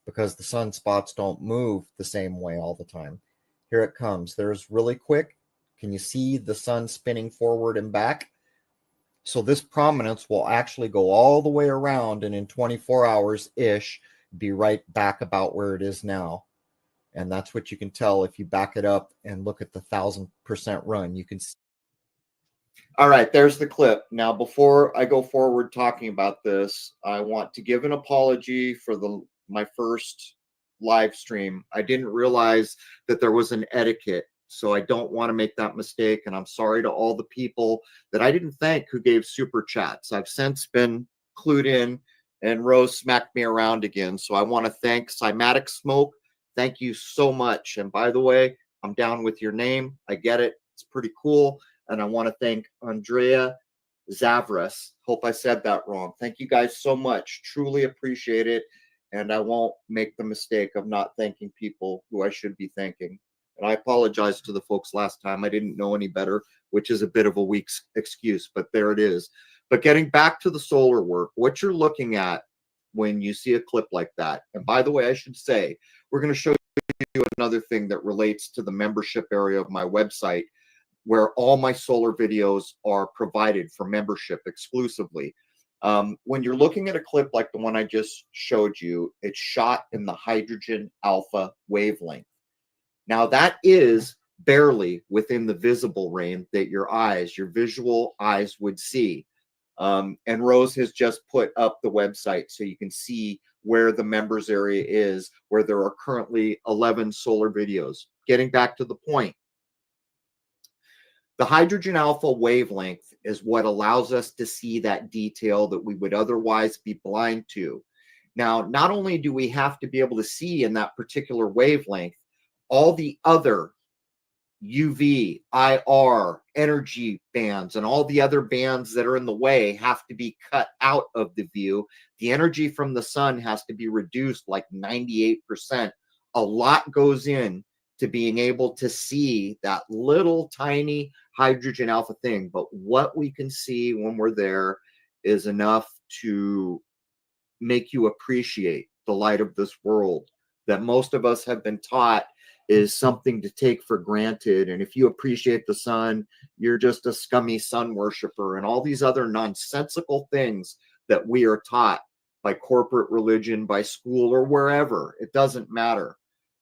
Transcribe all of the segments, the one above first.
because the sunspots don't move the same way all the time. Here it comes. There's really quick. Can you see the sun spinning forward and back? So this prominence will actually go all the way around, and in 24 hours-ish, be right back about where it is now. And that's what you can tell if you back it up and look at the 1,000% run. You can see. All right, there's the clip. Now, before I go forward talking about this, I want to give an apology for my first live stream. I didn't realize that there was an etiquette, so I don't want to make that mistake. And I'm sorry to all the people that I didn't thank who gave super chats. I've since been clued in, and Rose smacked me around again. So I want to thank Cymatic Smoke. Thank you so much. And by the way, I'm down with your name. I get it. It's pretty cool. And I want to thank Andrea Zavras. Hope I said that wrong. Thank you guys so much. Truly appreciate it. And I won't make the mistake of not thanking people who I should be thanking. And I apologize to the folks last time. I didn't know any better, which is a bit of a weak excuse, but there it is. But getting back to the solar work, what you're looking at when you see a clip like that, and by the way, I should say, we're going to show you another thing that relates to the membership area of my website, where all my solar videos are provided for membership exclusively. When you're looking at a clip like the one I just showed you, it's shot in the hydrogen alpha wavelength. Now that is barely within the visible range that your visual eyes would see. And Rose has just put up the website so you can see where the members area is, where there are currently 11 solar videos. Getting back to the point, the hydrogen alpha wavelength is what allows us to see that detail that we would otherwise be blind to. Now, not only do we have to be able to see in that particular wavelength, all the other UV, IR, energy bands, and all the other bands that are in the way have to be cut out of the view. The energy from the sun has to be reduced like 98%. A lot goes in to being able to see that little tiny hydrogen alpha thing. But what we can see when we're there is enough to make you appreciate the light of this world that most of us have been taught is something to take for granted. And if you appreciate the sun, you're just a scummy sun worshiper, and all these other nonsensical things that we are taught by corporate religion, by school, or wherever. It doesn't matter.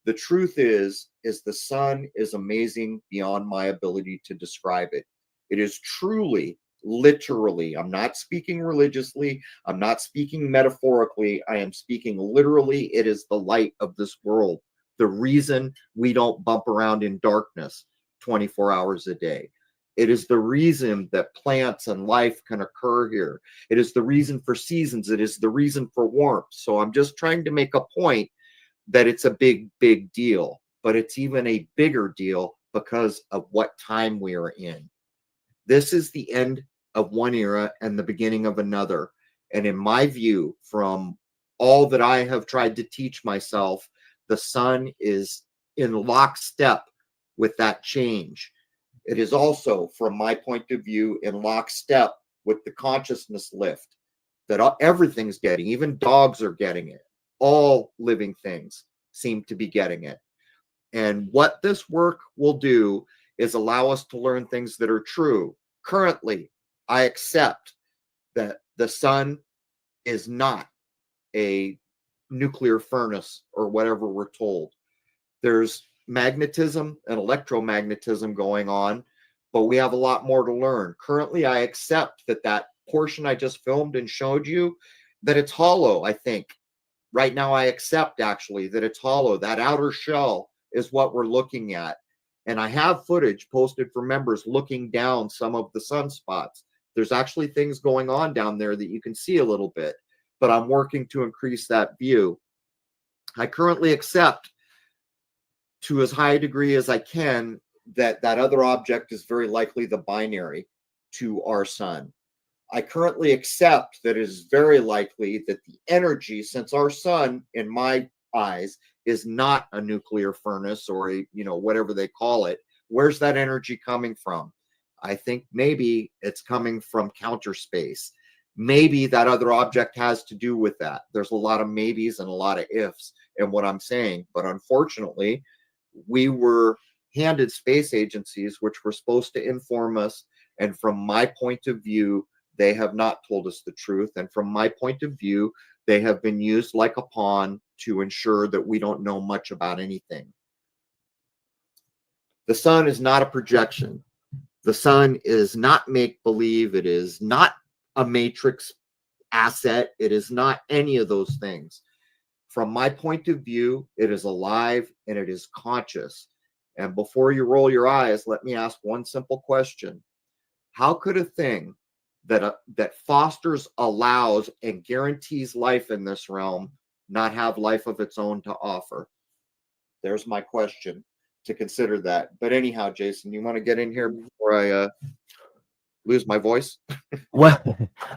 The truth is the sun is amazing beyond my ability to describe it. It is truly, literally, I'm not speaking religiously, I'm not speaking metaphorically, I am speaking literally. It is the light of this world. The reason we don't bump around in darkness 24 hours a day. It is the reason that plants and life can occur here. It is the reason for seasons. It is the reason for warmth. So I'm just trying to make a point that it's a big, big deal, but it's even a bigger deal because of what time we are in. This is the end of one era and the beginning of another. And in my view, from all that I have tried to teach myself, the sun is in lockstep with that change. It is also, from my point of view, in lockstep with the consciousness lift that everything's getting. Even dogs are getting it. All living things seem to be getting it. And what this work will do is allow us to learn things that are true. Currently, I accept that the sun is not a nuclear furnace or whatever we're told. There's magnetism and electromagnetism going on, but we have a lot more to learn. Currently, I accept that portion I just filmed and showed you, that it's hollow, I think. Right now, I accept actually that it's hollow. That outer shell is what we're looking at. And I have footage posted for members looking down some of the sunspots. There's actually things going on down there that you can see a little bit, but I'm working to increase that view. I currently accept to as high a degree as I can that other object is very likely the binary to our sun. I currently accept that it is very likely that the energy, since our sun, in my eyes, is not a nuclear furnace or whatever they call it, where's that energy coming from? I think maybe it's coming from counter space. maybe that other object has to do with that. There's a lot of maybes and a lot of ifs in what I'm saying. But unfortunately, we were handed space agencies which were supposed to inform us. And from my point of view, they have not told us the truth. And from my point of view, they have been used like a pawn to ensure that we don't know much about anything. The sun is not a projection. The sun is not make-believe. It is not a matrix asset. It is not any of those things. From my point of view, it is alive and it is conscious. And before you roll your eyes, let me ask one simple question. How could a thing that fosters, allows, and guarantees life in this realm not have life of its own to offer? There's my question to consider that. But anyhow, Jason, you want to get in here before I lose my voice? Well,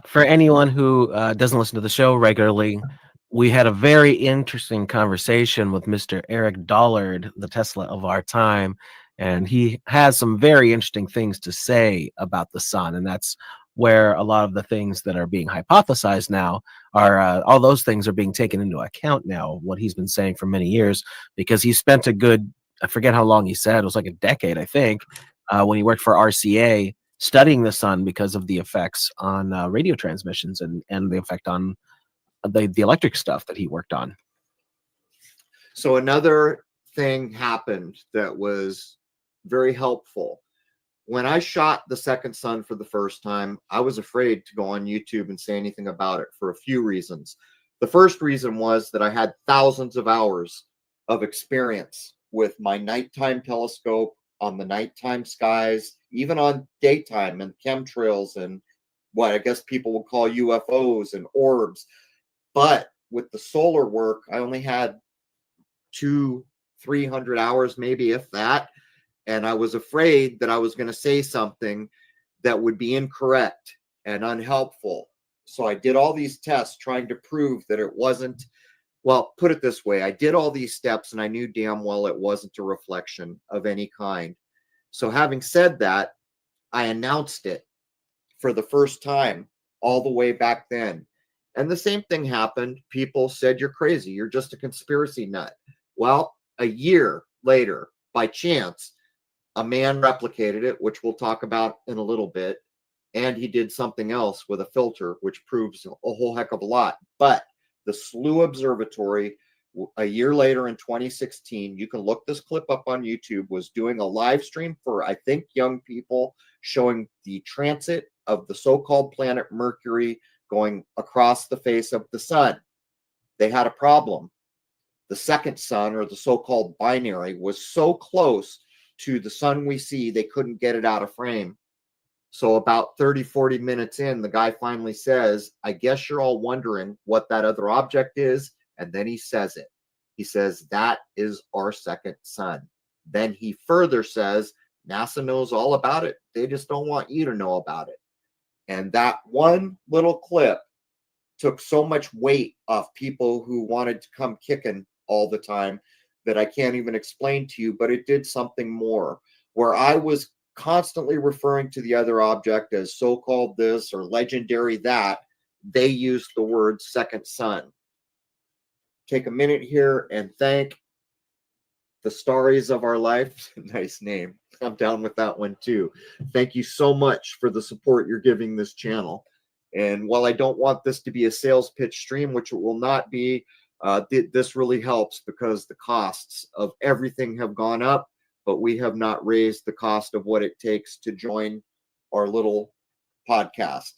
for anyone who doesn't listen to the show regularly, we had a very interesting conversation with Mr. Eric Dollard, the Tesla of our time, and he has some very interesting things to say about the sun, and that's where a lot of the things that are being hypothesized now are, all those things are being taken into account now, what he's been saying for many years, because he spent a good, I forget how long he said, it was like a decade, I think, when he worked for RCA, studying the sun because of the effects on radio transmissions and the effect on the electric stuff that he worked on. So another thing happened that was very helpful. When I shot the second sun for the first time, I was afraid to go on YouTube and say anything about it for a few reasons. The first reason was that I had thousands of hours of experience with my nighttime telescope on the nighttime skies, even on daytime and chemtrails and what I guess people would call UFOs and orbs. But with the solar work, I only had 200-300 hours, maybe if that. And I was afraid that I was going to say something that would be incorrect and unhelpful. So I did all these tests trying to prove that it wasn't, well, put it this way. I did all these steps and I knew damn well it wasn't a reflection of any kind. So having said that, I announced it for the first time all the way back then. And the same thing happened. People said, you're crazy. You're just a conspiracy nut. Well, a year later, by chance, a man replicated it, which we'll talk about in a little bit. And he did something else with a filter, which proves a whole heck of a lot. But the SLU Observatory, a year later in 2016, you can look this clip up on YouTube, was doing a live stream for, I think, young people, showing the transit of the so-called planet Mercury going across the face of the sun. They had a problem. The second sun, or the so-called binary, was so close to the sun we see, they couldn't get it out of frame. So about 30-40 minutes in, the guy finally says, I guess you're all wondering what that other object is. And then he says it. He says, that is our second sun. Then he further says, NASA knows all about it. They just don't want you to know about it. And that one little clip took so much weight off people who wanted to come kicking all the time that I can't even explain to you, but it did something more, where I was constantly referring to the other object as so-called this or legendary that. They used the word second sun. Take a minute here and thank the Stories of Our Life. Nice name. I'm down with that one too. Thank you so much for the support you're giving this channel. And while I don't want this to be a sales pitch stream, which it will not be, this really helps because the costs of everything have gone up, but we have not raised the cost of what it takes to join our little podcast.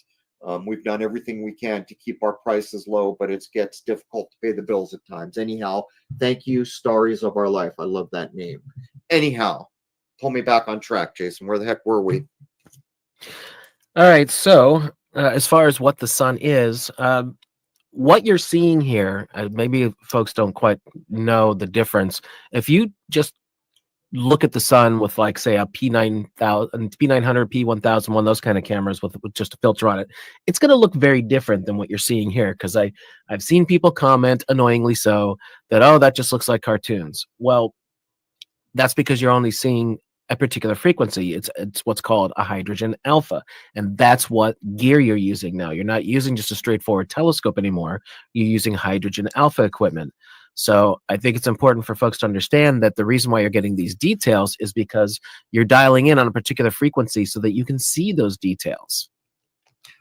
We've done everything we can to keep our prices low, but it gets difficult to pay the bills at times. Anyhow, thank you, Stories of Our Life. I love that name. Anyhow, pull me back on track, Jason. Where the heck were we? All right. So as far as what the sun is, what you're seeing here, maybe folks don't quite know the difference. If you just look at the sun with, like, say, a P900, P1001, those kind of cameras with just a filter on it, it's going to look very different than what you're seeing here. Because I've seen people comment, annoyingly so, that, oh, that just looks like cartoons. Well, that's because you're only seeing a particular frequency. It's what's called a hydrogen alpha, and that's what gear you're using now. You're not using just a straightforward telescope anymore. You're using hydrogen alpha equipment. So I think it's important for folks to understand that the reason why you're getting these details is because you're dialing in on a particular frequency so that you can see those details.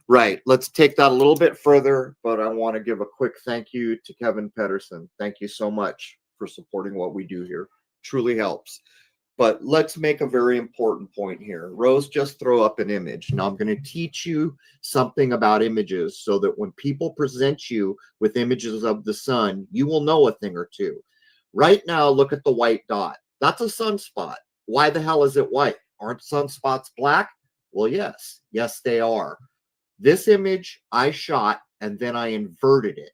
Right. Let's take that a little bit further, but I want to give a quick thank you to Kevin Pedersen. Thank you so much for supporting what we do here. Truly helps. But let's make a very important point here. Rose just throw up an image. Now I'm going to teach you something about images so that when people present you with images of the sun, you will know a thing or two. Right now, look at the white dot. That's a sunspot. Why the hell is it white? Aren't sunspots black? Well, yes. Yes, they are. This image I shot and then I inverted it.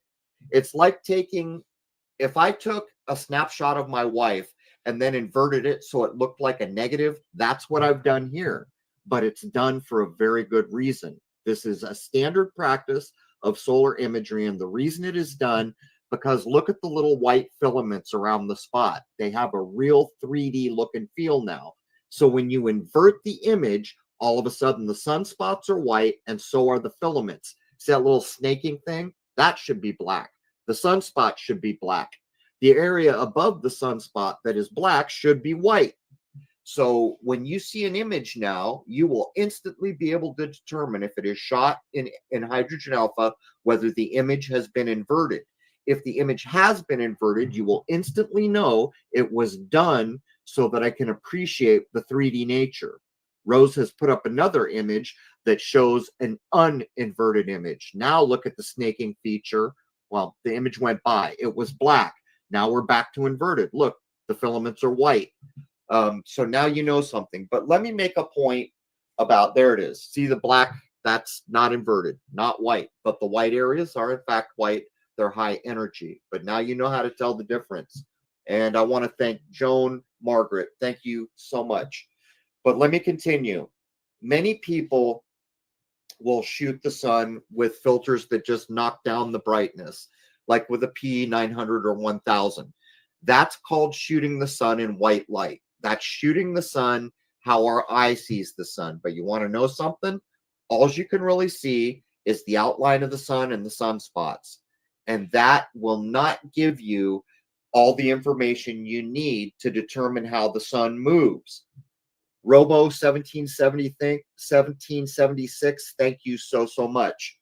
It's like if I took a snapshot of my wife and then inverted it so it looked like a negative, that's what I've done here. But it's done for a very good reason. This is a standard practice of solar imagery, and the reason it is done, because look at the little white filaments around the spot. They have a real 3D look and feel now. So when you invert the image, all of a sudden the sunspots are white and so are the filaments. See that little snaking thing? That should be black. The sunspot should be black. The area above the sunspot that is black should be white. So when you see an image now, you will instantly be able to determine if it is shot in hydrogen alpha, whether the image has been inverted. If the image has been inverted, you will instantly know it was done so that I can appreciate the 3D nature. Rose has put up another image that shows an uninverted image. Now look at the snaking feature. Well, the image went by. It was black. Now we're back to inverted. Look, the filaments are white. So now you know something. But let me make a point about, there it is. See the black? That's not inverted, not white. But the white areas are in fact white. They're high energy. But now you know how to tell the difference. And I want to thank Joan Margaret. Thank you so much. But let me continue. Many people will shoot the sun with filters that just knock down the brightness, like with a P900 or 1000. That's called shooting the sun in white light. That's shooting the sun how our eye sees the sun. But you want to know something? All you can really see is the outline of the sun and the sunspots. And that will not give you all the information you need to determine how the sun moves. Robo 1776, thank you so much.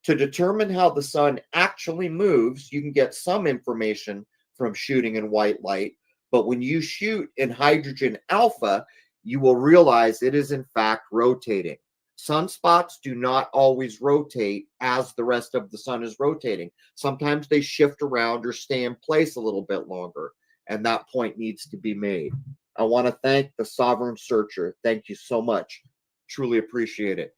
To determine how the sun actually moves, you can get some information from shooting in white light, but when you shoot in hydrogen alpha, you will realize it is in fact rotating. Sunspots do not always rotate as the rest of the sun is rotating. Sometimes they shift around or stay in place a little bit longer, and that point needs to be made. I want to thank the Sovereign Searcher. Thank you so much. Truly appreciate it.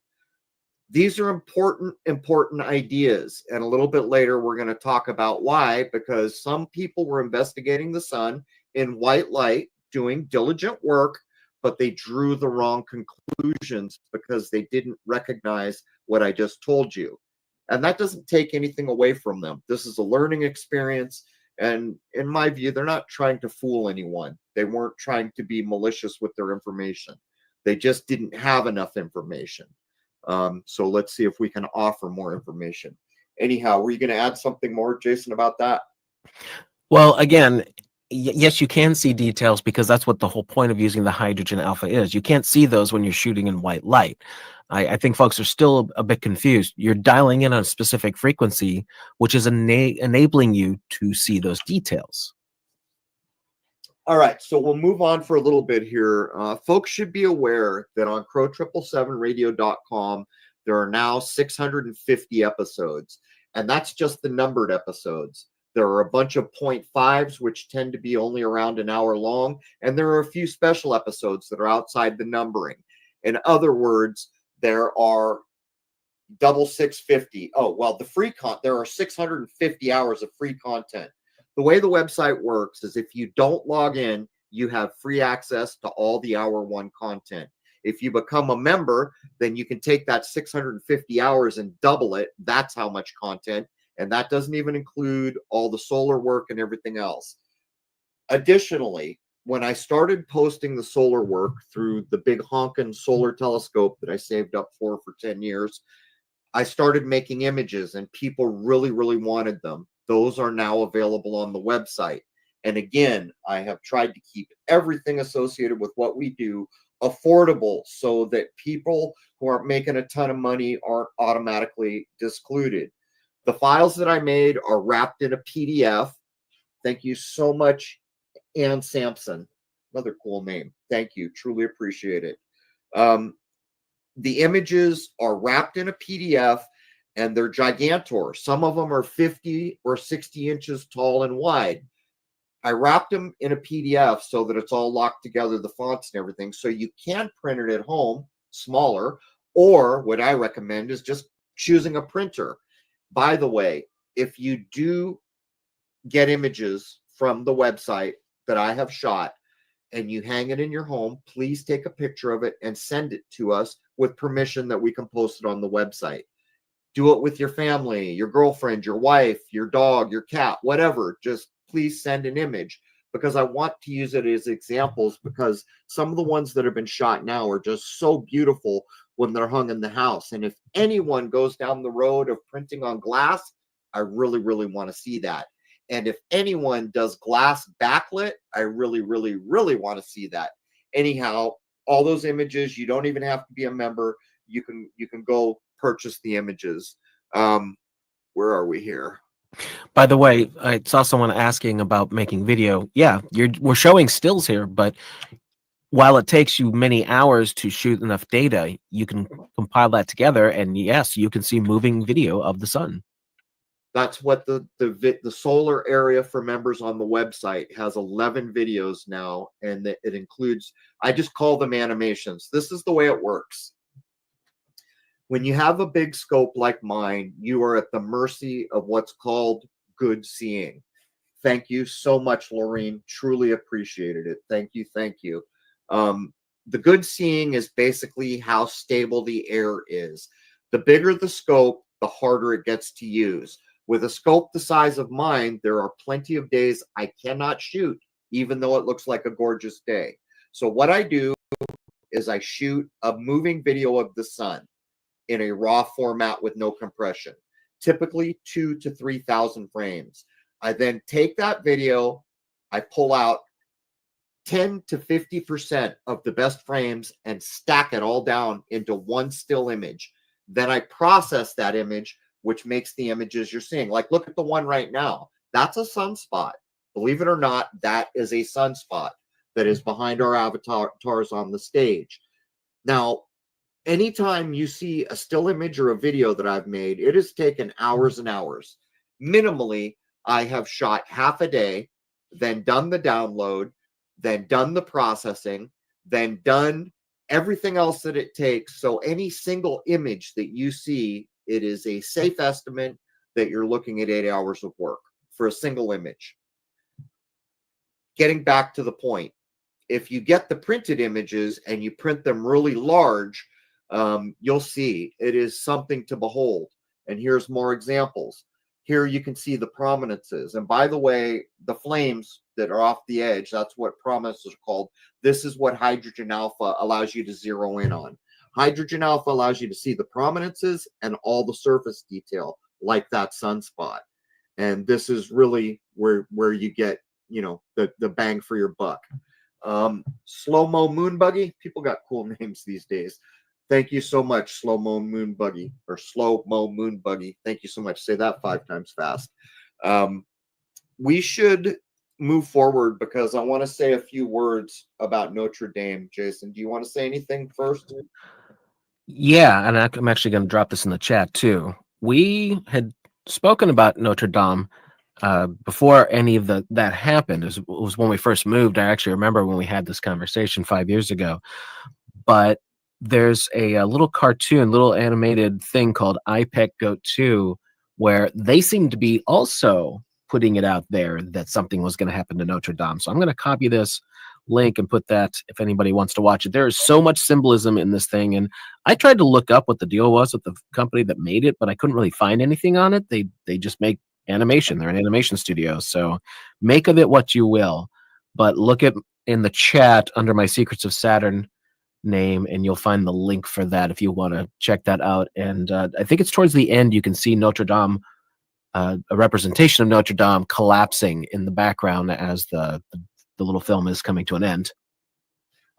These are important ideas. And a little bit later, we're going to talk about why, because some people were investigating the sun in white light, doing diligent work, but they drew the wrong conclusions because they didn't recognize what I just told you. And that doesn't take anything away from them. This is a learning experience. And in my view, they're not trying to fool anyone. They weren't trying to be malicious with their information. They just didn't have enough information. So let's see if we can offer more information. Anyhow, were you going to add something more, Jason, about that? Well, again, yes, you can see details because that's what the whole point of using the hydrogen alpha is. You can't see those when you're shooting in white light. I think folks are still a bit confused. You're dialing in on a specific frequency, which is enabling you to see those details. All right, so we'll move on for a little bit here. Folks should be aware that on crow777radio.com, there are now 650 episodes, and that's just the numbered episodes. There are a bunch of 0.5s, which tend to be only around an hour long, and there are a few special episodes that are outside the numbering. In other words, there are double 650. Oh, well, there are 650 hours of free content. The way the website works is if you don't log in, you have free access to all the hour one content. If you become a member, then you can take that 650 hours and double it. That's how much content. And that doesn't even include all the solar work and everything else. Additionally, when I started posting the solar work through the big honkin' solar telescope that I saved up for 10 years, I started making images and people really, really wanted them. Those are now available on the website. And again, I have tried to keep everything associated with what we do affordable so that people who aren't making a ton of money aren't automatically discluded. The files that I made are wrapped in a PDF. Thank you so much, Ann Sampson. Another cool name. Thank you. Truly appreciate it. The images are wrapped in a PDF and they're gigantor. Some of them are 50 or 60 inches tall and wide. I wrapped them in a PDF so that it's all locked together, the fonts and everything, so you can print it at home, smaller, or what I recommend is just choosing a printer. By the way, if you do get images from the website that I have shot and you hang it in your home, please take a picture of it and send it to us with permission that we can post it on the website. Do it with your family, your girlfriend, your wife, your dog, your cat, whatever. Just please send an image because I want to use it as examples because some of the ones that have been shot now are just so beautiful when they're hung in the house. And if anyone goes down the road of printing on glass, I really, really want to see that. And if anyone does glass backlit, I really, really, really want to see that. Anyhow, all those images, you don't even have to be a member. You can go purchase the images. Where are we here? By the way, I saw someone asking about making video. Yeah, we're showing stills here, but while it takes you many hours to shoot enough data, you can compile that together, and yes, you can see moving video of the sun. That's what the solar area for members on the website has 11 videos now, and it includes, I just call them animations. This is the way it works. When you have a big scope like mine, you are at the mercy of what's called good seeing. Thank you so much, Laureen. Truly appreciated it. Thank you. Thank you. The good seeing is basically how stable the air is. The bigger the scope, the harder it gets to use. With a scope the size of mine, there are plenty of days I cannot shoot, even though it looks like a gorgeous day. So what I do is I shoot a moving video of the sun in a raw format with no compression, typically 2,000 to 3,000 frames. I then take that video, I pull out 10 to 50% of the best frames and stack it all down into one still image. Then I process that image, which makes the images you're seeing. Like, look at the one right now. That's a sunspot. Believe it or not, that is a sunspot that is behind our avatars on the stage. Now, anytime you see a still image or a video that I've made, it has taken hours and hours. Minimally, I have shot half a day, then done the download, then done the processing, then done everything else that it takes. So any single image that you see, it is a safe estimate that you're looking at 8 hours of work for a single image. Getting back to the point, if you get the printed images and you print them really large, you'll see it is something to behold. And here's more examples. Here you can see the prominences. And by the way, the flames that are off the edge, that's what prominences are called. This is what hydrogen alpha allows you to zero in on. Hydrogen alpha allows you to see the prominences and all the surface detail, like that sunspot. And this is really where you get, you know, the bang for your buck. Slow-mo moon buggy. People got cool names these days. Thank you so much, Slow-mo moon buggy, or slow-mo moon buggy. Thank you so much. Say that 5 times fast. We should move forward because I want to say a few words about Notre Dame. Jason, do you want to say anything first? Yeah, and I'm actually going to drop this in the chat too. We had spoken about Notre Dame before any of that happened. It was when we first moved. I actually remember when we had this conversation 5 years ago. But there's a little cartoon, little animated thing called IPEC Goat 2, where they seem to be also putting it out there that something was going to happen to Notre Dame. So I'm going to copy this link and put that if anybody wants to watch it. There is so much symbolism in this thing, and I tried to look up what the deal was with the company that made it, but I couldn't really find anything on it. They just make animation. They're an animation studio, so make of it what you will. But look at in the chat under my Secrets of Saturn name, and you'll find the link for that if you want to check that out. And I think it's towards the end you can see Notre Dame, a representation of Notre Dame collapsing in the background as the little film is coming to an end.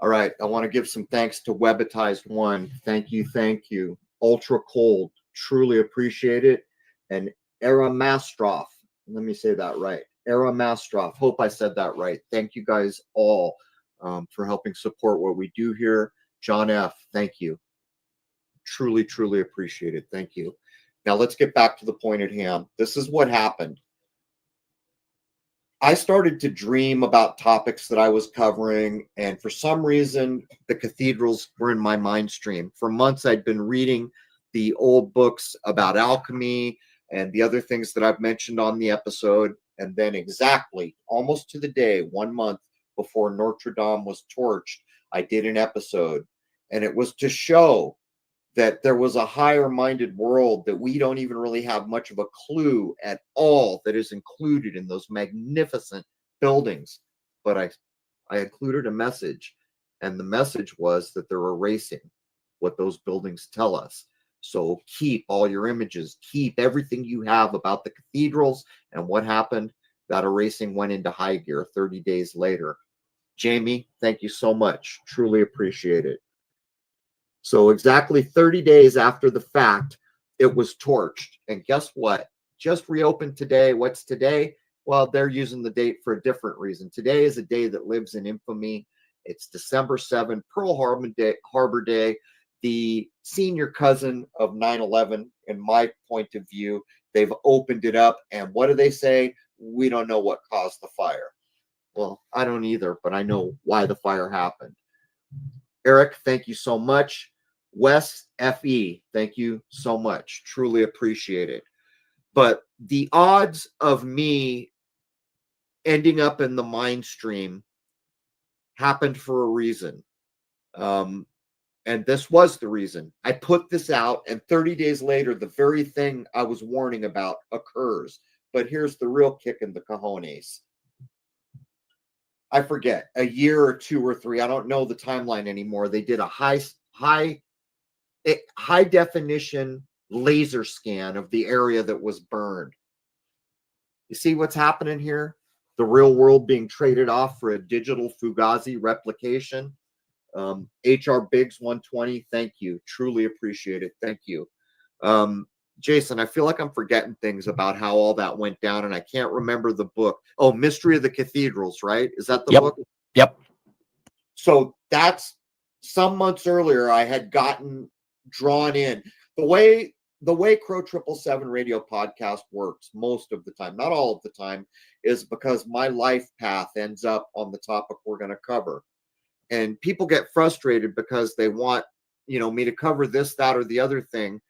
All right, I want to give some thanks to Webitized One. Thank you. Ultra Cold, truly appreciate it. And Era Mastroff, let me say that right. Era Mastroff, hope I said that right. Thank you guys all for helping support what we do here. John F., thank you. Truly appreciate it. Thank you. Now let's get back to the point at hand. This is what happened. I started to dream about topics that I was covering, and for some reason, the cathedrals were in my mind stream. For months, I'd been reading the old books about alchemy and the other things that I've mentioned on the episode. And then exactly, almost to the day, 1 month before Notre Dame was torched, I did an episode. And it was to show that there was a higher-minded world that we don't even really have much of a clue at all that is included in those magnificent buildings. But I included a message, and the message was that they're erasing what those buildings tell us. So keep all your images, keep everything you have about the cathedrals. And what happened? That erasing went into high gear 30 days later. Jamie, thank you so much. Truly appreciate it. So exactly 30 days after the fact, it was torched. And guess what? Just reopened today. What's today? Well, they're using the date for a different reason. Today is a day that lives in infamy. It's December 7th, Pearl Harbor Day, the senior cousin of 9/11, in my point of view. They've opened it up. And what do they say? We don't know what caused the fire. Well, I don't either, but I know why the fire happened. Eric, thank you so much. Wes FE, thank you so much. Truly appreciate it. But the odds of me ending up in the mind stream happened for a reason. And this was the reason. I put this out, and 30 days later, the very thing I was warning about occurs. But here's the real kick in the cojones. I forget, a year or 2 or 3, I don't know the timeline anymore. They did a high definition laser scan of the area that was burned. You see what's happening here? The real world being traded off for a digital Fugazi replication. HR Biggs 120, thank you. Truly appreciate it. Thank you. Jason, I feel like I'm forgetting things about how all that went down, and I can't remember the book. Oh, Mystery of the Cathedrals, right? Is that the book? Yep. So that's some months earlier, I had gotten drawn in. The way Crow 777 radio podcast works most of the time, not all of the time, is because my life path ends up on the topic we're going to cover. And people get frustrated because they want, me to cover this, that, or the other thing.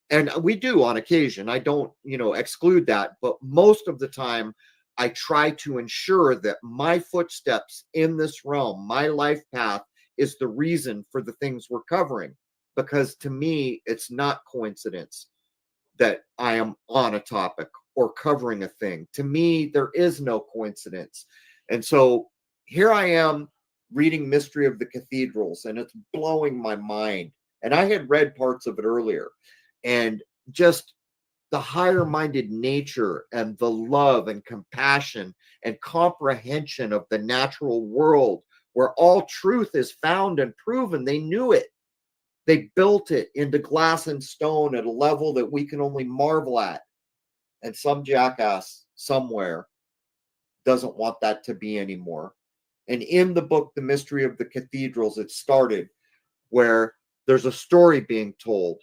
And we do on occasion. I don't, exclude that. But most of the time, I try to ensure that my footsteps in this realm, my life path, is the reason for the things we're covering. Because to me, it's not coincidence that I am on a topic or covering a thing. To me, there is no coincidence. And so here I am reading Mystery of the Cathedrals, and it's blowing my mind. And I had read parts of it earlier. And just the higher-minded nature and the love and compassion and comprehension of the natural world where all truth is found and proven. They knew it. They built it into glass and stone at a level that we can only marvel at. And some jackass somewhere doesn't want that to be anymore. And in the book, The Mystery of the Cathedrals, it started where there's a story being told.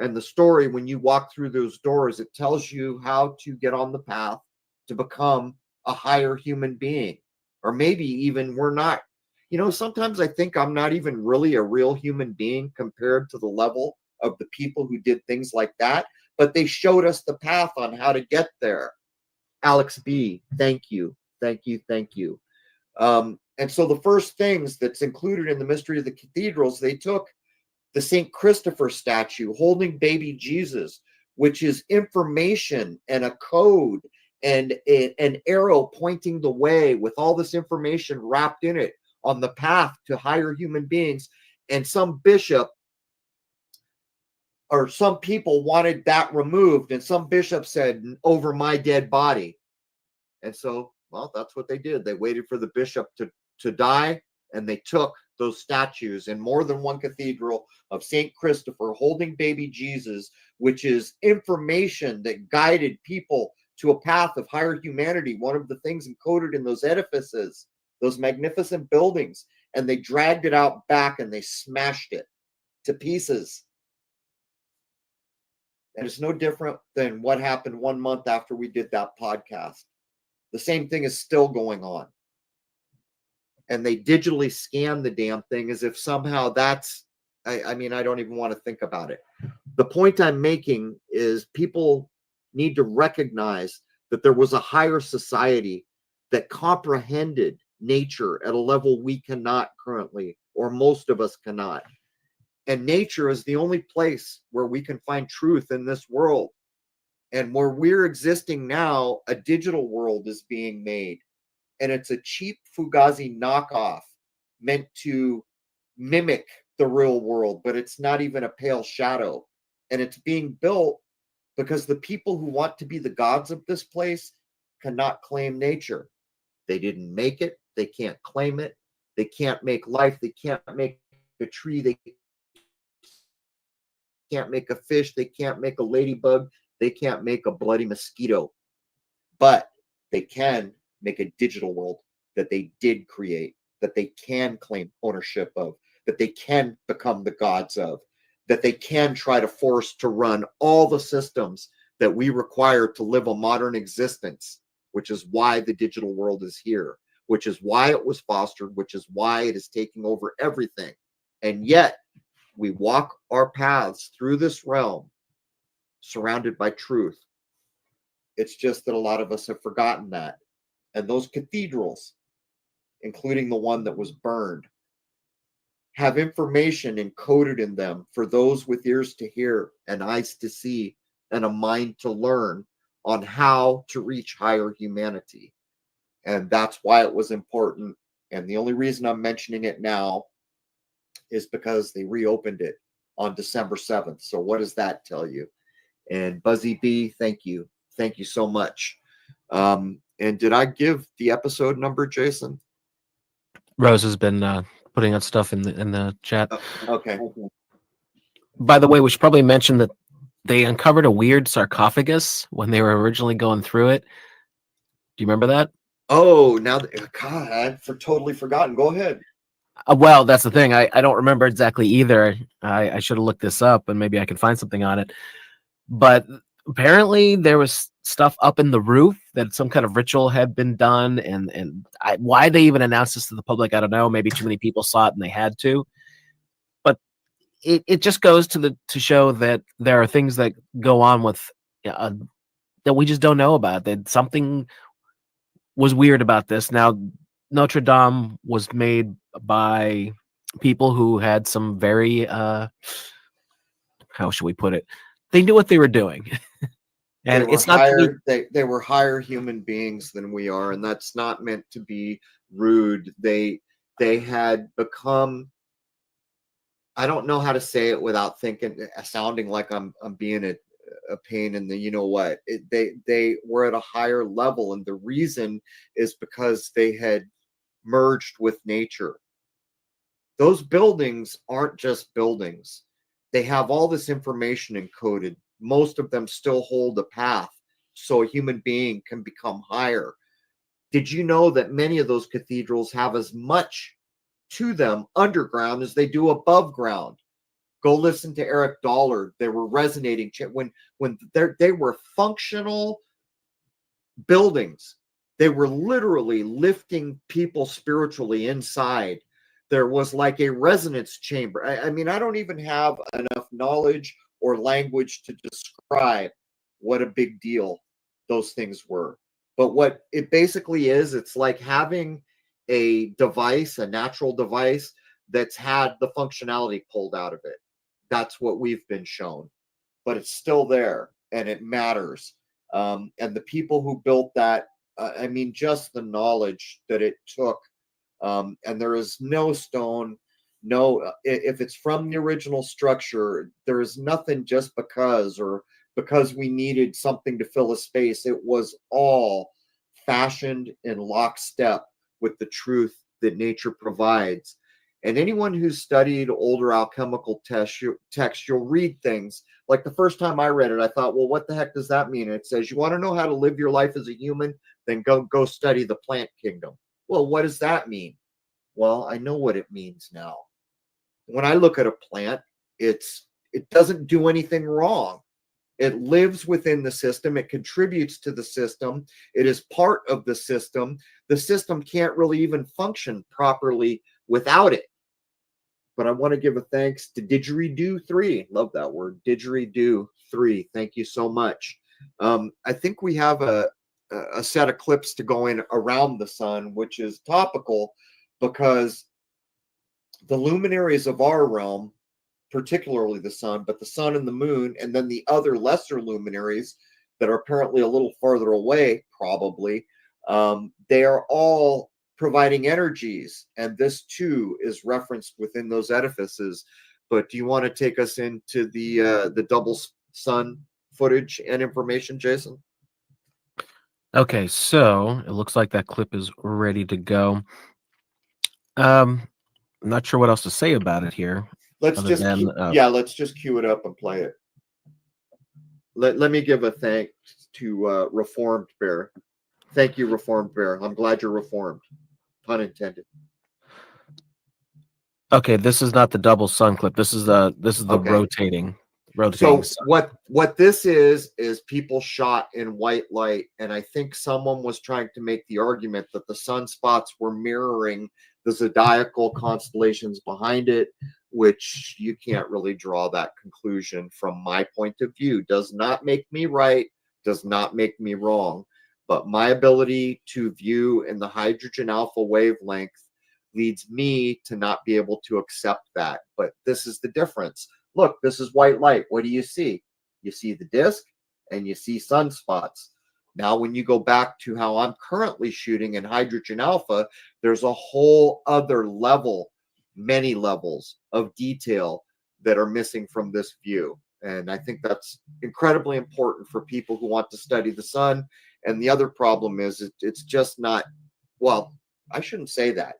And the story, when you walk through those doors, it tells you how to get on the path to become a higher human being. Or maybe even we're not. Sometimes I think I'm not even really a real human being compared to the level of the people who did things like that. But they showed us the path on how to get there. Alex B., thank you. Thank you. Thank you. And so the first things that's included in the Mystery of the Cathedrals, they took the St. Christopher statue holding baby Jesus, which is information and a code and an arrow pointing the way with all this information wrapped in it on the path to higher human beings. And some bishop or some people wanted that removed, and some bishop said, over my dead body. And so, well, that's what they did. They waited for the bishop to die, and they took those statues in more than one cathedral of St. Christopher holding baby Jesus, which is information that guided people to a path of higher humanity. One of the things encoded in those edifices, those magnificent buildings, and they dragged it out back and they smashed it to pieces. And it's no different than what happened 1 month after we did that podcast. The same thing is still going on. And they digitally scan the damn thing as if somehow that's, I mean, I don't even want to think about it. The point I'm making is people need to recognize that there was a higher society that comprehended nature at a level we cannot currently, or most of us cannot. And nature is the only place where we can find truth in this world. And where we're existing now, a digital world is being made. And it's a cheap Fugazi knockoff meant to mimic the real world, but it's not even a pale shadow. And it's being built because the people who want to be the gods of this place cannot claim nature. They didn't make it. They can't claim it. They can't make life. They can't make a tree. They can't make a fish. They can't make a ladybug. They can't make a bloody mosquito. But they can make a digital world that they did create, that they can claim ownership of, that they can become the gods of, that they can try to force to run all the systems that we require to live a modern existence, which is why the digital world is here, which is why it was fostered, which is why it is taking over everything. And yet we walk our paths through this realm surrounded by truth. It's just that a lot of us have forgotten that. And those cathedrals, including the one that was burned, have information encoded in them for those with ears to hear and eyes to see and a mind to learn on how to reach higher humanity. And that's why it was important. And the only reason I'm mentioning it now is because they reopened it on December 7th. So what does that tell you? And Buzzy B, thank you. Thank you so much. And did I give the episode number, Jason? Rose has been putting out stuff in the chat. Okay. By the way, we should probably mention that they uncovered a weird sarcophagus when they were originally going through it. Do you remember that? Oh, now, God, I've totally forgotten. Go ahead. Well, that's the thing. I don't remember exactly either. I should have looked this up and maybe I can find something on it. But apparently there was stuff up in the roof that some kind of ritual had been done. And why they even announced this to the public, I don't know. Maybe too many people saw it and they had to. But it just goes to show that there are things that go on with that we just don't know about. That something was weird about this. Now, Notre Dame was made by people who had some very how should we put it? They knew what they were doing. And it's not higher, they were higher human beings than we are, and that's not meant to be rude. They had become, I don't know how to say it without sounding like I'm being a pain in the you know what. They were at a higher level, and the reason is because they had merged with nature. Those buildings aren't just buildings. They have all this information encoded. Most of them still hold a path so a human being can become higher. Did you know that many of those cathedrals have as much to them underground as they do above ground? Go listen to Eric Dollard. They were resonating when they were functional buildings. They were literally lifting people spiritually inside. There was like a resonance chamber. I mean, I don't even have enough knowledge or language to describe what a big deal those things were. But what it basically is, it's like having a device, a natural device that's had the functionality pulled out of it. That's what we've been shown. But it's still there and it matters. And the people who built that, I mean, just the knowledge that it took And there is no stone, if it's from the original structure, there is nothing just because, or because we needed something to fill a space. It was all fashioned in lockstep with the truth that nature provides. And anyone who's studied older alchemical texts, you'll read things like the first time I read it, I thought, well, what the heck does that mean? And it says, you want to know how to live your life as a human? Then go study the plant kingdom. Well, what does that mean? Well, I know what it means now. When I look at a plant, it doesn't do anything wrong. It lives within the system. It contributes to the system. It is part of the system. The system can't really even function properly without it. But I want to give a thanks to Didgeridoo 3. Love that word, Didgeridoo 3. Thank you so much. I think we have a set of clips to go in around the sun, which is topical because the luminaries of our realm, particularly the sun, but the sun and the moon, and then the other lesser luminaries that are apparently a little farther away, probably, they are all providing energies, and this too is referenced within those edifices. But do you want to take us into the double sun footage and information, Jason? Okay, so it looks like that clip is ready to go. I'm not sure what else to say about it here. Let's other than, let's just cue it up and play it. Let me give a thanks to Reformed Bear. Thank you, Reformed Bear. I'm glad you're reformed. Pun intended. Okay, this is not the double sun clip. This is the Okay. rotating. So sun. what this is people shot in white light, and I think someone was trying to make the argument that the sunspots were mirroring the zodiacal constellations behind it, which you can't really draw that conclusion from my point of view. Does not make me right, does not make me wrong, but my ability to view in the hydrogen alpha wavelength leads me to not be able to accept that. But this is the difference. Look, this is white light. What do you see? You see the disk and you see sunspots. Now, when you go back to how I'm currently shooting in hydrogen alpha, there's a whole other level, many levels of detail that are missing from this view. And I think that's incredibly important for people who want to study the sun. And the other problem is it's just not, well, I shouldn't say that.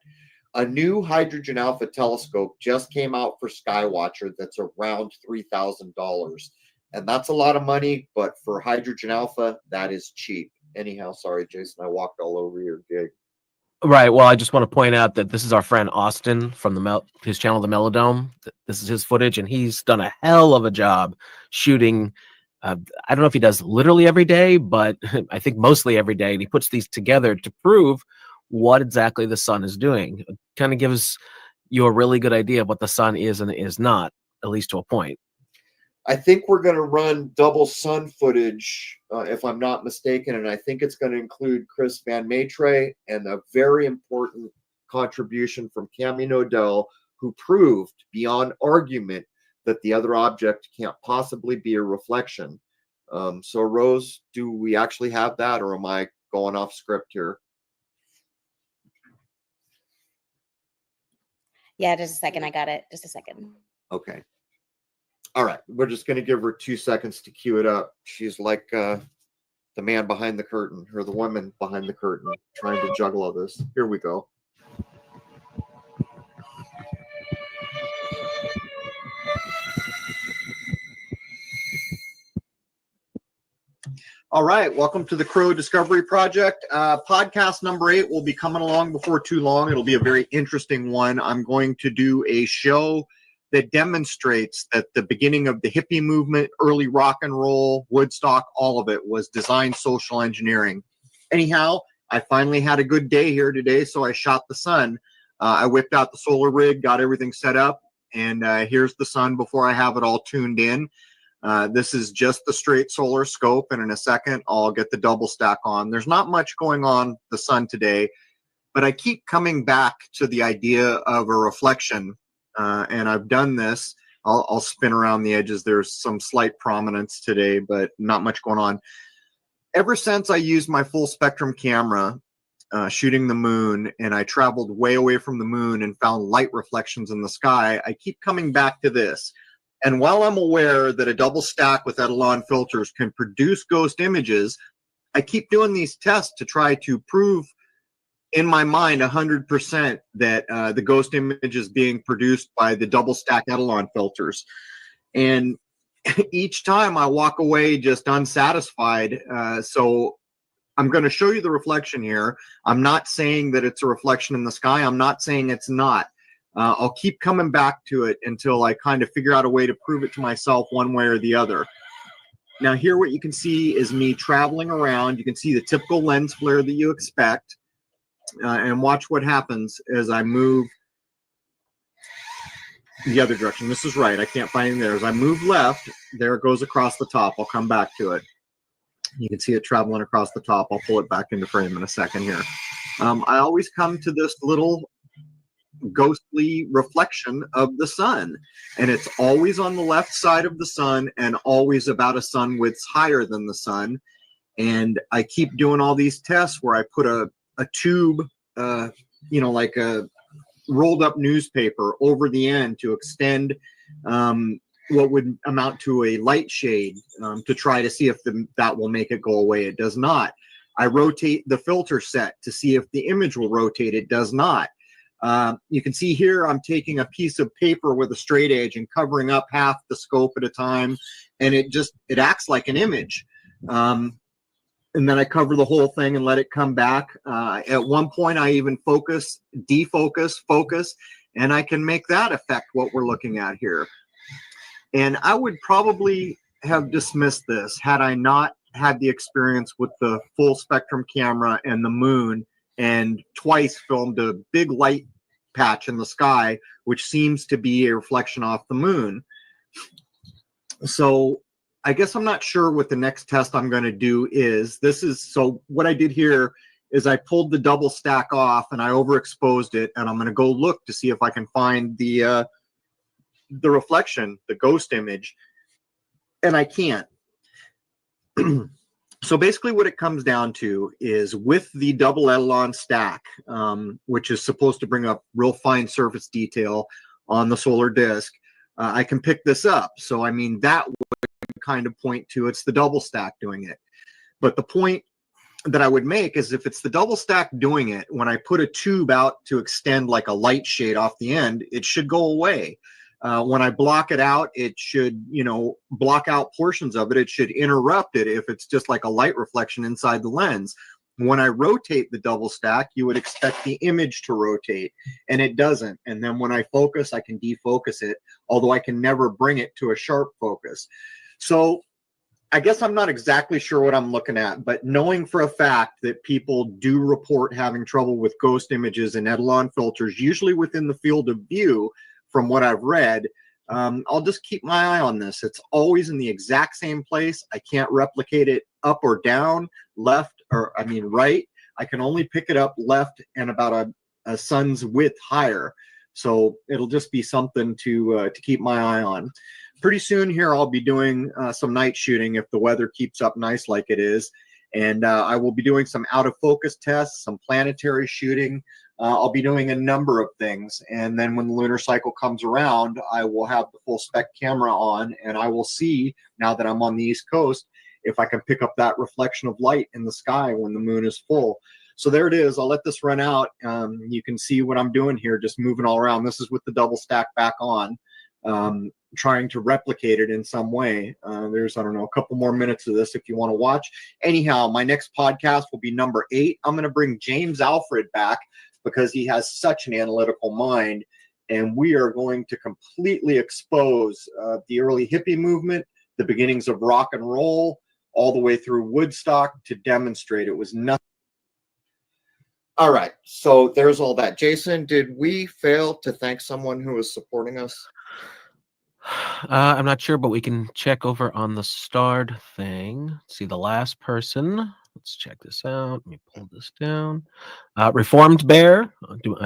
A new hydrogen alpha telescope just came out for Skywatcher that's around $3,000. And that's a lot of money, but for hydrogen alpha, that is cheap. Anyhow, sorry, Jason, I walked all over your gig. Right. Well, I just want to point out that this is our friend Austin from his channel, The Melodome. This is his footage, and he's done a hell of a job shooting. I don't know if he does literally every day, but I think mostly every day. And he puts these together to prove what exactly the sun is doing. It kind of gives you a really good idea of what the sun is and is not, at least to a point. I think we're going to run double sun footage, if I'm not mistaken, and I think it's going to include Chris Van Maitre and a very important contribution from Cami Nodell, who proved beyond argument that the other object can't possibly be a reflection. So, Rose, do we actually have that, or am I going off script here? Yeah, just a second. I got it. Just a second. Okay. All right. We're just going to give her 2 seconds to cue it up. She's like the man behind the curtain, or the woman behind the curtain, trying to juggle all this. Here we go. All right. Welcome to the Crow Discovery Project. Podcast number 8 will be coming along before too long. It'll be a very interesting one. I'm going to do a show that demonstrates that the beginning of the hippie movement, early rock and roll, Woodstock, all of it was design social engineering. Anyhow, I finally had a good day here today, so I shot the sun. I whipped out the solar rig, got everything set up, and here's the sun before I have it all tuned in. This is just the straight solar scope, and in a second, I'll get the double stack on. There's not much going on the sun today, but I keep coming back to the idea of a reflection. And I've done this. I'll spin around the edges. There's some slight prominence today, but not much going on. Ever since I used my full spectrum camera, shooting the moon, and I traveled way away from the moon and found light reflections in the sky, I keep coming back to this. And while I'm aware that a double stack with Etalon filters can produce ghost images, I keep doing these tests to try to prove in my mind 100% that the ghost image is being produced by the double stack Etalon filters. And each time I walk away just unsatisfied. So I'm going to show you the reflection here. I'm not saying that it's a reflection in the sky. I'm not saying it's not. I'll keep coming back to it until I kind of figure out a way to prove it to myself one way or the other. Now here what you can see is me traveling around. You can see the typical lens flare that you expect. And watch what happens as I move the other direction. This is right. I can't find it there. As I move left, there it goes across the top. I'll come back to it. You can see it traveling across the top. I'll pull it back into frame in a second here. I always come to this little ghostly reflection of the sun, and it's always on the left side of the sun and always about a sun width higher than the sun. And I keep doing all these tests where I put a tube, like a rolled up newspaper over the end to extend what would amount to a light shade to try to see if that will make it go away. It does not. I rotate the filter set to see if the image will rotate. It does not. You can see here I'm taking a piece of paper with a straight edge and covering up half the scope at a time, and it acts like an image. And then I cover the whole thing and let it come back. At one point I even focus, defocus, focus, and I can make that affect what we're looking at here. And I would probably have dismissed this had I not had the experience with the full spectrum camera and the moon, and twice filmed a big light patch in the sky, which seems to be a reflection off the moon. So I guess I'm not sure what the next test I'm going to do is. So what I did here is I pulled the double stack off and I overexposed it, and I'm going to go look to see if I can find the reflection, the ghost image, and I can't. So basically what it comes down to is with the double Etalon stack, which is supposed to bring up real fine surface detail on the solar disk, I can pick this up. So I mean, that would kind of point to it's the double stack doing it. But the point that I would make is if it's the double stack doing it, when I put a tube out to extend like a light shade off the end, it should go away. When I block it out, it should, block out portions of it. It should interrupt it if it's just like a light reflection inside the lens. When I rotate the double stack, you would expect the image to rotate, and it doesn't. And then when I focus, I can defocus it, although I can never bring it to a sharp focus. So I guess I'm not exactly sure what I'm looking at, but knowing for a fact that people do report having trouble with ghost images and Etalon filters, usually within the field of view, from what I've read, I'll just keep my eye on this. It's always in the exact same place. I can't replicate it up or down, left, right. I can only pick it up left and about a sun's width higher. So it'll just be something to keep my eye on. Pretty soon here, I'll be doing some night shooting if the weather keeps up nice like it is. And I will be doing some out of focus tests, some planetary shooting. I'll be doing a number of things. And then when the lunar cycle comes around, I will have the full spec camera on, and I will see, now that I'm on the East Coast, if I can pick up that reflection of light in the sky when the moon is full. So there it is. I'll let this run out. You can see what I'm doing here, just moving all around. This is with the double stack back on, trying to replicate it in some way. There's, I don't know, a couple more minutes of this if you want to watch. Anyhow, my next podcast will be number 8. I'm going to bring James Alfred back because he has such an analytical mind, and we are going to completely expose the early hippie movement, the beginnings of rock and roll, all the way through Woodstock to demonstrate it was nothing. All right, so there's all that. Jason, did we fail to thank someone who was supporting us? I'm not sure, but we can check over on the starred thing. See the last person. Let's check this out. Let me pull this down. Reformed Bear.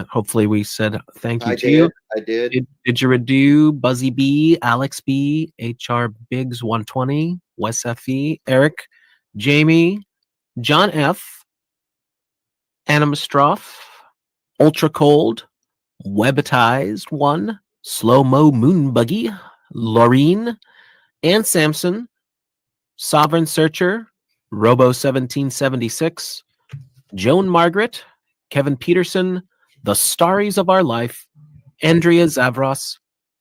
Hopefully we said thank you to you. I did. Didgeridoo, Buzzy B, Alex B, HR Biggs 120, Wes FE, Eric, Jamie, John F, Animastroph, Ultra Cold, Webitized One, Slow Mo Moon Buggy, Laureen, Ann Sampson, Sovereign Searcher, Robo 1776, Joan Margaret, Kevin Peterson, The Starries of Our Life, Andrea Zavros,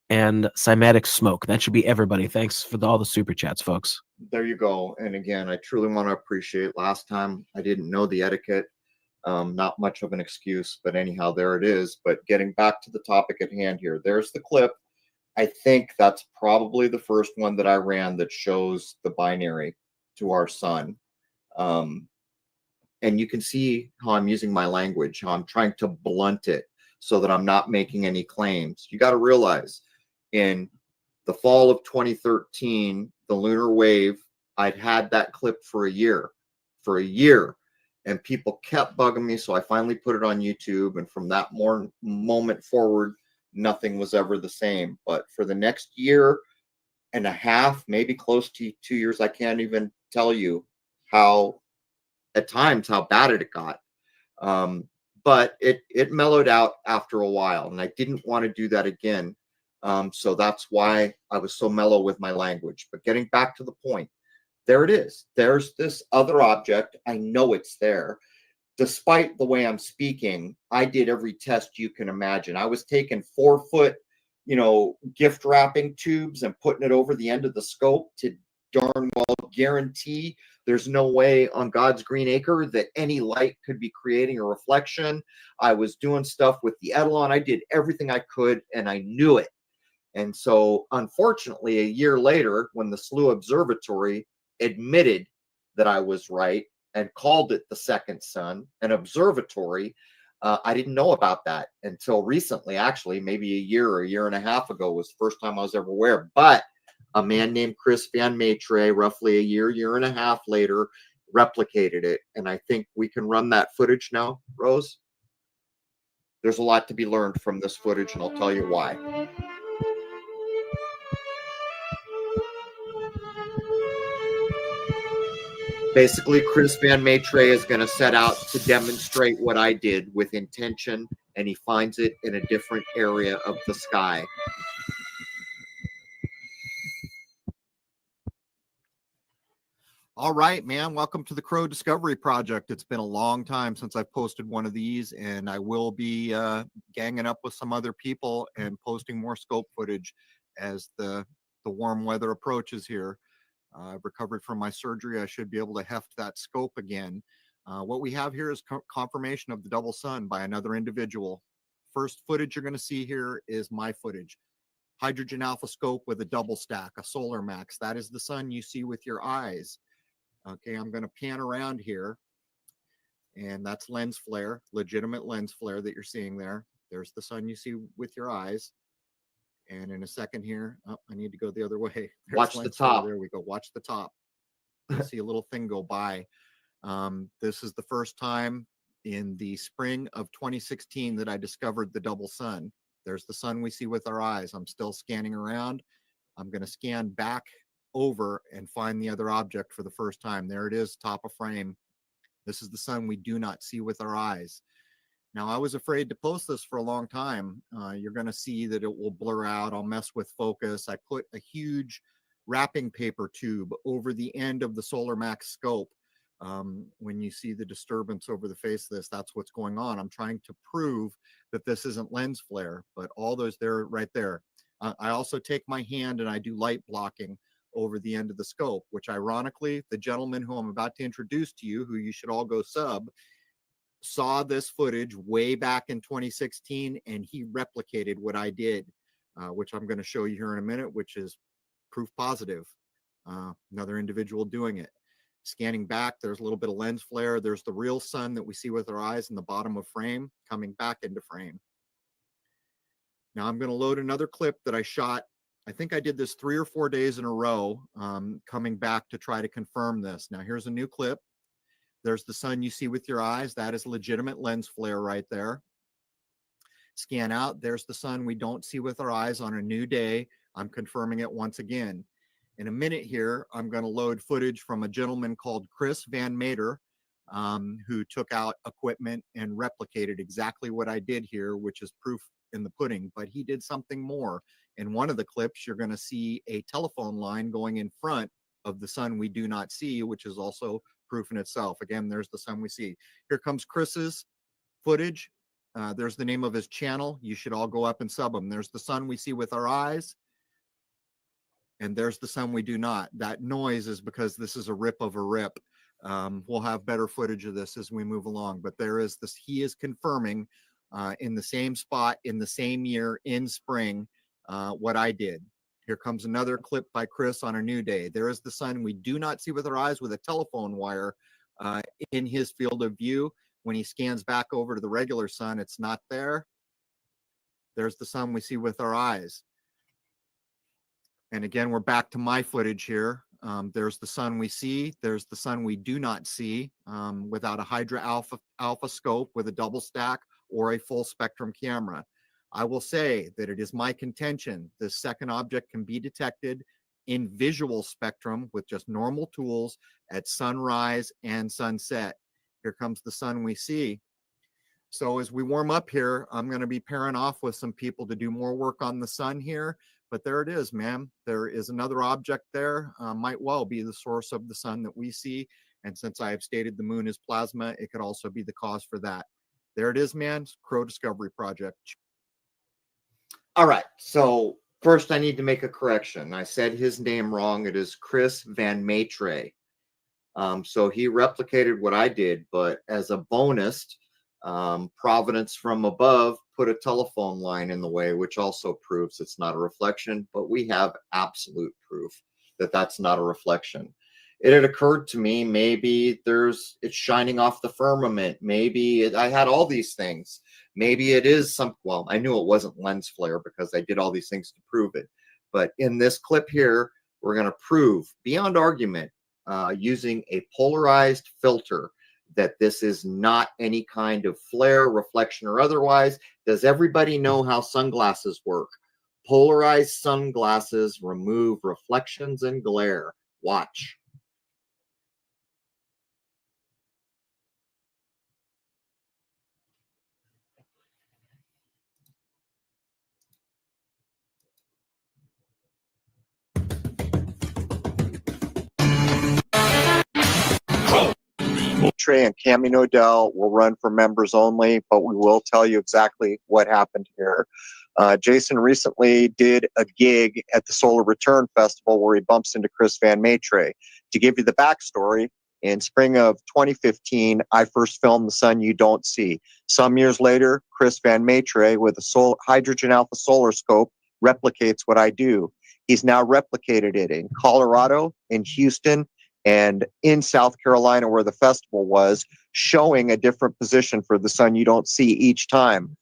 and Cymatic Smoke. That should be everybody. Thanks for all the super chats, folks. There you go. And again, I truly want to appreciate. Last time I didn't know the etiquette. Not much of an excuse, but anyhow, there it is. But getting back to the topic at hand here, there's the clip. I think that's probably the first one that I ran that shows the binary to our sun. And you can see how I'm using my language, how I'm trying to blunt it so that I'm not making any claims. You got to realize in the fall of 2013, the lunar wave, I'd had that clip for a year, and people kept bugging me. So I finally put it on YouTube. And from that moment forward, nothing was ever the same. But for the next year and a half, maybe close to 2 years, I can't even tell you how, at times, how bad it got. But it mellowed out after a while, and I didn't want to do that again. So that's why I was so mellow with my language. But getting back to the point, there it is. There's this other object. I know it's there. Despite the way I'm speaking, I did every test you can imagine. I was taking 4-foot, gift wrapping tubes and putting it over the end of the scope to darn well guarantee there's no way on God's green acre that any light could be creating a reflection. I was doing stuff with the Etalon. I did everything I could, and I knew it. And so, unfortunately, a year later, when the SLU Observatory admitted that I was right and called it the second sun, an observatory, I didn't know about that until recently. Actually, maybe a year and a half ago was the first time I was ever aware. But a man named Chris Van Maitre, roughly a year and a half later, replicated it. And I think we can run that footage now, Rose. There's a lot to be learned from this footage, and I'll tell you why. Basically, Chris Van Maitre is going to set out to demonstrate what I did with intention, and he finds it in a different area of the sky. All right, man. Welcome to the Crow Discovery Project. It's been a long time since I've posted one of these, and I will be ganging up with some other people and posting more scope footage as the warm weather approaches here. I've recovered from my surgery. I should be able to heft that scope again. What we have here is confirmation of the double sun by another individual. First footage you're going to see here is my footage. Hydrogen alpha scope with a double stack, a Solar Max. That is the sun you see with your eyes. Okay, I'm going to pan around here, and that's lens flare, legitimate lens flare that you're seeing there. There's the sun you see with your eyes. And in a second here, I need to go the other way. There's watch the top. There we go. Watch the top. You see a little thing go by. This is the first time in the spring of 2016 that I discovered the double sun. There's the sun we see with our eyes. I'm still scanning around. I'm going to scan back over and find the other object for the first time. There it is, top of frame. This is the sun we do not see with our eyes. Now, I was afraid to post this for a long time. You're going to see that it will blur out. I'll mess with focus. I put a huge wrapping paper tube over the end of the Solar Max scope. When you see the disturbance over the face of this, that's what's going on. I'm trying to prove that this isn't lens flare, but all those there, right there. I also take my hand and I do light blocking over the end of the scope, which ironically, the gentleman who I'm about to introduce to you, who you should all go sub, saw this footage way back in 2016, and he replicated what I did, which I'm going to show you here in a minute, which is proof positive. Another individual doing it. Scanning back, there's a little bit of lens flare. There's the real sun that we see with our eyes in the bottom of frame coming back into frame. Now I'm going to load another clip that I shot. I think I did this 3 or 4 days in a row, coming back to try to confirm this. Now here's a new clip. There's the sun you see with your eyes. That is legitimate lens flare right there. Scan out. There's the sun we don't see with our eyes on a new day. I'm confirming it once again. In a minute here, I'm going to load footage from a gentleman called Chris Van Maitre. who took out equipment and replicated exactly what I did here, which is proof in the pudding. But he did something more. In one of the clips, you're going to see a telephone line going in front of the sun we do not see, which is also proof in itself. Again, there's the sun we see. Here comes Chris's footage. There's the name of his channel. You should all go up and sub him. There's the sun we see with our eyes. And there's the sun we do not. That noise is because this is a rip of a rip. We'll have better footage of this as we move along. But there is this, he is confirming in the same spot, in the same year, in spring, what I did. Here comes another clip by Chris on a new day. There is the sun we do not see with our eyes with a telephone wire in his field of view. When he scans back over to the regular sun, it's not there. There's the sun we see with our eyes. And again, we're back to my footage here. There's the sun we see. There's the sun we do not see without a Hydra Alpha scope with a double stack or a full spectrum camera. I will say that it is my contention this second object can be detected in visual spectrum with just normal tools at sunrise and sunset. Here comes the sun we see. So as we warm up here, I'm going to be pairing off with some people to do more work on the sun here. But there it is, ma'am. There is another object there, might well be the source of the sun that we see. And since I have stated the moon is plasma, it could also be the cause for that. There it is, man. Crow Discovery Project. All right. So first, I need to make a correction. I said his name wrong. It is Chris Van Maitre. So he replicated what I did, but as a bonus, Providence from above put a telephone line in the way, which also proves it's not a reflection, but we have absolute proof that that's not a reflection. It had occurred to me, maybe it's shining off the firmament. Maybe I had all these things. Maybe it is well, I knew it wasn't lens flare because I did all these things to prove it. But in this clip here, we're going to prove beyond argument using a polarized filter that this is not any kind of flare, reflection, or otherwise. Does everybody know how sunglasses work? Polarized sunglasses remove reflections and glare. Watch. Trey and Cami Nodell will run for members only, but we will tell you exactly what happened here. Jason recently did a gig at the Solar Return Festival where he bumps into Chris Van Maitre. To give you the backstory, in spring of 2015, I first filmed The Sun You Don't See. Some years later, Chris Van Maitre with a hydrogen alpha solar scope replicates what I do. He's now replicated it in Colorado, in Houston, and in South Carolina, where the festival was, showing a different position for the sun you don't see each time.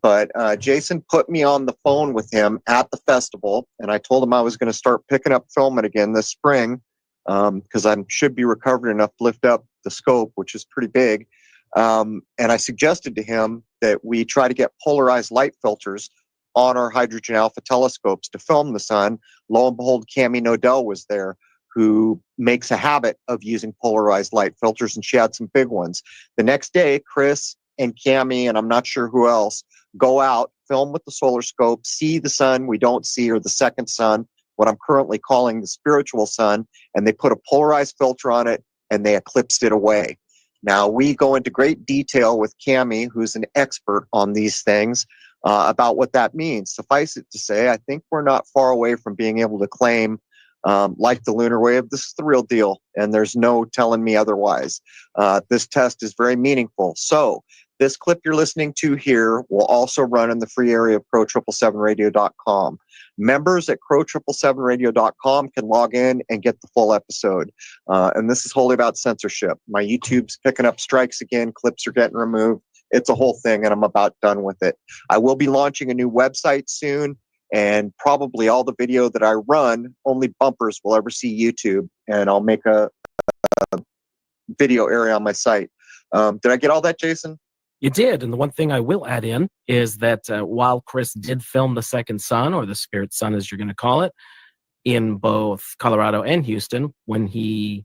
But Jason put me on the phone with him at the festival, and I told him I was going to start picking up filming again this spring because I should be recovered enough to lift up the scope, which is pretty big. And I suggested to him that we try to get polarized light filters on our hydrogen alpha telescopes to film the sun. Lo and behold, Cami Nodell was there, who makes a habit of using polarized light filters, and she had some big ones. The next day, Chris and Cami, and I'm not sure who else, go out, film with the solar scope, see the sun we don't see, or the second sun, what I'm currently calling the spiritual sun, and they put a polarized filter on it, and they eclipsed it away. Now, we go into great detail with Cami, who's an expert on these things, about what that means. Suffice it to say, I think we're not far away from being able to claim like the lunar wave, this is the real deal, and there's no telling me otherwise. This test is very meaningful. So this clip you're listening to here will also run in the free area of crow777radio.com. Members at crow777radio.com can log in and get the full episode. And this is wholly about censorship. My YouTube's picking up strikes again. Clips are getting removed. It's a whole thing, and I'm about done with it. I will be launching a new website soon. And probably all the video that I run, only bumpers will ever see YouTube. And I'll make a video area on my site. Did I get all that, Jason? You did. And the one thing I will add in is that while Chris did film the second sun, or the spirit sun as you're going to call it, in both Colorado and Houston, when he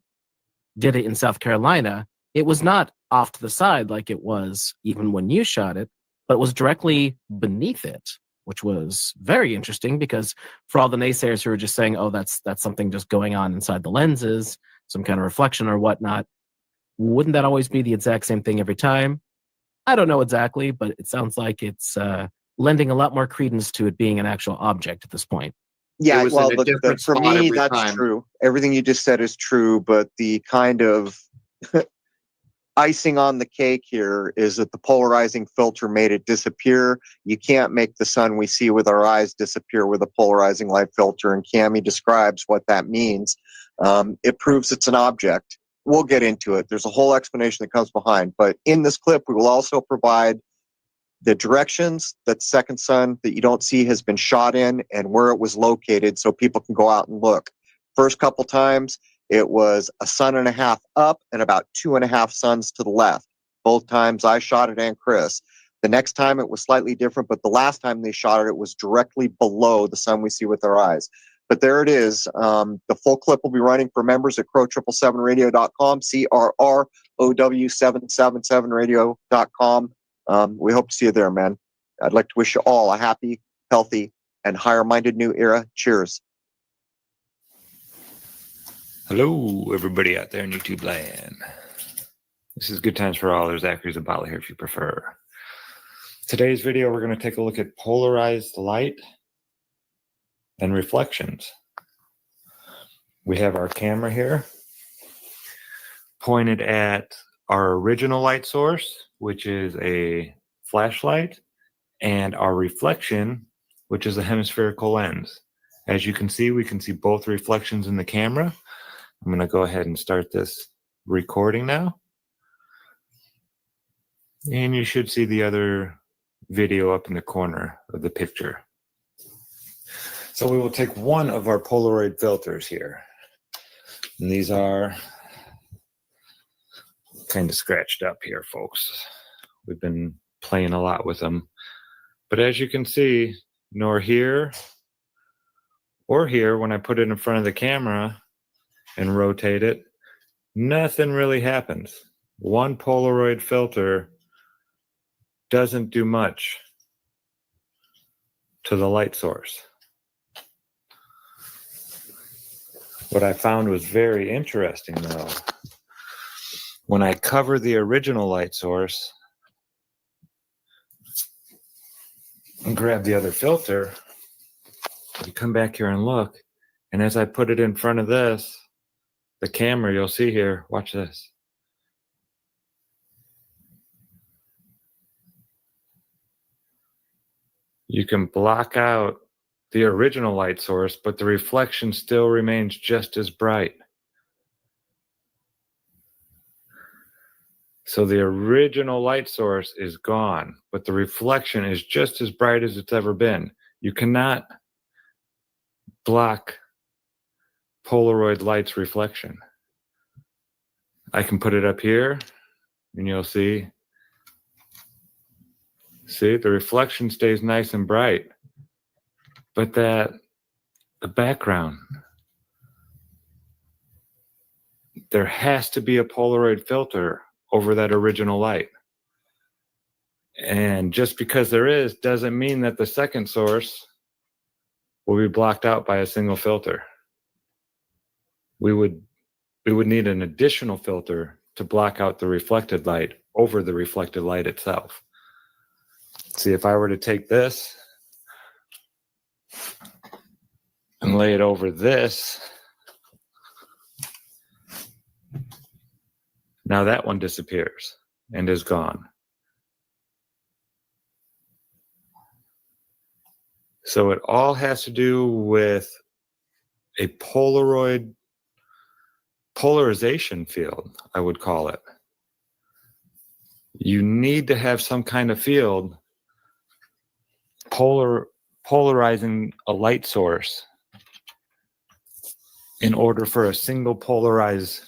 did it in South Carolina, it was not off to the side like it was even when you shot it, but it was directly beneath it, which was very interesting because for all the naysayers who are just saying, oh, that's something just going on inside the lenses, some kind of reflection or whatnot, wouldn't that always be the exact same thing every time? I don't know exactly, but it sounds like it's lending a lot more credence to it being an actual object at this point. It was well, in a different for spot me, every that's time. true. Everything you just said is true, but the kind of icing on the cake here is that the polarizing filter made it disappear. You can't make the sun we see with our eyes disappear with a polarizing light filter, and Cami describes what that means. It proves it's an object. We'll get into it. There's a whole explanation that comes behind, but in this clip, we will also provide the directions that second sun that you don't see has been shot in and where it was located so people can go out and look. First couple times, it was a sun and a half up and about 2.5 suns to the left. Both times I shot it and Chris. The next time it was slightly different, but the last time they shot it, it was directly below the sun we see with our eyes. But there it is. The full clip will be running for members at crow777radio.com, CRROW777radio.com. We hope to see you there, man. I'd like to wish you all a happy, healthy, and higher-minded new era. Cheers. Hello, everybody out there in YouTube land. This is Good Times for All. There's Zachary Zabala here if you prefer. Today's video, we're going to take a look at polarized light and reflections. We have our camera here pointed at our original light source, which is a flashlight, and our reflection, which is a hemispherical lens. As you can see, we can see both reflections in the camera. I'm going to go ahead and start this recording now. And you should see the other video up in the corner of the picture. So we will take one of our Polaroid filters here. And these are kind of scratched up here, folks. We've been playing a lot with them. But as you can see, nor here or here, when I put it in front of the camera and rotate it, nothing really happens. One Polaroid filter doesn't do much to the light source. What I found was very interesting, though, when I cover the original light source and grab the other filter, you come back here and look, and as I put it in front of this, the camera, you'll see here, watch this. You can block out the original light source, but the reflection still remains just as bright. So the original light source is gone, but the reflection is just as bright as it's ever been. You cannot block Polaroid light's reflection. I can put it up here and you'll see the reflection stays nice and bright, but the background, there has to be a Polaroid filter over that original light. And just because there is doesn't mean that the second source will be blocked out by a single filter. We would need an additional filter to block out the reflected light over the reflected light itself. See, if I were to take this and lay it over this, now that one disappears and is gone. So it all has to do with a Polaroid polarization field, I would call it. You need to have some kind of field polarizing a light source in order for a single polarized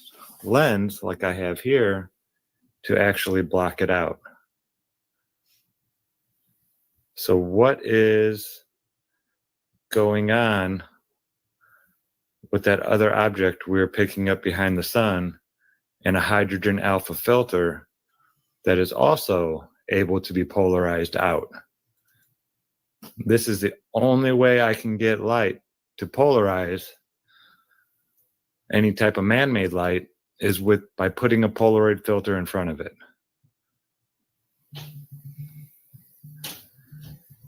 lens, like I have here, to actually block it out. So what is going on with that other object we're picking up behind the sun and a hydrogen alpha filter that is also able to be polarized out. This is the only way I can get light to polarize any type of man-made light is by putting a Polaroid filter in front of it.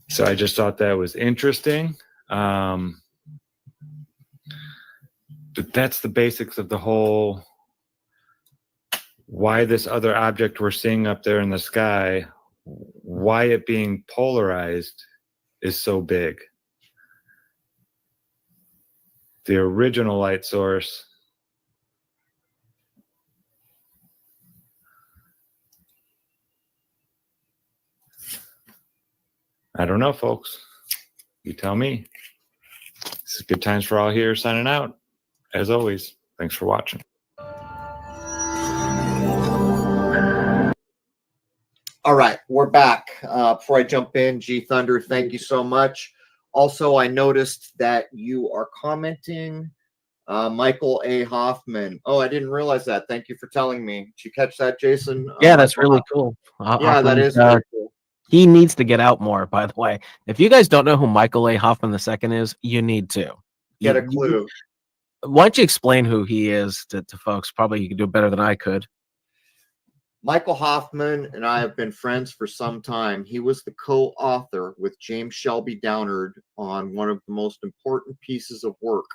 So I just thought that was interesting. But that's the basics of the whole, why this other object we're seeing up there in the sky, why it being polarized is so big. The original light source I don't know, folks. You tell me. This is Good Times for All here, signing out. As always, thanks for watching. All right, we're back. Before I jump in, G Thunder, thank you so much. Also, I noticed that you are commenting. Michael A. Hoffman. Oh, I didn't realize that. Thank you for telling me. Did you catch that, Jason? Yeah, that's Michael really Hoffman. cool. Yeah, that is Hoffman, very cool. he needs to get out more, by the way. If you guys don't know who Michael A. Hoffman II is, you need to. Get a You- clue. Why don't you explain who he is to folks? Probably you could do better than I could. Michael Hoffman and I have been friends for some time. He was the co-author with James Shelby Downard on one of the most important pieces of work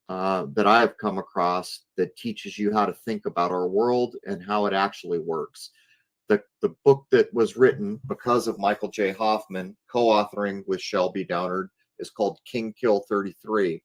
that I have come across that teaches you how to think about our world and how it actually works. The book that was written because of Michael J. Hoffman, co-authoring with Shelby Downard, is called King Kill 33.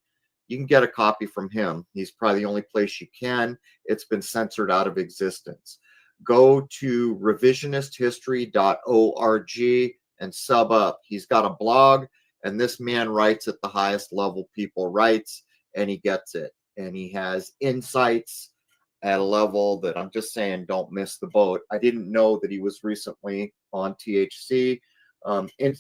You can get a copy from him. He's probably the only place you can. It's been censored out of existence. Go to revisionisthistory.org and sub up. He's got a blog, and this man writes at the highest level people writes, and he gets it. And he has insights at a level that I'm just saying, don't miss the boat. I didn't know that he was recently on THC.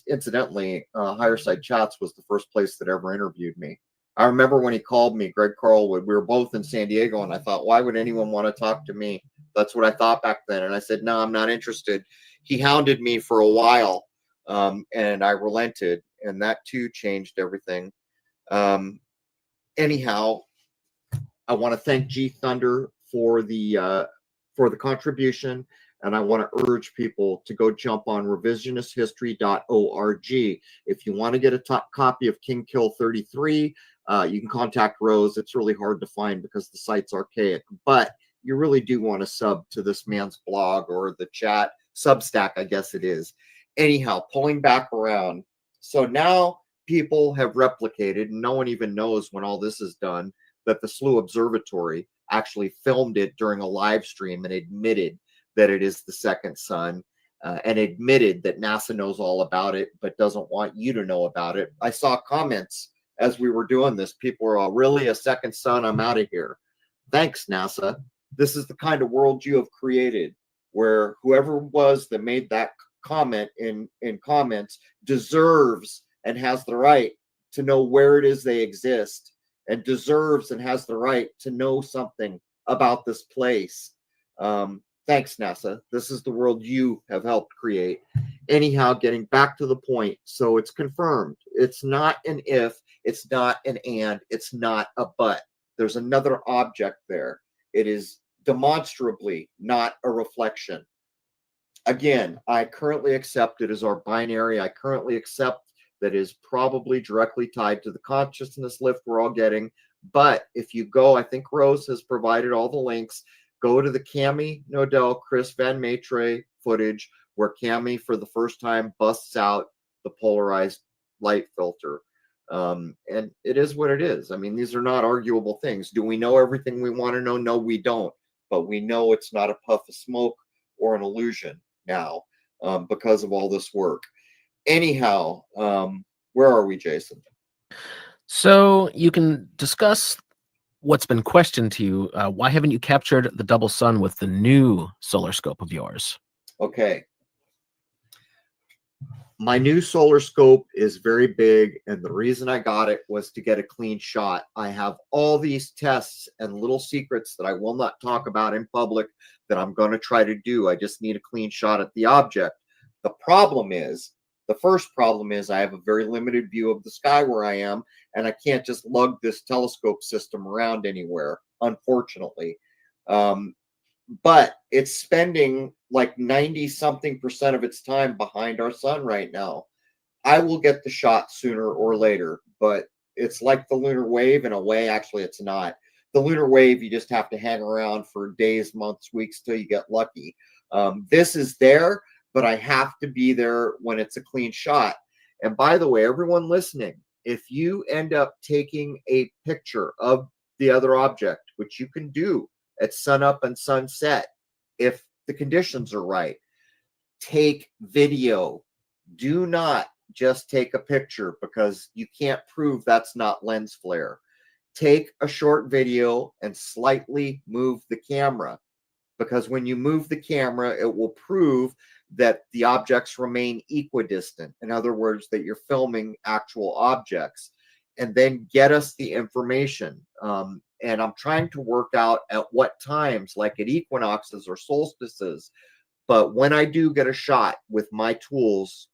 Incidentally, Higher Side Chats was the first place that ever interviewed me. I remember when he called me, Greg Carlwood, we were both in San Diego, and I thought, why would anyone want to talk to me? That's what I thought back then. And I said, no, I'm not interested. He hounded me for a while, and I relented, and that too changed everything. Anyhow, I want to thank G Thunder for the contribution, and I want to urge people to go jump on revisionisthistory.org. If you want to get a copy of King Kill 33, you can contact Rose. It's really hard to find because the site's archaic, but you really do want to sub to this man's blog or the chat, Substack, I guess it is. Anyhow, pulling back around. So now people have replicated, and no one even knows when all this is done, that the SLU Observatory actually filmed it during a live stream and admitted that it is the second sun, and admitted that NASA knows all about it, but doesn't want you to know about it. I saw comments as we were doing this. People were all, really, a second sun? I'm out of here. Thanks, NASA. This is the kind of world you have created, where whoever was that made that comment in comments deserves and has the right to know where it is they exist, and deserves and has the right to know something about this place. Thanks, NASA. This is the world you have helped create. Anyhow, getting back to the point. So it's confirmed. It's not an if, it's not an and, it's not a but. There's another object there. It is demonstrably not a reflection. Again, I currently accept it as our binary. I currently accept that is probably directly tied to the consciousness lift we're all getting. But if you go, I think Rose has provided all the links. Go to the Cami Nodell, Chris Van Maitre footage where Cami, for the first time, busts out the polarized light filter. And it is what it is. I mean, these are not arguable things. Do we know everything we want to know? No, we don't. But we know it's not a puff of smoke or an illusion now, because of all this work. Anyhow, where are we, Jason? So you can discuss what's been questioned to you. Why haven't you captured the double sun with the new solar scope of yours? Okay. My new solar scope is very big, and the reason I got it was to get a clean shot. I have all these tests and little secrets that I will not talk about in public that I'm going to try to do. I just need a clean shot at the object. The first problem is I have a very limited view of the sky where I am, and I can't just lug this telescope system around anywhere, unfortunately. But it's spending like 90 something percent of its time behind our sun right now. I will get the shot sooner or later, but it's like the lunar wave in a way. Actually, it's not. The lunar wave, you just have to hang around for days, months, weeks till you get lucky. This is there, but I have to be there when it's a clean shot. And by the way, everyone listening, if you end up taking a picture of the other object, which you can do at sunup and sunset, if the conditions are right, take video. Do not just take a picture, because you can't prove that's not lens flare. Take a short video and slightly move the camera, because when you move the camera, it will prove that the objects remain equidistant. In other words, that you're filming actual objects, and then get us the information. And I'm trying to work out at what times, like at equinoxes or solstices. But when I do get a shot with my tools,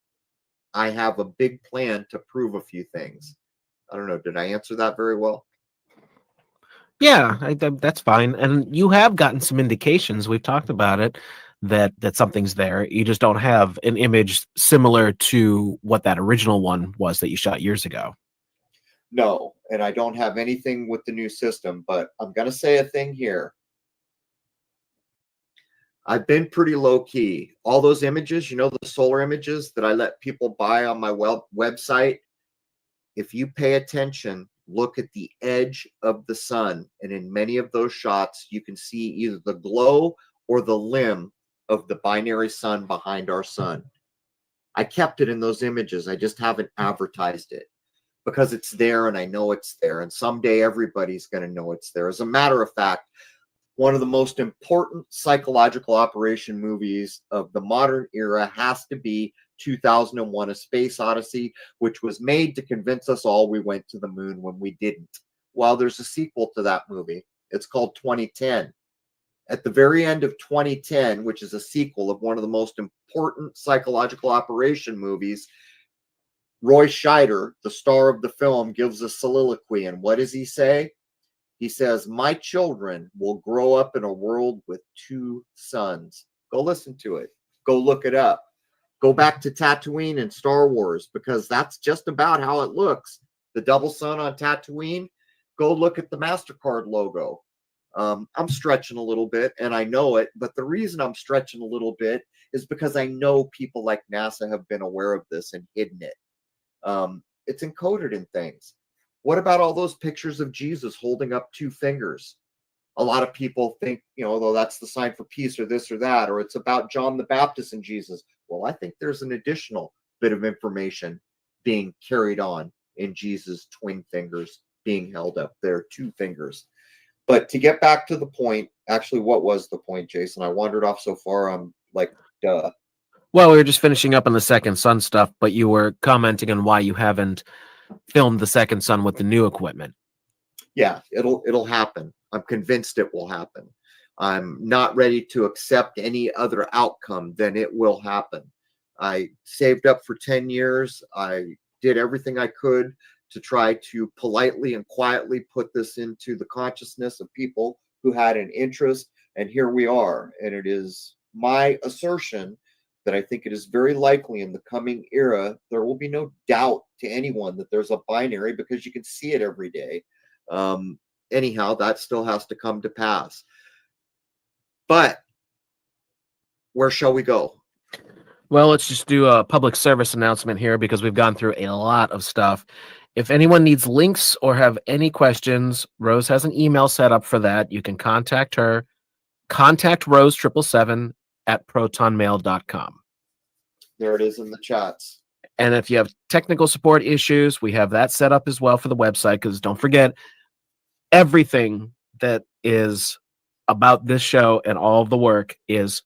I have a big plan to prove a few things. I don't know. Did I answer that very well? Yeah, that's fine. And you have gotten some indications. We've talked about it, that something's there. You just don't have an image similar to what that original one was that you shot years ago. No, and I don't have anything with the new system, but I'm going to say a thing here. I've been pretty low key. All those images, the solar images that I let people buy on my website, if you pay attention, look at the edge of the sun. And in many of those shots, you can see either the glow or the limb of the binary sun behind our sun. I kept it in those images. I just haven't advertised it, because it's there and I know it's there. And someday everybody's going to know it's there. As a matter of fact, one of the most important psychological operation movies of the modern era has to be 2001: A Space Odyssey, which was made to convince us all we went to the moon when we didn't. Well, there's a sequel to that movie. It's called 2010. At the very end of 2010, which is a sequel of one of the most important psychological operation movies, Roy Scheider, the star of the film, gives a soliloquy. And what does he say? He says, "My children will grow up in a world with two suns." Go listen to it. Go look it up. Go back to Tatooine and Star Wars, because that's just about how it looks. The double sun on Tatooine. Go look at the MasterCard logo. I'm stretching a little bit, and I know it, but the reason I'm stretching a little bit is because I know people like NASA have been aware of this and hidden it. It's encoded in things. What about all those pictures of Jesus holding up two fingers? A lot of people think, though, that's the sign for peace or this or that, or it's about John the Baptist and Jesus. Well, I think there's an additional bit of information being carried on in Jesus' twin fingers being held up there, two fingers. But to get back to the point, actually, what was the point, Jason? I wandered off so far. I'm like, duh. Well, we were just finishing up on the second sun stuff, but you were commenting on why you haven't filmed the second sun with the new equipment. Yeah, it'll happen. I'm convinced it will happen. I'm not ready to accept any other outcome than it will happen. I saved up for 10 years. I did everything I could to try to politely and quietly put this into the consciousness of people who had an interest. And here we are. And it is my assertion that I think it is very likely in the coming era, there will be no doubt to anyone that there's a binary, because you can see it every day. Anyhow, that still has to come to pass. But where shall we go? Well, let's just do a public service announcement here, because we've gone through a lot of stuff. If anyone needs links or have any questions, Rose has an email set up for that. You can contact her. Contact Rose777@protonmail.com. There it is in the chats. And if you have technical support issues, we have that set up as well for the website, because don't forget, everything that is about this show and all of the work is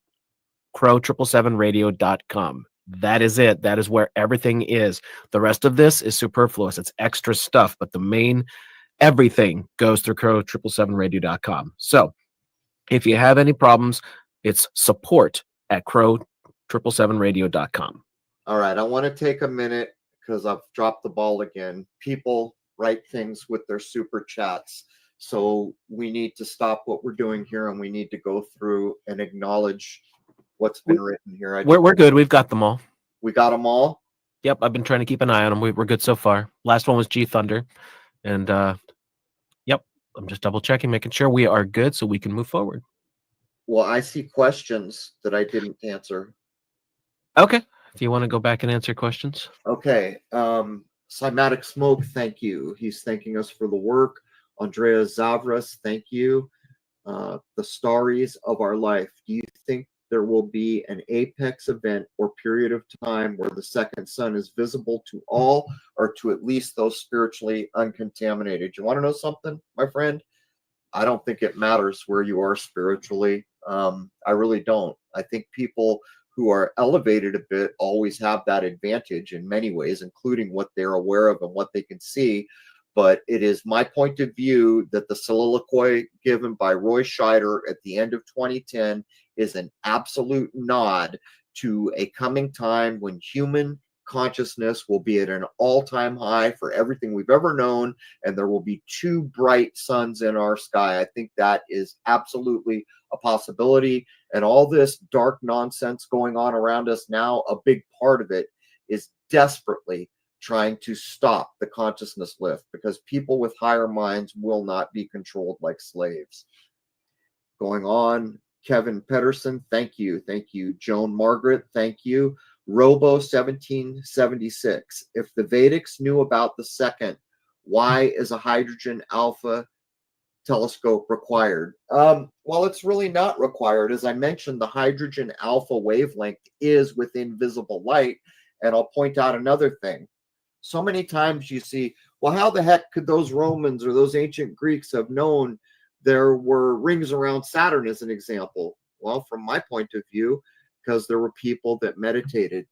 crow777radio.com. That is it. That is where everything is. The rest of this is superfluous. It's extra stuff, but the main everything goes through crow777radio.com. So if you have any problems, it's support at crow777radio.com. All right, I want to take a minute because I've dropped the ball again. People write things with their super chats. So we need to stop what we're doing here and we need to go through and acknowledge what's been written here. We're good. We've got them all. We got them all. Yep, I've been trying to keep an eye on them. We're good so far. Last one was G Thunder. And yep, I'm just double checking, making sure we are good so we can move forward. Well, I see questions that I didn't answer. Okay. If you want to go back and answer questions. Okay. Cymatic Smoke, thank you. He's thanking us for the work. Andrea Zavras, thank you. The Starries of Our Life. Do you think there will be an apex event or period of time where the second sun is visible to all or to at least those spiritually uncontaminated? You want to know something, my friend? I don't think it matters where you are spiritually. I really don't. I think people who are elevated a bit always have that advantage in many ways, including what they're aware of and what they can see. But it is my point of view that the soliloquy given by Roy Scheider at the end of 2010 is an absolute nod to a coming time when human consciousness will be at an all-time high for everything we've ever known, and there will be two bright suns in our sky. I think that is absolutely a possibility. And all this dark nonsense going on around us now, a big part of it is desperately trying to stop the consciousness lift, because people with higher minds will not be controlled like slaves. Going on, Kevin Pedersen, thank you. Thank you. Joan Margaret, thank you. Robo 1776. If the Vedics knew about the second, why is a hydrogen alpha telescope required? Well, it's really not required. As I mentioned, the hydrogen alpha wavelength is within visible light. And I'll point out another thing. So many times you see, well, how the heck could those Romans or those ancient Greeks have known there were rings around Saturn, as an example? Well, from my point of view, because there were people that meditated.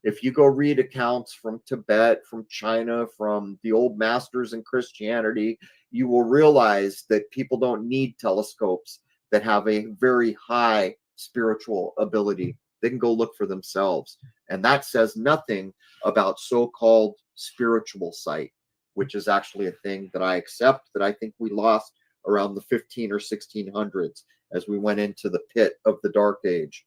If you go read accounts from Tibet, from China, from the old masters in Christianity, you will realize that people don't need telescopes that have a very high spiritual ability. They can go look for themselves. And that says nothing about so-called spiritual sight, which is actually a thing that I accept, that I think we lost around the 15 or 1600s as we went into the pit of the dark age.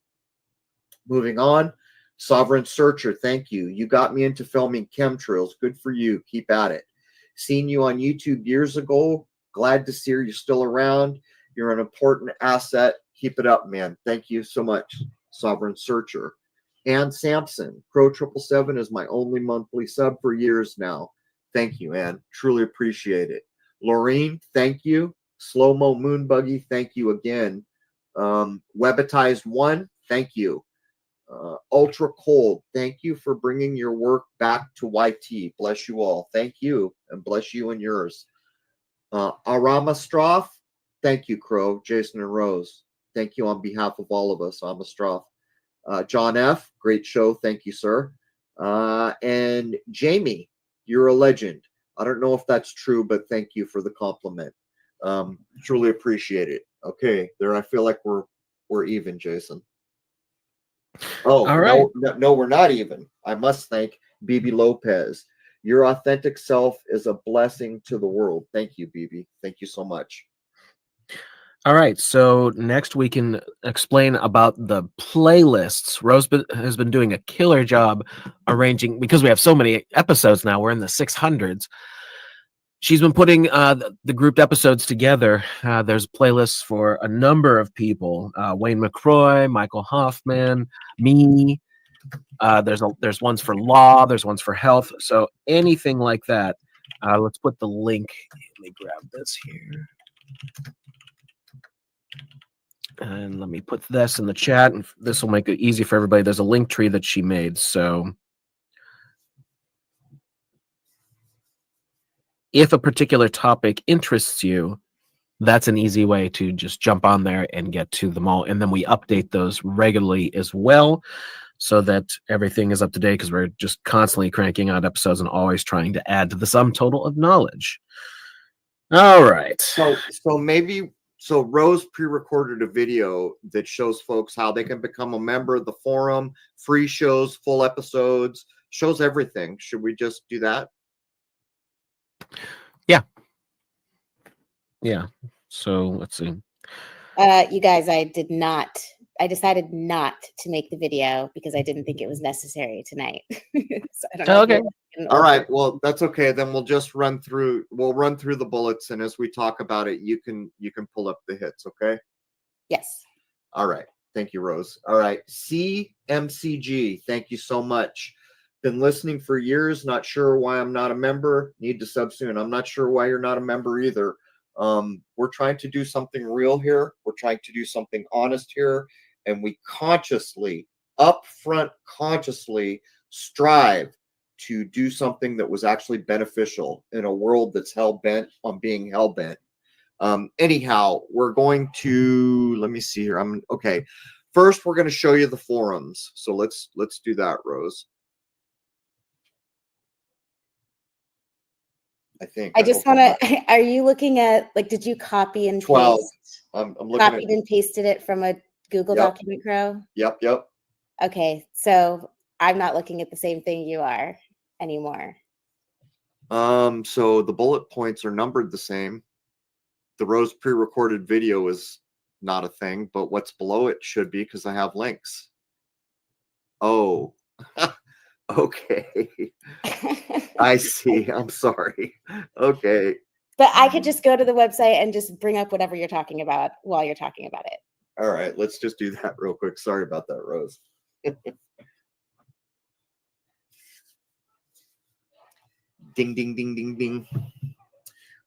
Moving on, Sovereign Searcher, thank you. You got me into filming chemtrails. Good for you. Keep at it. Seen you on YouTube years ago. Glad to see you're still around. You're an important asset. Keep it up, man. Thank you so much, Sovereign Searcher. Ann Sampson, Crow 777 is my only monthly sub for years now. Thank you, Ann. Truly appreciate it. Laureen, thank you. Slow Mo Moonbuggy, thank you again. Webitized One, thank you. Ultra Cold, thank you for bringing your work back to YT. Bless you all. Thank you, and bless you and yours. Arama Stroff, thank you, Crow, Jason and Rose. Thank you on behalf of all of us, Arama Stroff. John F., great show. Thank you, sir. And Jamie, you're a legend. I don't know if that's true, but thank you for the compliment. Truly appreciate it. Okay, there I feel like we're even, Jason. Oh, all right. No, we're not even. I must thank Bibi Lopez. Your authentic self is a blessing to the world. Thank you, Bibi. Thank you so much. All right, so next we can explain about the playlists. Rose has been doing a killer job arranging, because we have so many episodes now, we're in the 600s. She's been putting the grouped episodes together. There's playlists for a number of people. Wayne McCroy, Michael Hoffman, me. There's ones for law, there's ones for health. So anything like that. Let's put the link. Let me grab this here. And let me put this in the chat, and this will make it easy for everybody. There's a link tree that she made. So if a particular topic interests you, that's an easy way to just jump on there and get to them all. And then we update those regularly as well. so that everything is up to date, because we're just constantly cranking out episodes and always trying to add to the sum total of knowledge. All right. So Rose pre-recorded a video that shows folks how they can become a member of the forum, free shows, full episodes, shows everything. Should we just do that? Yeah. So let's see. You guys, I decided not to make the video because I didn't think it was necessary tonight. So I don't know. Okay. All right. Well, that's okay. Then we'll just run through the bullets, and as we talk about it, you can pull up the hits, okay? Yes. All right. Thank you, Rose. All right. CMCG, thank you so much. Been listening for years, not sure why I'm not a member. Need to sub soon. I'm not sure why you're not a member either. We're trying to do something real here. We're trying to do something honest here. And we consciously strive to do something that was actually beneficial in a world that's hell-bent on being hell-bent. Anyhow, we're going to, let me see here. Okay. First, we're going to show you the forums. So let's do that, Rose. I think. I just want to, are you looking at, like, did you copy and 12. paste? I'm looking Copied at. and pasted it from a Google Yep. document, Crow? Yep. Okay, so I'm not looking at the same thing you are anymore. So the bullet points are numbered the same. The Rose pre-recorded video is not a thing, but what's below it should be, because I have links. Oh, okay. I see. I'm sorry. Okay. But I could just go to the website and just bring up whatever you're talking about while you're talking about it. All right. Let's just do that real quick. Sorry about that, Rose. Ding, ding, ding, ding, ding.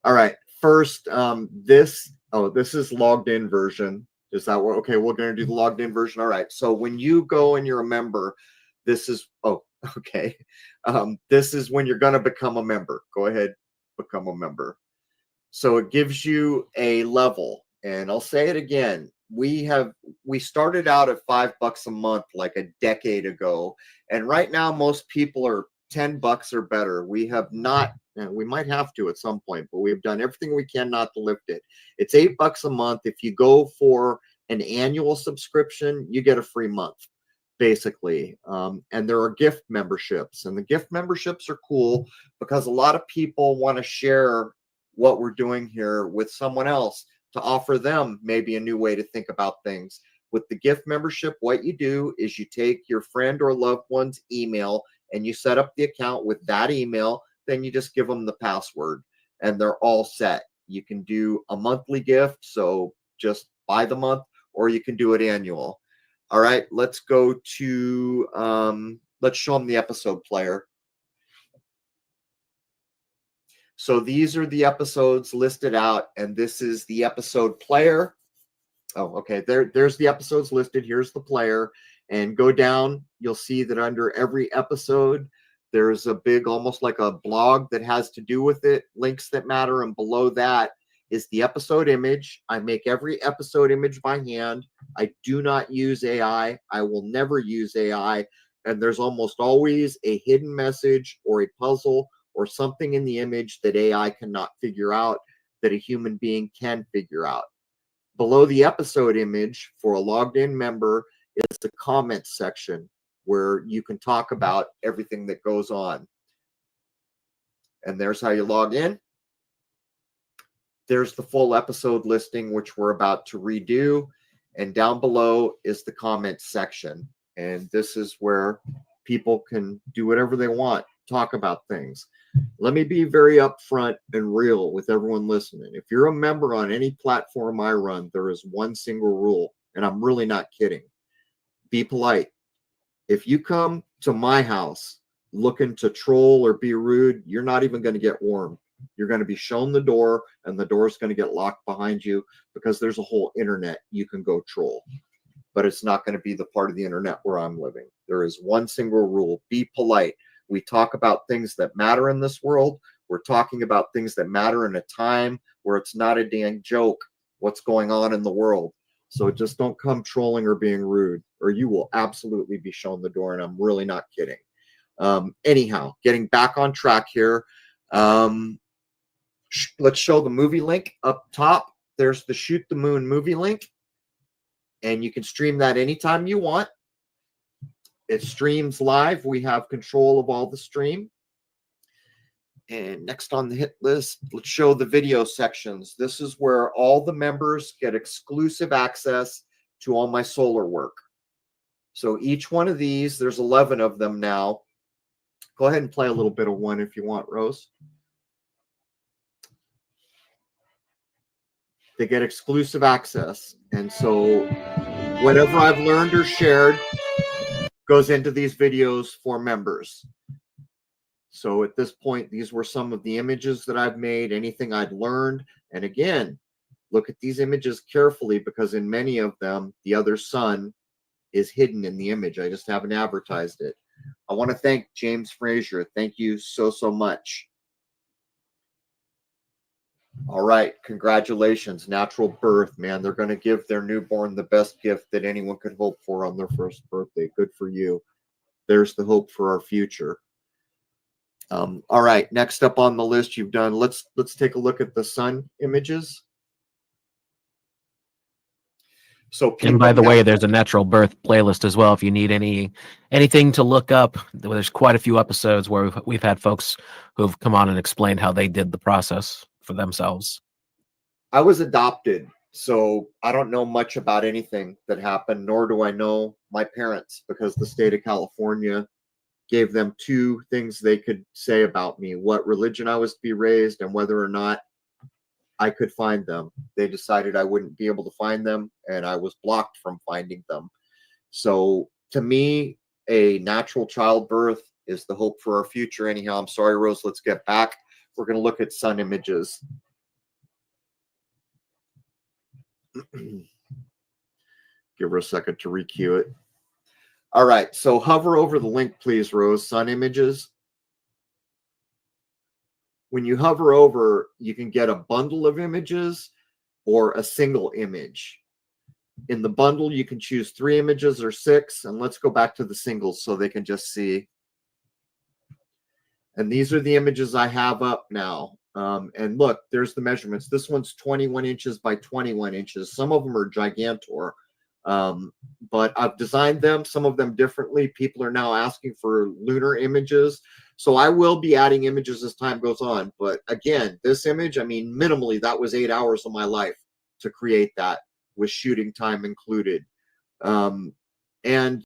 All right. First, this is logged in version. Is that what? Okay, we're going to do the logged in version. All right. So when you go and you're a member, this is, okay. This is when you're going to become a member. Go ahead, become a member. So it gives you a level, and I'll say it again. We started out at $5 a month like a decade ago, and right now most people are $10 or better. We have not, and we might have to at some point, but we've done everything we can not to lift it. It's $8 a month. If you go for an annual subscription, you get a free month, basically. And there are gift memberships, and the gift memberships are cool because a lot of people want to share what we're doing here with someone else to offer them maybe a new way to think about things. With the gift membership, what you do is you take your friend or loved one's email and you set up the account with that email. Then you just give them the password and they're all set. You can do a monthly gift, so just by the month, or you can do it annual. All right, let's go to, let's show them the episode player. So these are the episodes listed out, and this is the episode player. Oh, okay. There's the episodes listed. Here's the player. And go down, you'll see that under every episode, there's a big, almost like a blog that has to do with it, links that matter. And below that is the episode image. I make every episode image by hand. I do not use AI. I will never use AI. And there's almost always a hidden message or a puzzle or something in the image that AI cannot figure out that a human being can figure out. Below the episode image for a logged in member is the comments section where you can talk about everything that goes on. And there's how you log in. There's the full episode listing, which we're about to redo. And down below is the comments section. And this is where people can do whatever they want, talk about things. Let me be very upfront and real with everyone listening. If you're a member on any platform I run, there is one single rule, and I'm really not kidding. Be polite. If you come to my house looking to troll or be rude, you're not even going to get warmed. You're going to be shown the door, and the door is going to get locked behind you because there's a whole internet you can go troll. But it's not going to be the part of the internet where I'm living. There is one single rule. Be polite. We talk about things that matter in this world. We're talking about things that matter in a time where it's not a dang joke what's going on in the world. So just don't come trolling or being rude or you will absolutely be shown the door, and I'm really not kidding. Anyhow, getting back on track here. Let's show the movie link up top. There's the Shoot the Moon movie link, and you can stream that anytime you want. It streams live. We have control of all the stream. And next on the hit list, let's show the video sections. This is where all the members get exclusive access to all my solar work. So each one of these, there's 11 of them now. Go ahead and play a little bit of one if you want, Rose. They get exclusive access. And so whatever I've learned or shared goes into these videos for members. So at this point, these were some of the images that I've made, anything I'd learned. And again, look at these images carefully, because in many of them, the other sun is hidden in the image. I just haven't advertised it. I want to thank James Frazier. Thank you so, so much. All right. Congratulations. Natural birth, man. They're going to give their newborn the best gift that anyone could hope for on their first birthday. Good for you. There's the hope for our future. All right. Next up on the list you've done, let's take a look at the sun images. So, And by the way, there's a natural birth playlist as well. If you need anything to look up, there's quite a few episodes where we've had folks who've come on and explained how they did the process for themselves. I was adopted, so I don't know much about anything that happened, nor do I know my parents, because the state of California gave them two things they could say about me: what religion I was to be raised and whether or not I could find them. They decided I wouldn't be able to find them, and I was blocked from finding them. So to me, a natural childbirth is the hope for our future. Anyhow, I'm sorry, Rose, let's get back. We're going to look at sun images. Give her a second to requeue it. All right, so hover over the link, please, Rose. Sun images. When you hover over, you can get a bundle of images or a single image. In the bundle, you can choose 3 images or 6. And let's go back to the singles so they can just see. And these are the images I have up now. And look, there's the measurements. This one's 21 inches by 21 inches. Some of them are gigantor. But I've designed them, some of them differently. People are now asking for lunar images. So I will be adding images as time goes on. But again, this image, I mean, minimally, that was 8 hours of my life to create that, with shooting time included. And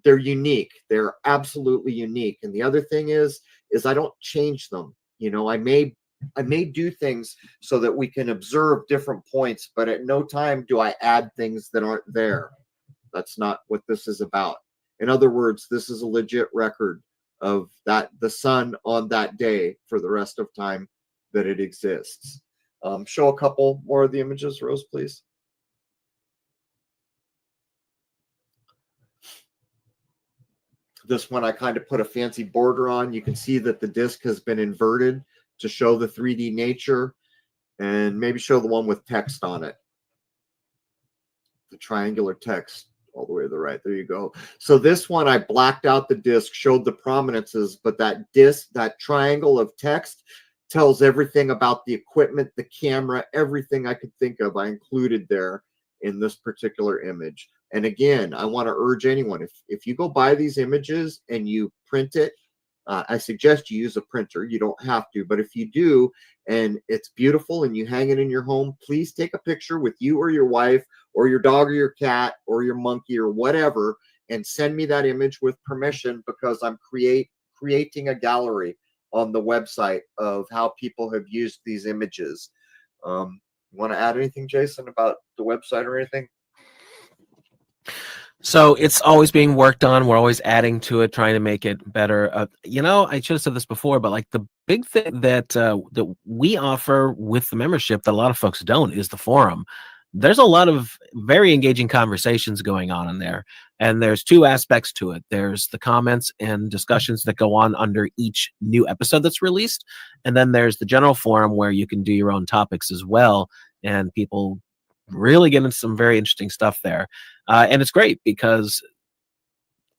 they're unique. They're absolutely unique. And the other thing is I don't change them. You know, I may do things so that we can observe different points, but at no time do I add things that aren't there. That's not what this is about. In other words, this is a legit record of the sun on that day for the rest of time that it exists. Show a couple more of the images, Rose, please. This one I kind of put a fancy border on. You can see that the disc has been inverted to show the 3D nature, and maybe show the one with text on it. The triangular text all the way to the right. There you go. So this one, I blacked out the disc, showed the prominences, but that disc, that triangle of text, tells everything about the equipment, the camera, everything I could think of, I included there in this particular image. And again, I want to urge anyone, if you go buy these images and you print it, I suggest you use a printer. You don't have to, but if you do, and it's beautiful and you hang it in your home, please take a picture with you or your wife or your dog or your cat or your monkey or whatever, and send me that image with permission, because I'm creating a gallery on the website of how people have used these images. You want to add anything, Jason, about the website or anything? So it's always being worked on. We're always adding to it, trying to make it better. You know, I should have said this before, but like the big thing that we offer with the membership that a lot of folks don't is the forum. There's a lot of very engaging conversations going on in there. And there's 2 aspects to it. There's the comments and discussions that go on under each new episode that's released. And then there's the general forum where you can do your own topics as well. And people really get into some very interesting stuff there. And it's great because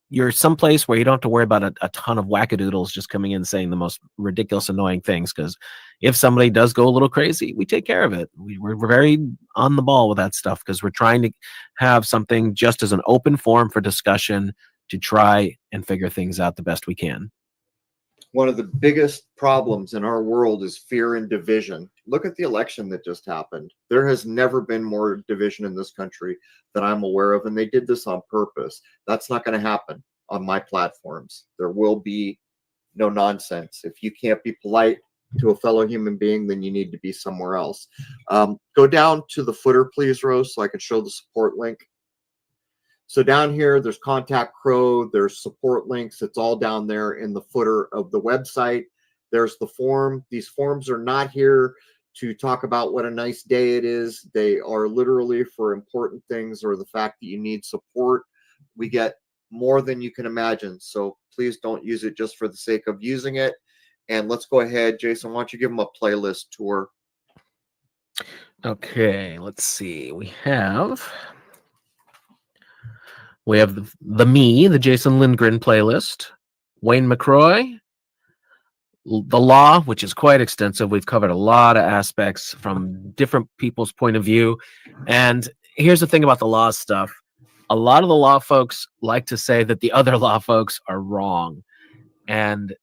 you're someplace where you don't have to worry about a ton of wackadoodles just coming in saying the most ridiculous, annoying things. Because if somebody does go a little crazy, we take care of it. We're very on the ball with that stuff because we're trying to have something just as an open forum for discussion to try and figure things out the best we can. One of the biggest problems in our world is fear and division. Look at the election that just happened. There has never been more division in this country that I'm aware of, and they did this on purpose. That's not going to happen on my platforms. There will be no nonsense. If you can't be polite to a fellow human being, then you need to be somewhere else. Go down to the footer, please, Rose, so I can show the support link. So down here, there's Contact Crow, there's support links. It's all down there in the footer of the website. There's the form. These forms are not here to talk about what a nice day it is. They are literally for important things or the fact that you need support. We get more than you can imagine. So please don't use it just for the sake of using it. And let's go ahead, Jason, why don't you give them a playlist tour? Okay, let's see. We have the Jason Lindgren playlist, Wayne McCroy, the law, which is quite extensive. We've covered a lot of aspects from different people's point of view. And here's the thing about the law stuff. A lot of the law folks like to say that the other law folks are wrong. And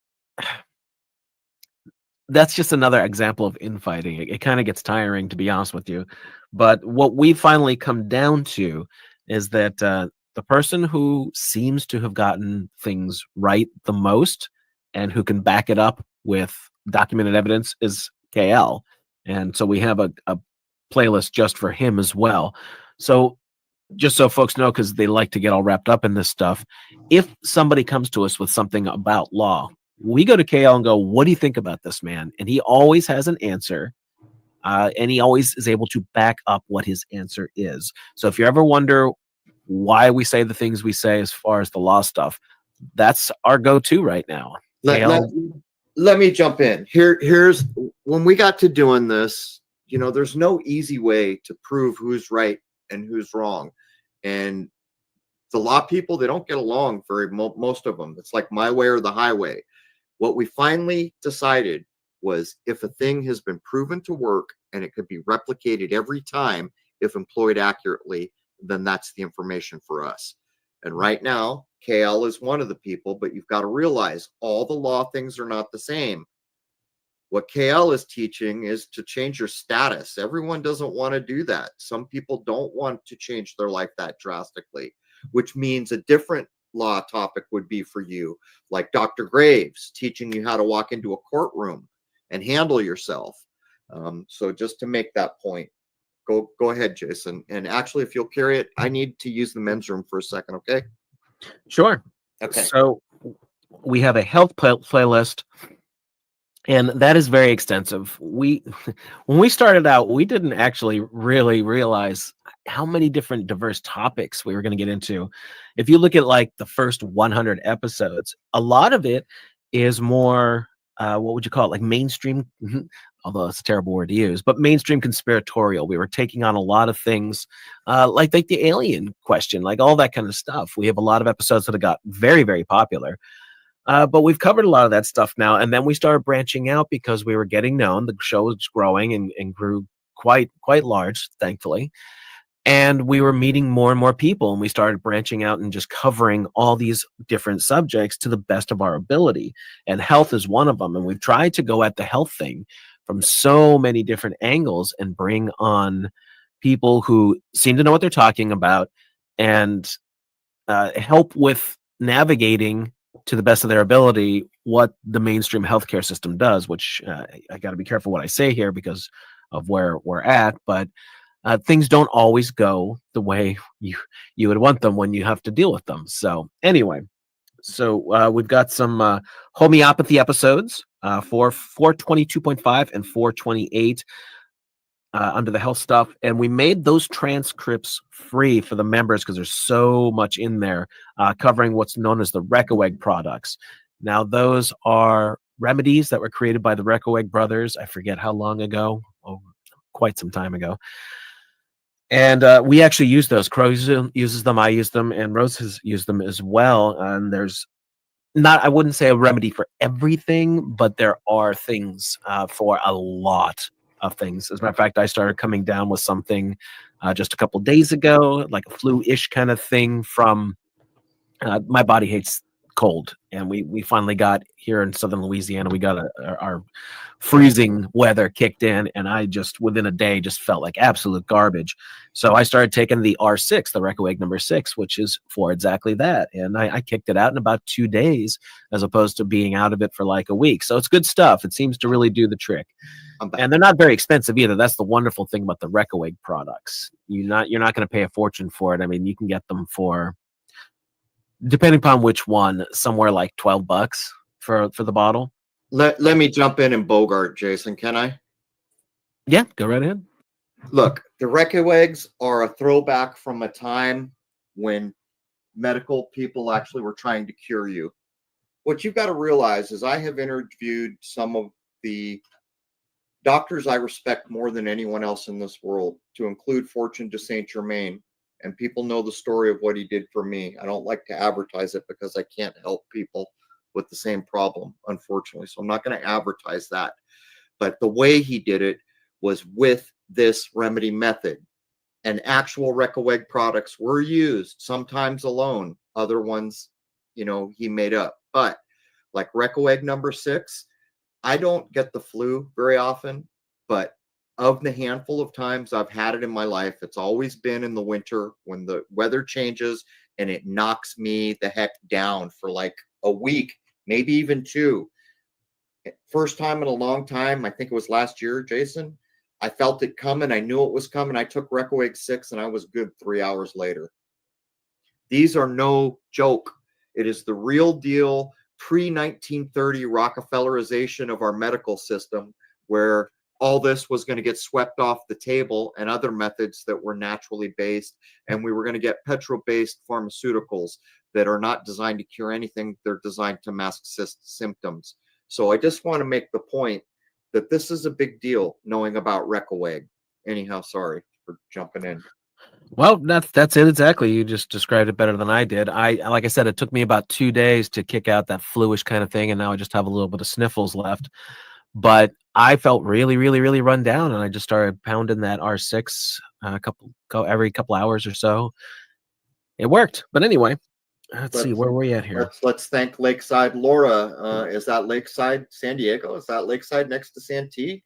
that's just another example of infighting. It kind of gets tiring, to be honest with you. But what we finally come down to is that the person who seems to have gotten things right the most and who can back it up with documented evidence is KL. And so we have a playlist just for him as well. So just so folks know, because they like to get all wrapped up in this stuff, if somebody comes to us with something about law, we go to KL and go, what do you think about this, man? And he always has an answer. And he always is able to back up what his answer is. So if you ever wonder why we say the things we say as far as the law stuff, that's our go-to right now. Let me jump in. Here's when we got to doing this, there's no easy way to prove who's right and who's wrong. And the law people, they don't get along most of them. It's like my way or the highway. What we finally decided was if a thing has been proven to work and it could be replicated every time if employed accurately, then that's the information for us. And right now, KL is one of the people, but you've got to realize all the law things are not the same. What KL is teaching is to change your status. Everyone doesn't want to do that. Some people don't want to change their life that drastically, which means a different law topic would be for you, like Dr. Graves teaching you how to walk into a courtroom and handle yourself. So just to make that point, go ahead, Jason. And actually, if you'll carry it, I need to use the men's room for a second, okay? Sure. Okay. So we have a health playlist, and that is very extensive. When we started out, we didn't actually really realize how many different diverse topics we were going to get into. If you look at like the first 100 episodes, a lot of it is more, what would you call it? Like mainstream, although it's a terrible word to use, but mainstream conspiratorial. We were taking on a lot of things like the alien question, like all that kind of stuff. We have a lot of episodes that have got very, very popular. But we've covered a lot of that stuff now. And then we started branching out because we were getting known. The show was growing and grew quite large, thankfully. And we were meeting more and more people, and we started branching out and just covering all these different subjects to the best of our ability. And health is one of them. And we've tried to go at the health thing from so many different angles and bring on people who seem to know what they're talking about and help with navigating to the best of their ability what the mainstream healthcare system does, which I got to be careful what I say here because of where we're at, but things don't always go the way you would want them when you have to deal with them. So anyway, we've got some homeopathy episodes for 422.5 and 428 under the health stuff. And we made those transcripts free for the members because there's so much in there covering what's known as the Reckeweg products. Now, those are remedies that were created by the Reckeweg brothers. I forget how long ago, quite some time ago. And we actually use those. Crow uses them, I use them, and Rose has used them as well. And there's not, I wouldn't say a remedy for everything, but there are things for a lot of things. As a matter of fact, I started coming down with something just a couple days ago, like a flu-ish kind of thing from my body hates cold, and we finally got here in southern Louisiana, we got our freezing weather kicked in, and I just within a day just felt like absolute garbage. So I started taking the R6, the Recoeg number 6, which is for exactly that, and I kicked it out in about 2 days as opposed to being out of it for like a week. So it's good stuff. It seems to really do the trick. And they're not very expensive either. That's the wonderful thing about the Recoeg products. You're not going to pay a fortune for it. I mean, you can get them for, depending upon which one, somewhere like $12 for the bottle. Let me jump in and Bogart, Jason. Can I? Yeah, go right ahead. Look, the Recoegs are a throwback from a time when medical people actually were trying to cure you. What you've got to realize is I have interviewed some of the doctors I respect more than anyone else in this world, to include Fortune de Saint Germain. And people know the story of what he did for me. I don't like to advertise it because I can't help people with the same problem, unfortunately. So I'm not going to advertise that. But the way he did it was with this remedy method. And actual Recoeg products were used, sometimes alone. Other ones, he made up. But like Recoeg number 6, I don't get the flu very often, but of the handful of times I've had it in my life, it's always been in the winter when the weather changes and it knocks me the heck down for like a week, maybe even 2. First time in a long time, I think it was last year, Jason, I felt it coming. I knew it was coming. I took Recoeg 6 and I was good 3 hours later. These are no joke. It is the real deal, pre-1930 Rockefellerization of our medical system, where all this was going to get swept off the table and other methods that were naturally based. And we were going to get petro-based pharmaceuticals that are not designed to cure anything. They're designed to mask symptoms. So I just want to make the point that this is a big deal, knowing about Recoeg. Anyhow, sorry for jumping in. Well, that's it exactly. You just described it better than I did. Like I said, it took me about 2 days to kick out that fluish kind of thing, and now I just have a little bit of sniffles left. But I felt really, really, really run down, and I just started pounding that R6 every couple hours or so. It worked. But anyway, let's see, where were we at here? Let's thank Lakeside Laura. Is that Lakeside San Diego? Is that Lakeside next to Santee?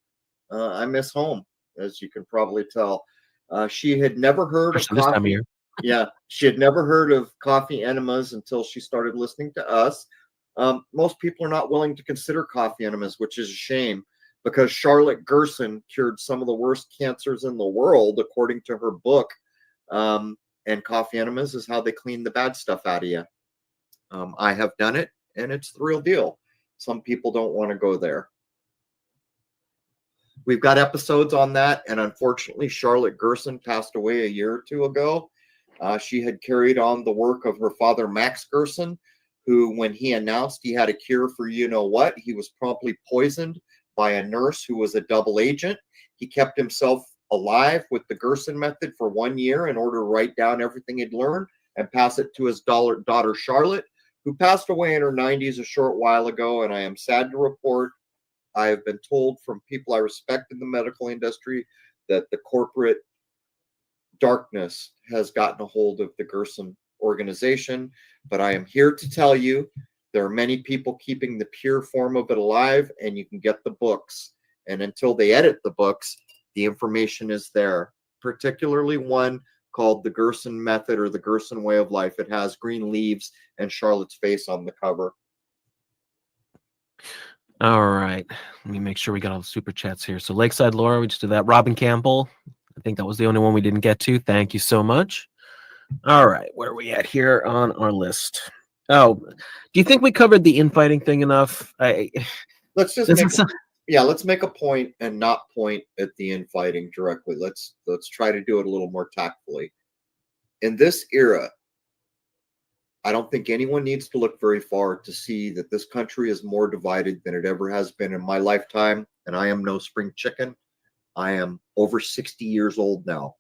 I miss home, as you can probably tell. She had never heard of This time of coffee. year. Yeah, she had never heard of coffee enemas until she started listening to us. Most people are not willing to consider coffee enemas, which is a shame, because Charlotte Gerson cured some of the worst cancers in the world, according to her book. And coffee enemas is how they clean the bad stuff out of you. I have done it, and it's the real deal. Some people don't want to go there. We've got episodes on that, and unfortunately, Charlotte Gerson passed away a year or 2 ago. She had carried on the work of her father, Max Gerson, who, when he announced he had a cure for you-know-what, he was promptly poisoned by a nurse who was a double agent. He kept himself alive with the Gerson method for 1 year in order to write down everything he'd learned and pass it to his daughter, Charlotte, who passed away in her 90s a short while ago. And I am sad to report, I have been told from people I respect in the medical industry that the corporate darkness has gotten a hold of the Gerson organization. But I am here to tell you, there are many people keeping the pure form of it alive, and you can get the books. And until they edit the books, the information is there, particularly one called The Gerson Method or The Gerson Way of Life. It has green leaves and Charlotte's face on the cover. All right. Let me make sure we got all the super chats here. So Lakeside Laura, we just did that. Robin Campbell, I think that was the only one we didn't get to. Thank you so much. All right. Where are we at here on our list? Oh, do you think we covered the infighting thing enough? Let's make a point and not point at the infighting directly. Let's try to do it a little more tactfully. In this era, I don't think anyone needs to look very far to see that this country is more divided than it ever has been in my lifetime. And I am no spring chicken. I am over 60 years old now.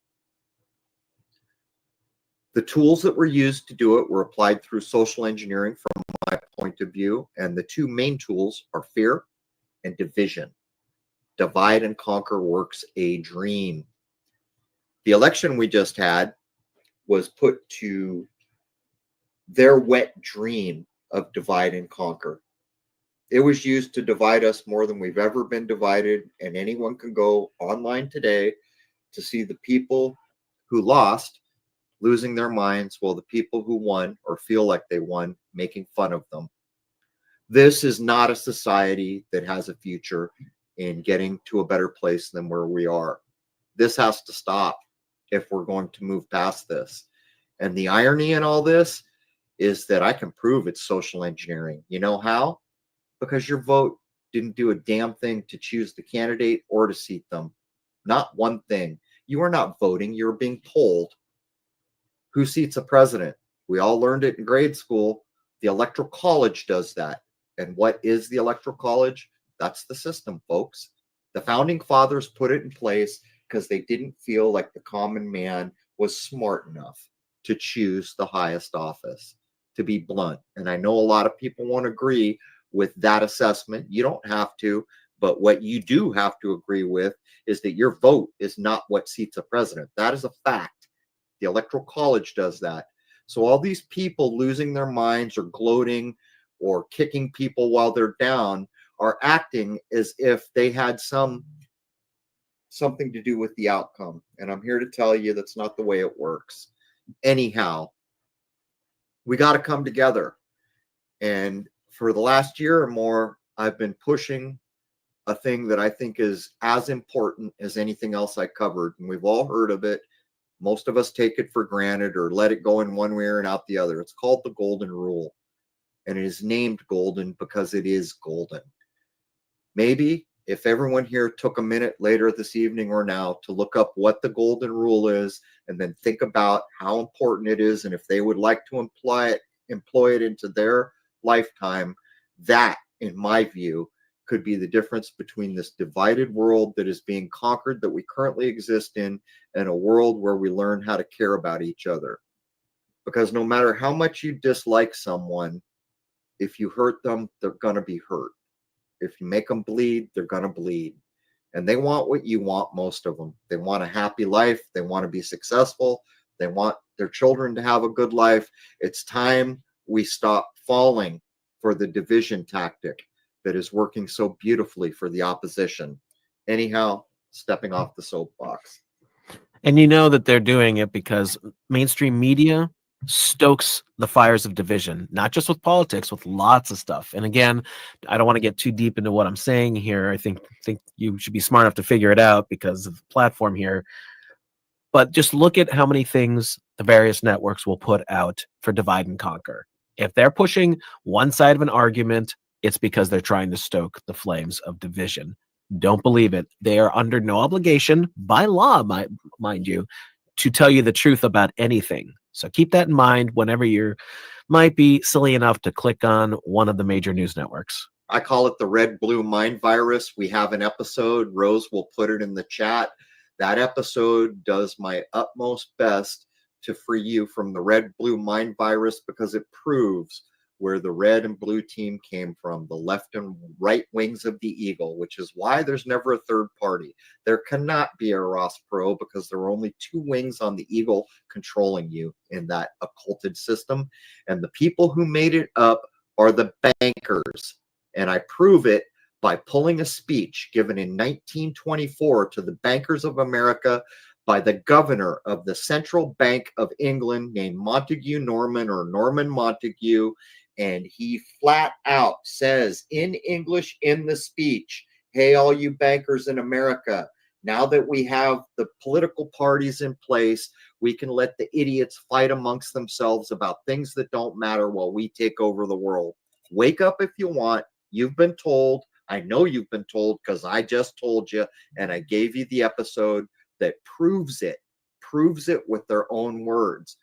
The tools that were used to do it were applied through social engineering from my point of view. And the two main tools are fear and division. Divide and conquer works a dream. The election we just had was put to their wet dream of divide and conquer. It was used to divide us more than we've ever been divided. And anyone can go online today to see the people who lost losing their minds while the people who won or feel like they won making fun of them. This is not a society that has a future in getting to a better place than where we are. This has to stop if we're going to move past this. And the irony in all this is that I can prove it's social engineering. You know how? Because your vote didn't do a damn thing to choose the candidate or to seat them. Not one thing. You are not voting. You're being told who seats a president. We all learned it in grade school. The Electoral College does that. And what is the Electoral College? That's the system, folks. The founding fathers put it in place because they didn't feel like the common man was smart enough to choose the highest office, to be blunt. And I know a lot of people won't agree with that assessment. You don't have to, but what you do have to agree with is that your vote is not what seats a president. That is a fact. The Electoral College does that. So all these people losing their minds or gloating or kicking people while they're down are acting as if they had something to do with the outcome. And I'm here to tell you that's not the way it works. Anyhow, we got to come together. And for the last year or more, I've been pushing a thing that I think is as important as anything else I covered. And we've all heard of it. Most of us take it for granted or let it go in one way or out the other. It's called the Golden Rule. And it is named golden because it is golden. Maybe if everyone here took a minute later this evening or now to look up what the Golden Rule is and then think about how important it is and if they would like to employ it into their lifetime, that, in my view, could be the difference between this divided world that is being conquered that we currently exist in and a world where we learn how to care about each other. Because no matter how much you dislike someone, if you hurt them, they're going to be hurt. If you make them bleed, they're going to bleed. And they want what you want, most of them. They want a happy life. They want to be successful. They want their children to have a good life. It's time we stop falling for the division tactic that is working so beautifully for the opposition. Anyhow, stepping off the soapbox. And you know that they're doing it because mainstream media stokes the fires of division, not just with politics, with lots of stuff. And again, I don't want to get too deep into what I'm saying here. I think you should be smart enough to figure it out because of the platform here. But just look at how many things the various networks will put out for divide and conquer. If they're pushing one side of an argument, it's because they're trying to stoke the flames of division. Don't believe it. They are under no obligation by law, mind you, to tell you the truth about anything. So keep that in mind whenever you might be silly enough to click on one of the major news networks. I call it the red blue mind virus. We have an episode. Rose will put it in the chat. That episode does my utmost best to free you from the red blue mind virus because it proves where the red and blue team came from, the left and right wings of the eagle, which is why there's never a third party. There cannot be a Ross Perot because there are only two wings on the eagle controlling you in that occulted system. And the people who made it up are the bankers. And I prove it by pulling a speech given in 1924 to the bankers of America by the governor of the Central Bank of England named Montague Norman or Norman Montague. And he flat out says in English in the speech, hey, all you bankers in America, now that we have the political parties in place, we can let the idiots fight amongst themselves about things that don't matter while we take over the world. Wake up if you want. You've been told. I know you've been told because I just told you and I gave you the episode that proves it with their own words.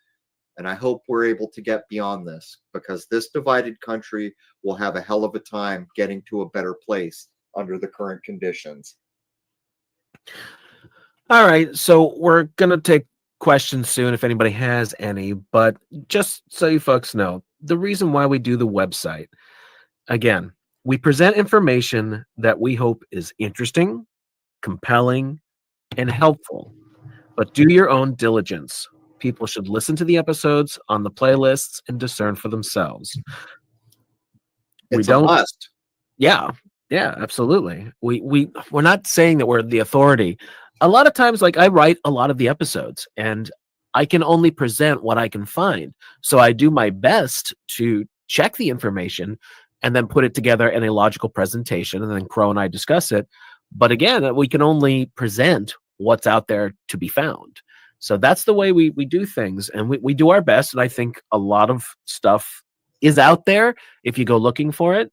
And I hope we're able to get beyond this because this divided country will have a hell of a time getting to a better place under the current conditions. All right. So we're going to take questions soon if anybody has any. But just so you folks know, the reason why we do the website, again, we present information that we hope is interesting, compelling, and helpful. But do your own diligence. People should listen to the episodes on the playlists and discern for themselves. We It's a don't. must. Yeah, absolutely. We're not saying that we're the authority. A lot of times, like, I write a lot of the episodes, and I can only present what I can find. So I do my best to check the information and then put it together in a logical presentation, and then Crow and I discuss it. But again, we can only present what's out there to be found. So that's the way we do things, and we do our best. And I think a lot of stuff is out there if you go looking for it.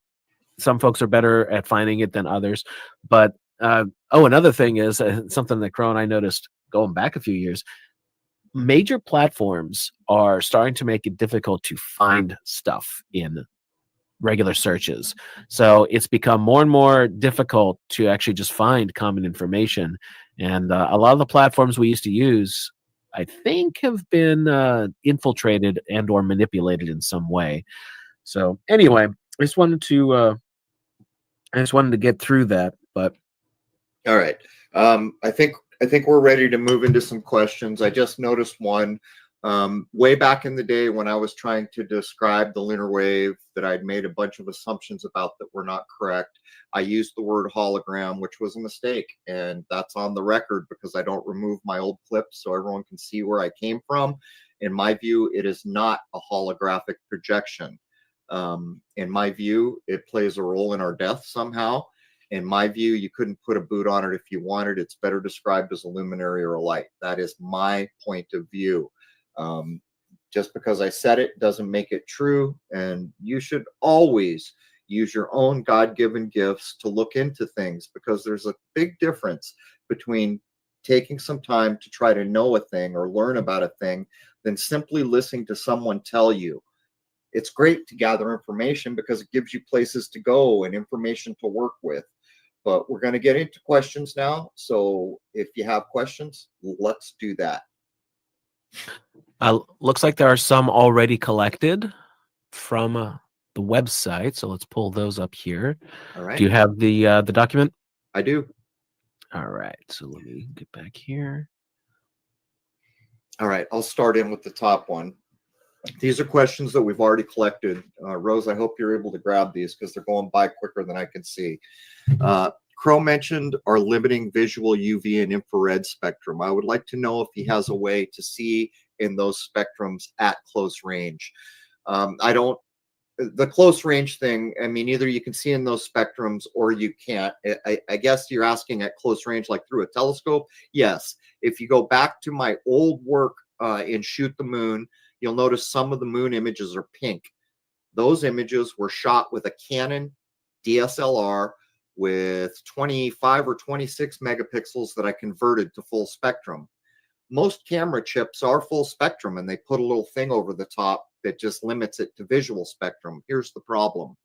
Some folks are better at finding it than others. But another thing is something that Crow and I noticed going back a few years. Major platforms are starting to make it difficult to find stuff in regular searches. So it's become more and more difficult to actually just find common information. And a lot of the platforms we used to use, I think, have been infiltrated and or manipulated in some way. So anyway, I just wanted to get through that. But All right. I think we're ready to move into some questions. I just noticed one way back in the day when I was trying to describe the lunar wave that I'd made a bunch of assumptions about that were not correct. I used the word hologram, which was a mistake, and that's on the record because I don't remove my old clips so everyone can see where I came from. In my view, it is not a holographic projection. In my view, it plays a role in our death somehow. In my view, you couldn't put a boot on it if you wanted. It's better described as a luminary or a light. That is my point of view. Just because I said it doesn't make it true. And you should always use your own God-given gifts to look into things, because there's a big difference between taking some time to try to know a thing or learn about a thing than simply listening to someone tell you. It's great to gather information because it gives you places to go and information to work with. But we're going to get into questions now. So if you have questions, let's do that. looks like there are some already collected from the website. So let's pull those up here. All right. Do you have the document? I do. All right. So let me get back here. All right. I'll start in with the top one. These are questions that we've already collected. Rose, I hope you're able to grab these because they're going by quicker than I can see. Crow mentioned our limiting visual UV and infrared spectrum. I would like to know if he has a way to see in those spectrums at close range. The close range thing, I mean, either you can see in those spectrums or you can't. I guess you're asking at close range, like through a telescope. Yes. If you go back to my old work in Shoot the Moon, you'll notice some of the moon images are pink. Those images were shot with a Canon DSLR with 25 or 26 megapixels that I converted to full spectrum. Most camera chips are full spectrum, and they put a little thing over the top that just limits it to visual spectrum. Here's the problem.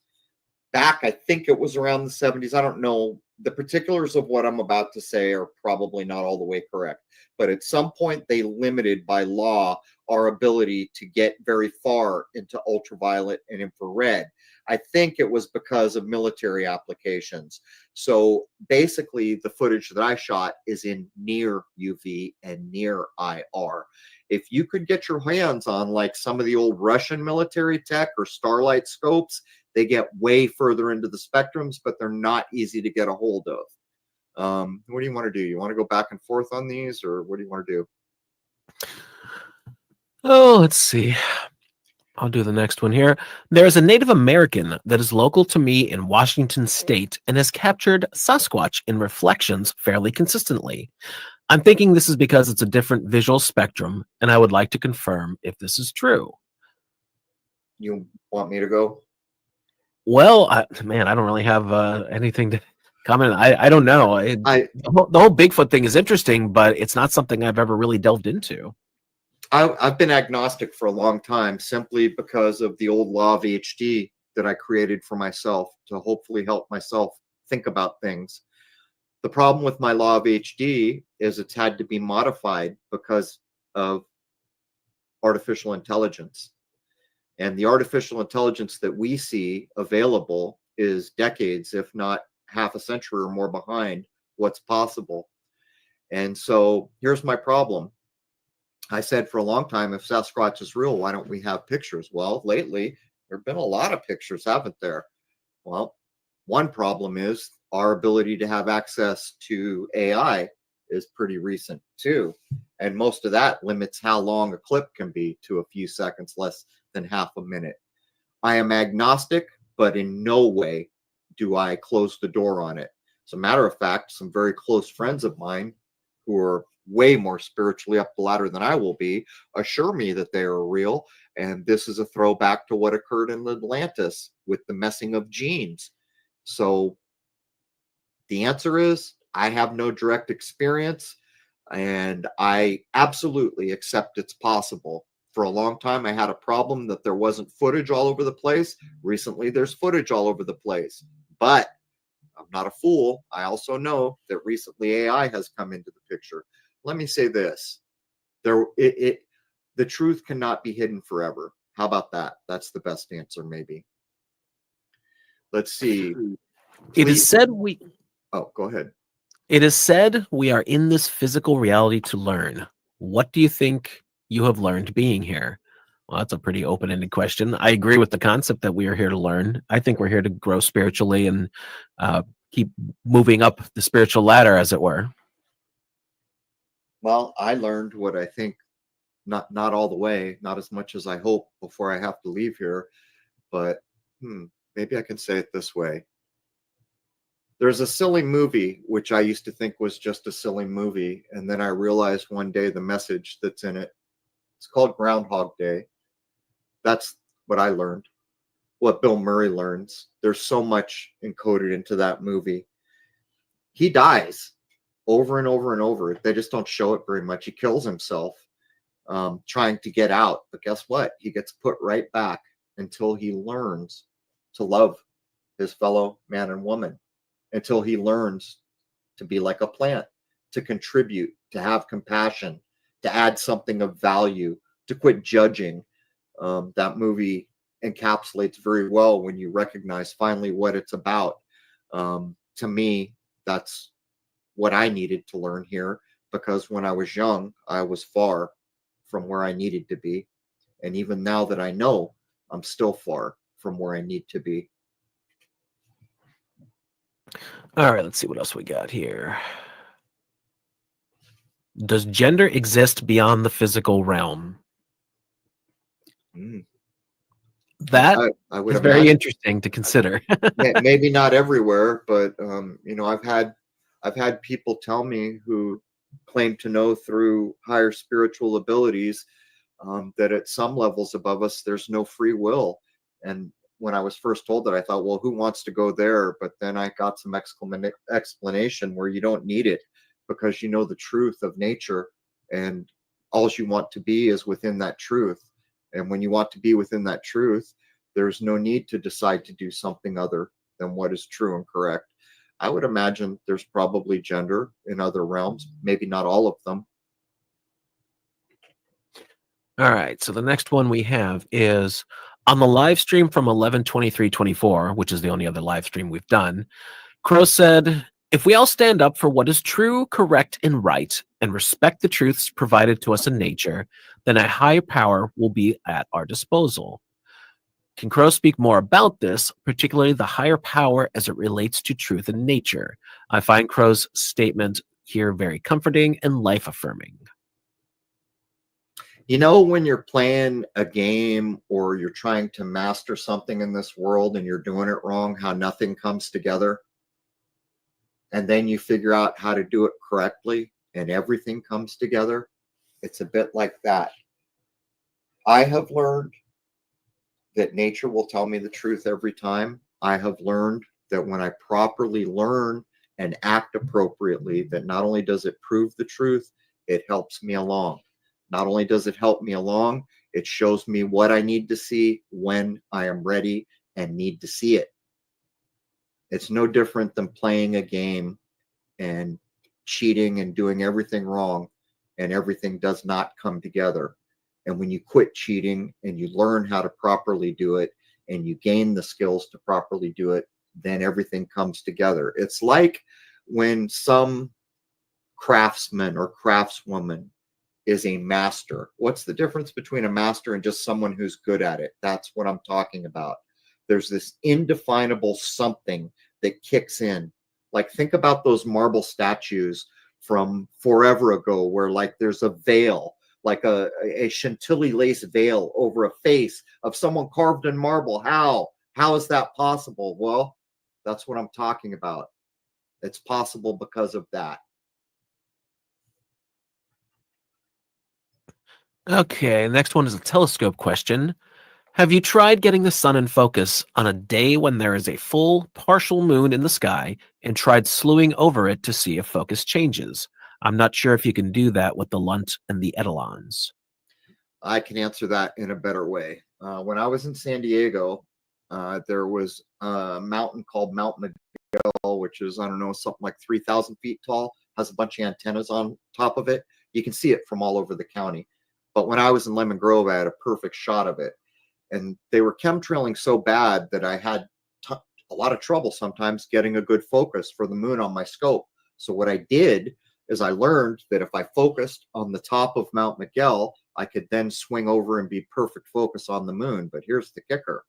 Back, I think it was around the 70s. I don't know. The particulars of what I'm about to say are probably not all the way correct. But at some point, they limited by law our ability to get very far into ultraviolet and infrared. I think it was because of military applications. So basically, the footage that I shot is in near UV and near IR. If you could get your hands on like some of the old Russian military tech or Starlight scopes, they get way further into the spectrums, but they're not easy to get a hold of. What do you want to do? You want to go back and forth on these, or what do you want to do? Oh, let's see. I'll do the next one here. There is a Native American that is local to me in Washington State and has captured Sasquatch in reflections fairly consistently. I'm thinking this is because it's a different visual spectrum, and I would like to confirm if this is true. You want me to go? Well, man, I don't really have anything to comment. I don't know. The whole Bigfoot thing is interesting, but it's not something I've ever really delved into. I've been agnostic for a long time simply because of the old law of HD that I created for myself to hopefully help myself think about things. The problem with my law of HD is it's had to be modified because of artificial intelligence. And the artificial intelligence that we see available is decades, if not half a century or more behind what's possible. And so here's my problem. I said for a long time, if Sasquatch is real, why don't we have pictures? Well, lately, there have been a lot of pictures, haven't there? Well, one problem is our ability to have access to AI is pretty recent too. And most of that limits how long a clip can be to a few seconds, less than half a minute. I am agnostic, but in no way do I close the door on it. As a matter of fact, some very close friends of mine who are way more spiritually up the ladder than I will be assure me that they are real. And this is a throwback to what occurred in Atlantis with the messing of genes. So the answer is I have no direct experience, and I absolutely accept it's possible. For a long time, I had a problem that there wasn't footage all over the place. Recently, there's footage all over the place. But I'm not a fool. I also know that recently AI has come into the picture. Let me say this. The truth cannot be hidden forever. How about that? That's the best answer, maybe. Let's see. It is Please- said we Oh, go ahead. It is said we are in this physical reality to learn. What do you think you have learned being here? Well, that's a pretty open-ended question. I agree with the concept that we are here to learn. I think we're here to grow spiritually and keep moving up the spiritual ladder, as it were. Well, I learned what I think, not all the way, not as much as I hope before I have to leave here, but maybe I can say it this way. There's a silly movie, which I used to think was just a silly movie, and then I realized one day the message that's in it. It's called Groundhog Day. That's what I learned, what Bill Murray learns. There's so much encoded into that movie. He dies over and over and over. They just don't show it very much. He kills himself trying to get out. But guess what? He gets put right back until he learns to love his fellow man and woman, until he learns to be like a plant, to contribute, to have compassion, to add something of value, to quit judging. That movie encapsulates very well when you recognize finally what it's about. To me, that's what I needed to learn here, because when I was young, I was far from where I needed to be. And even now that I know, I'm still far from where I need to be. All right, let's see what else we got here. Does gender exist beyond the physical realm? That I would is very imagine. interesting to consider. Maybe not everywhere, but I've had people tell me who claim to know through higher spiritual abilities that at some levels above us there's no free will. And when I was first told that, I thought, well, who wants to go there? But then I got some explanation where you don't need it, because you know the truth of nature, and all you want to be is within that truth. And when you want to be within that truth, there's no need to decide to do something other than what is true and correct. I would imagine there's probably gender in other realms, maybe not all of them. All right, so the next one we have is on the live stream from 11/23/24, which is the only other live stream we've done. Crow said, if we all stand up for what is true, correct, and right, and respect the truths provided to us in nature, then a higher power will be at our disposal. Can Crow speak more about this, particularly the higher power as it relates to truth in nature? I find Crow's statement here very comforting and life-affirming. You know, when you're playing a game or you're trying to master something in this world and you're doing it wrong, how nothing comes together, and then you figure out how to do it correctly and everything comes together? It's a bit like that. I have learned that nature will tell me the truth every time. I have learned that when I properly learn and act appropriately, that not only does it prove the truth, it helps me along. Not only does it help me along, it shows me what I need to see when I am ready and need to see it. It's no different than playing a game and cheating and doing everything wrong. and everything does not come together. And when you quit cheating and you learn how to properly do it and you gain the skills to properly do it, then everything comes together. It's like when some craftsman or craftswoman is a master. What's the difference between a master and just someone who's good at it? That's what I'm talking about. There's this indefinable something that kicks in. Like, think about those marble statues from forever ago where like there's a veil, like a Chantilly lace veil over a face of someone carved in marble. How is that possible? Well, that's what I'm talking about. It's possible because of that. Okay, next one is a telescope question. Have you tried getting the sun in focus on a day when there is a full, partial moon in the sky and tried slewing over it to see if focus changes? I'm not sure if you can do that with the Lunt and the Etalons. I can answer that in a better way. When I was in San Diego, there was a mountain called Mount Miguel, which is, I don't know, something like 3,000 feet tall, has a bunch of antennas on top of it. You can see it from all over the county. But when I was in Lemon Grove, I had a perfect shot of it. And they were chemtrailing so bad that I had a lot of trouble sometimes getting a good focus for the moon on my scope. So what I did is I learned that if I focused on the top of Mount Miguel, I could then swing over and be perfect focus on the moon. But here's the kicker.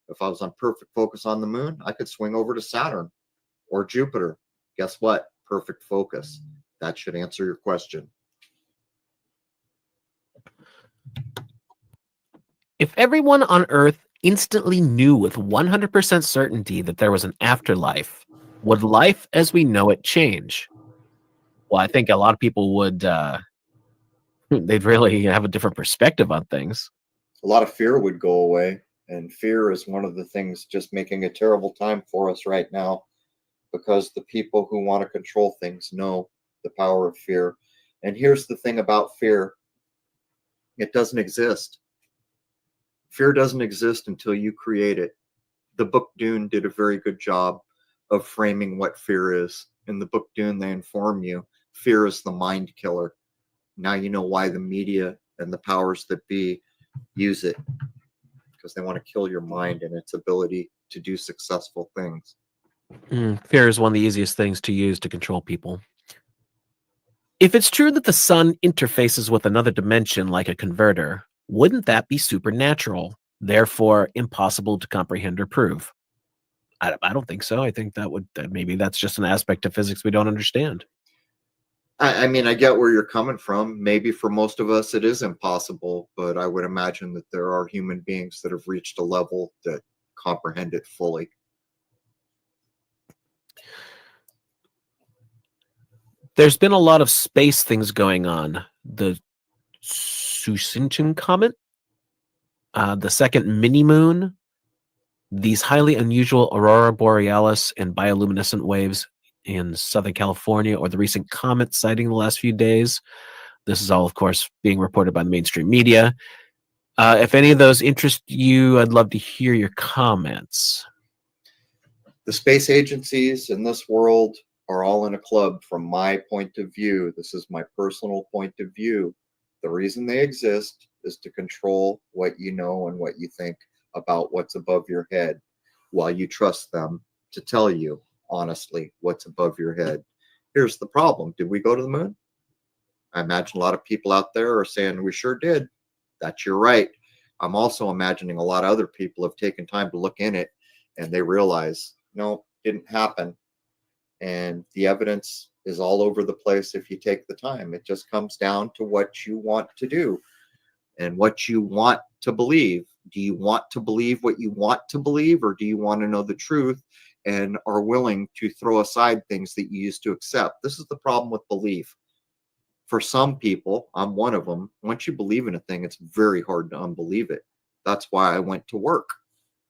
If I was on perfect focus on the moon, I could swing over to Saturn or Jupiter. Guess what? Perfect focus. That should answer your question. If everyone on Earth instantly knew with 100% certainty that there was an afterlife, would life as we know it change? Well, I think a lot of people would, they'd really have a different perspective on things. A lot of fear would go away. And fear is one of the things just making a terrible time for us right now, because the people who want to control things know the power of fear. And here's the thing about fear. It doesn't exist. Fear doesn't exist until you create it. The book Dune did a very good job of framing what fear is. In the book Dune, they inform you fear is the mind killer. Now you know why the media and the powers that be use it, because they want to kill your mind and its ability to do successful things. Fear is one of the easiest things to use to control people. If it's true that the sun interfaces with another dimension like a converter, wouldn't that be supernatural, therefore impossible to comprehend or prove? I don't think so. I think maybe that's just an aspect of physics we don't understand. I mean, I get where you're coming from. Maybe for most of us it is impossible, but I would imagine that there are human beings that have reached a level that comprehend it fully. There's been a lot of space things going on. The Susinchen comet, the second mini moon, these highly unusual aurora borealis and bioluminescent waves in Southern California, or the recent comet sighting the last few days. This is all, of course, being reported by the mainstream media. If any of those interest you, I'd love to hear your comments. The space agencies in this world are all in a club from my point of view. This is my personal point of view. The reason they exist is to control what you know and what you think about what's above your head, while you trust them to tell you honestly what's above your head. Here's the problem. Did we go to the moon? I imagine a lot of people out there are saying we sure did. That's your right. I'm also imagining a lot of other people have taken time to look in it and they realize, no, didn't happen. And the evidence is all over the place if you take the time. It just comes down to what you want to do and what you want to believe. Do you want to believe what you want to believe, or do you want to know the truth and are willing to throw aside things that you used to accept? This is the problem with belief. For some people, I'm one of them, once you believe in a thing, it's very hard to unbelieve it. That's why I went to work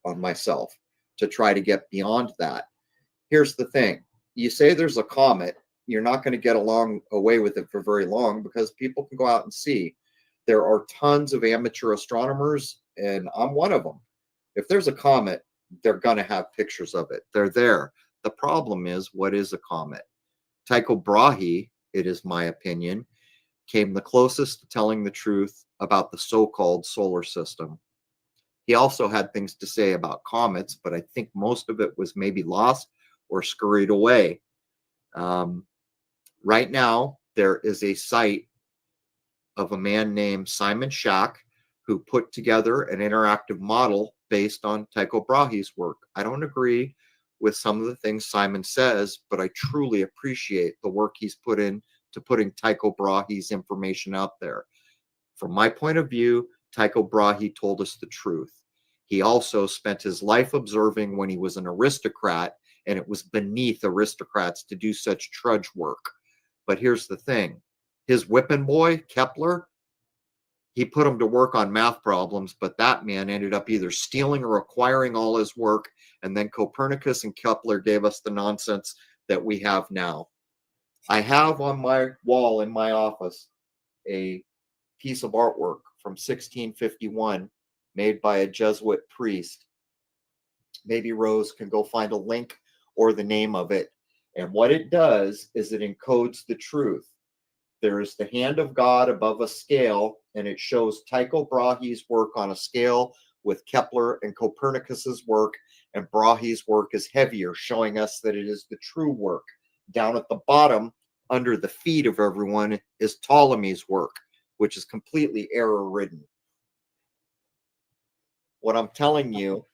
on myself to try to get beyond that. Here's the thing. You say there's a comet, you're not going to get away with it for very long, because people can go out and see. There are tons of amateur astronomers, and I'm one of them. If there's a comet, they're going to have pictures of it. They're there. The problem is, what is a comet? Tycho Brahe, it is my opinion, came the closest to telling the truth about the so-called solar system. He also had things to say about comets, but I think most of it was maybe lost or scurried away. Right now, there is a site of a man named Simon Schack who put together an interactive model based on Tycho Brahe's work. I don't agree with some of the things Simon says, but I truly appreciate the work he's put in to putting Tycho Brahe's information out there. From my point of view, Tycho Brahe told us the truth. He also spent his life observing when he was an aristocrat, and it was beneath aristocrats to do such trudge work. But here's the thing. His whipping boy, Kepler, he put him to work on math problems, but that man ended up either stealing or acquiring all his work, and then Copernicus and Kepler gave us the nonsense that we have now. I have on my wall in my office a piece of artwork from 1651 made by a Jesuit priest. Maybe Rose can go find a link or the name of it. And what it does is it encodes the truth. There is the hand of God above a scale, and it shows Tycho Brahe's work on a scale with Kepler and Copernicus's work, and Brahe's work is heavier, showing us that it is the true work. Down at the bottom, under the feet of everyone, is Ptolemy's work, which is completely error-ridden. What I'm telling you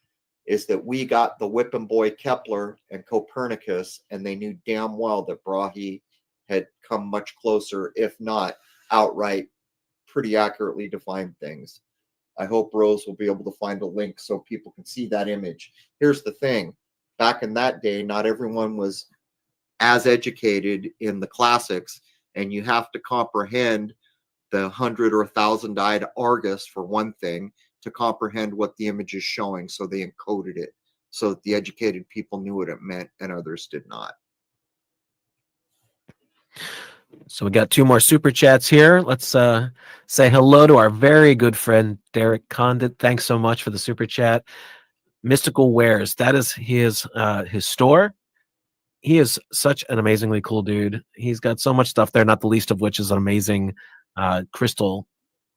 is that we got the whipping boy Kepler and Copernicus, and they knew damn well that Brahe had come much closer, if not outright, pretty accurately defined things. I hope Rose will be able to find a link so people can see that image. Here's the thing. Back in that day, not everyone was as educated in the classics, and you have to comprehend the 100 or 1,000-eyed Argus for one thing to comprehend what the image is showing. So they encoded it so that the educated people knew what it meant and others did not. So we got 2 more super chats here. Let's say hello to our very good friend Derek Condit. Thanks so much for the super chat. Mystical Wares, that is his store. He is such an amazingly cool dude. He's got so much stuff there, not the least of which is an amazing crystal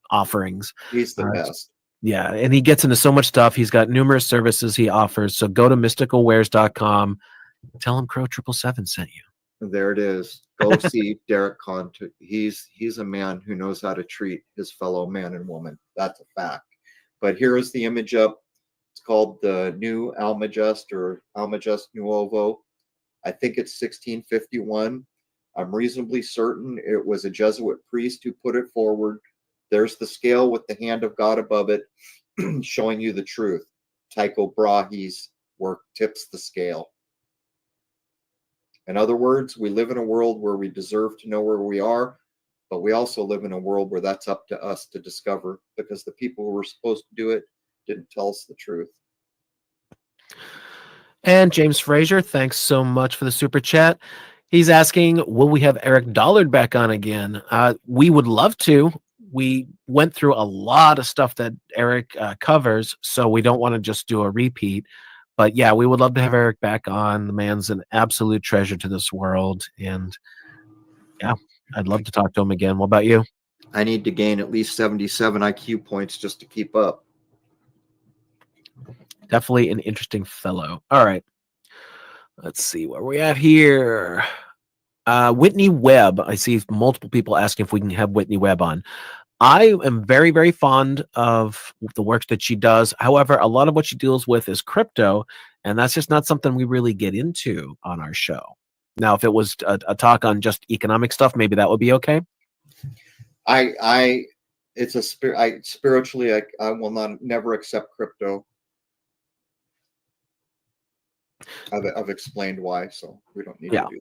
offerings. He's the best. Yeah, and he gets into so much stuff. He's got numerous services he offers. So go to mysticalwares.com. Tell him Crow 777 sent you. There it is. Go see Derek Condit. He's a man who knows how to treat his fellow man and woman. That's a fact. But here is the image up. It's called the New Almagest or Almagest Nuovo. I think it's 1651. I'm reasonably certain it was a Jesuit priest who put it forward. There's the scale with the hand of God above it, showing you the truth. Tycho Brahe's work tips the scale. In other words, we live in a world where we deserve to know where we are, but we also live in a world where that's up to us to discover, because the people who were supposed to do it didn't tell us the truth. And James Frazier, thanks so much for the super chat. He's asking, will we have Eric Dollard back on again? We would love to. We went through a lot of stuff that Eric covers, so we don't want to just do a repeat. But yeah, we would love to have Eric back on. The man's an absolute treasure to this world. And yeah, I'd love to talk to him again. What about you? I need to gain at least 77 IQ points just to keep up. Definitely an interesting fellow. All right. Let's see where we at here. Whitney Webb. I see multiple people asking if we can have Whitney Webb on. I am very, very fond of the work that she does. However, a lot of what she deals with is crypto, and that's just not something we really get into on our show. Now, if it was a talk on just economic stuff, maybe that would be okay. It's a spiritually, I will never accept crypto. I've explained why, so we don't need to do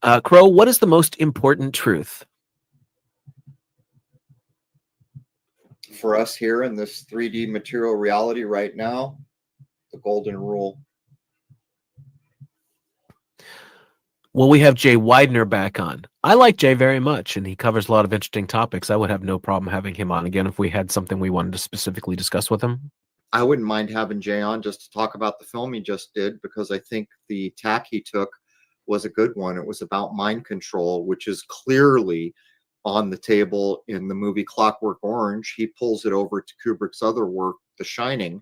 that. Crow, what is the most important truth? For us here in this 3D material reality right now, the golden rule. Will we have Jay Widener back on? I like Jay very much, and he covers a lot of interesting topics. I would have no problem having him on again if we had something we wanted to specifically discuss with him. I wouldn't mind having Jay on just to talk about the film he just did, because I think the tack he took was a good one. It was about mind control, which is clearly on the table in the movie Clockwork Orange. He pulls it over to Kubrick's other work, The Shining.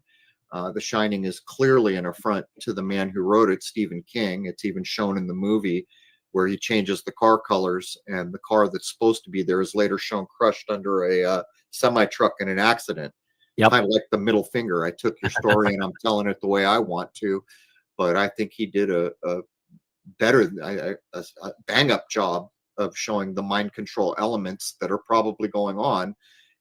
The Shining is clearly an affront to the man who wrote it, Stephen King. It's even shown in the movie where he changes the car colors, and the car that's supposed to be there is later shown crushed under a semi-truck in an accident. Yep. Kind of like the middle finger. I took your story and I'm telling it the way I want to, but I think he did a better, a bang-up job of showing the mind control elements that are probably going on.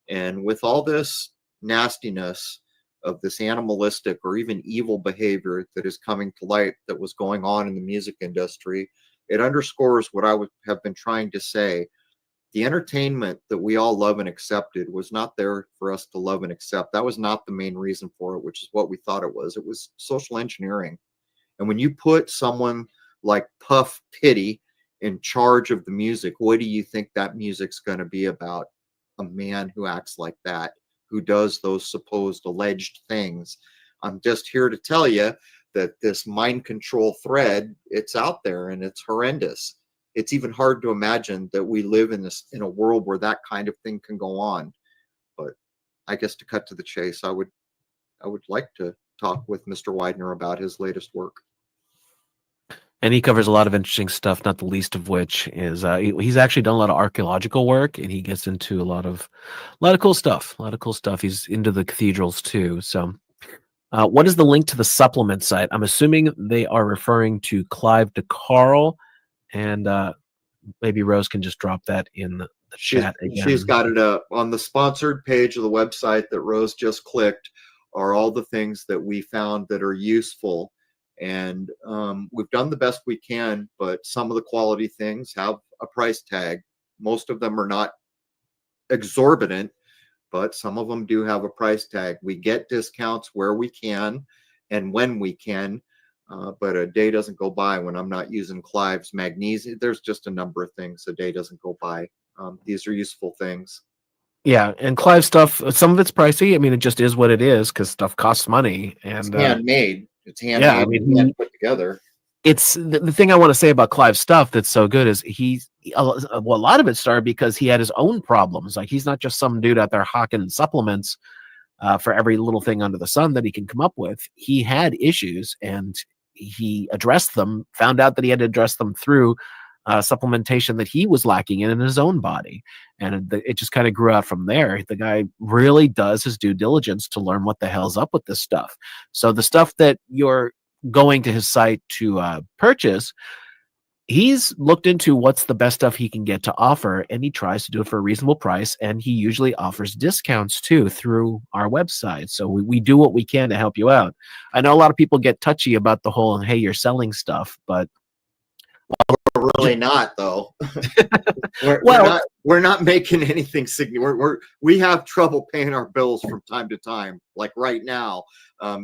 And with all this nastiness of this animalistic or even evil behavior that is coming to light that was going on in the music industry, it underscores what I would have been trying to say. The entertainment that we all love and accepted was not there for us to love and accept. That was not the main reason for it, which is what we thought it was. It was social engineering. And when you put someone like Puff Pity in charge of the music, what do you think that music's going to be about? A man who acts like that, who does those supposed alleged things. I'm just here to tell you that this mind control thread, it's out there and it's horrendous. It's even hard to imagine that we live in a world where that kind of thing can go on. But I guess to cut to the chase, I would like to talk with Mr. Widener about his latest work. And he covers a lot of interesting stuff, not the least of which is he's actually done a lot of archaeological work, and he gets into a lot of cool stuff. He's into the cathedrals too. So, what is the link to the supplement site? I'm assuming they are referring to Clive DeCarl, and maybe Rose can just drop that in the chat again. She's got it up on the sponsored page of the website that Rose just clicked. Are all the things that we found that are useful. And we've done the best we can, but some of the quality things have a price tag. Most of them are not exorbitant, but some of them do have a price tag. We get discounts where we can and when we can, but a day doesn't go by when I'm not using Clive's magnesium. There's just a number of things. A day doesn't go by. These are useful things. Yeah, and Clive stuff, some of it's pricey. I mean, it just is what it is because stuff costs money. And It's handmade. It's handmade. Yeah, I mean, and put together. It's the thing I want to say about Clive's stuff that's so good is a lot of it started because he had his own problems. Like, he's not just some dude out there hawking supplements for every little thing under the sun that he can come up with. He had issues and he addressed them, found out that he had to address them through supplementation that he was lacking in his own body. And it just kind of grew out from there. The guy really does his due diligence to learn what the hell's up with this stuff. So the stuff that you're going to his site to purchase, he's looked into what's the best stuff he can get to offer, and he tries to do it for a reasonable price, and he usually offers discounts too through our website. So we do what we can to help you out. I know a lot of people get touchy about the whole, hey, you're selling stuff, but We're really not, though. Well- we're not making anything significant. We have trouble paying our bills from time to time. Like right now,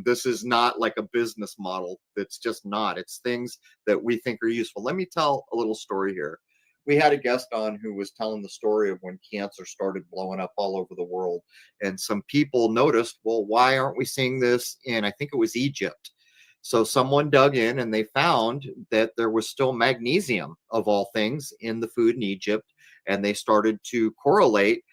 this is not like a business model. It's just not. It's things that we think are useful. Let me tell a little story here. We had a guest on who was telling the story of when cancer started blowing up all over the world, and some people noticed, well, why aren't we seeing this in, I think it was Egypt? So someone dug in and they found that there was still magnesium, of all things, in the food in Egypt. And they started to correlate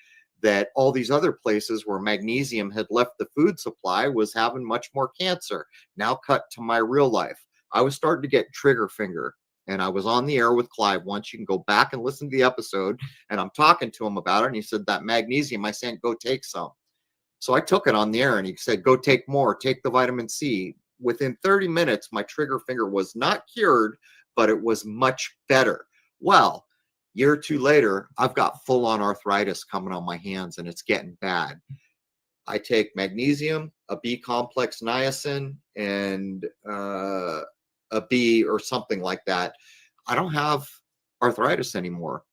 that all these other places where magnesium had left the food supply was having much more cancer. Now cut to my real life. I was starting to get trigger finger, and I was on the air with Clive once. You can go back and listen to the episode, and I'm talking to him about it. And he said, that magnesium, I said, go take some. So I took it on the air, and he said, go take more, take the vitamin C. Within 30 minutes, my trigger finger was not cured, but it was much better. Well, year or two later, I've got full-on arthritis coming on my hands, and it's getting bad. I take magnesium, a B complex niacin, and a B or something like that. I don't have arthritis anymore,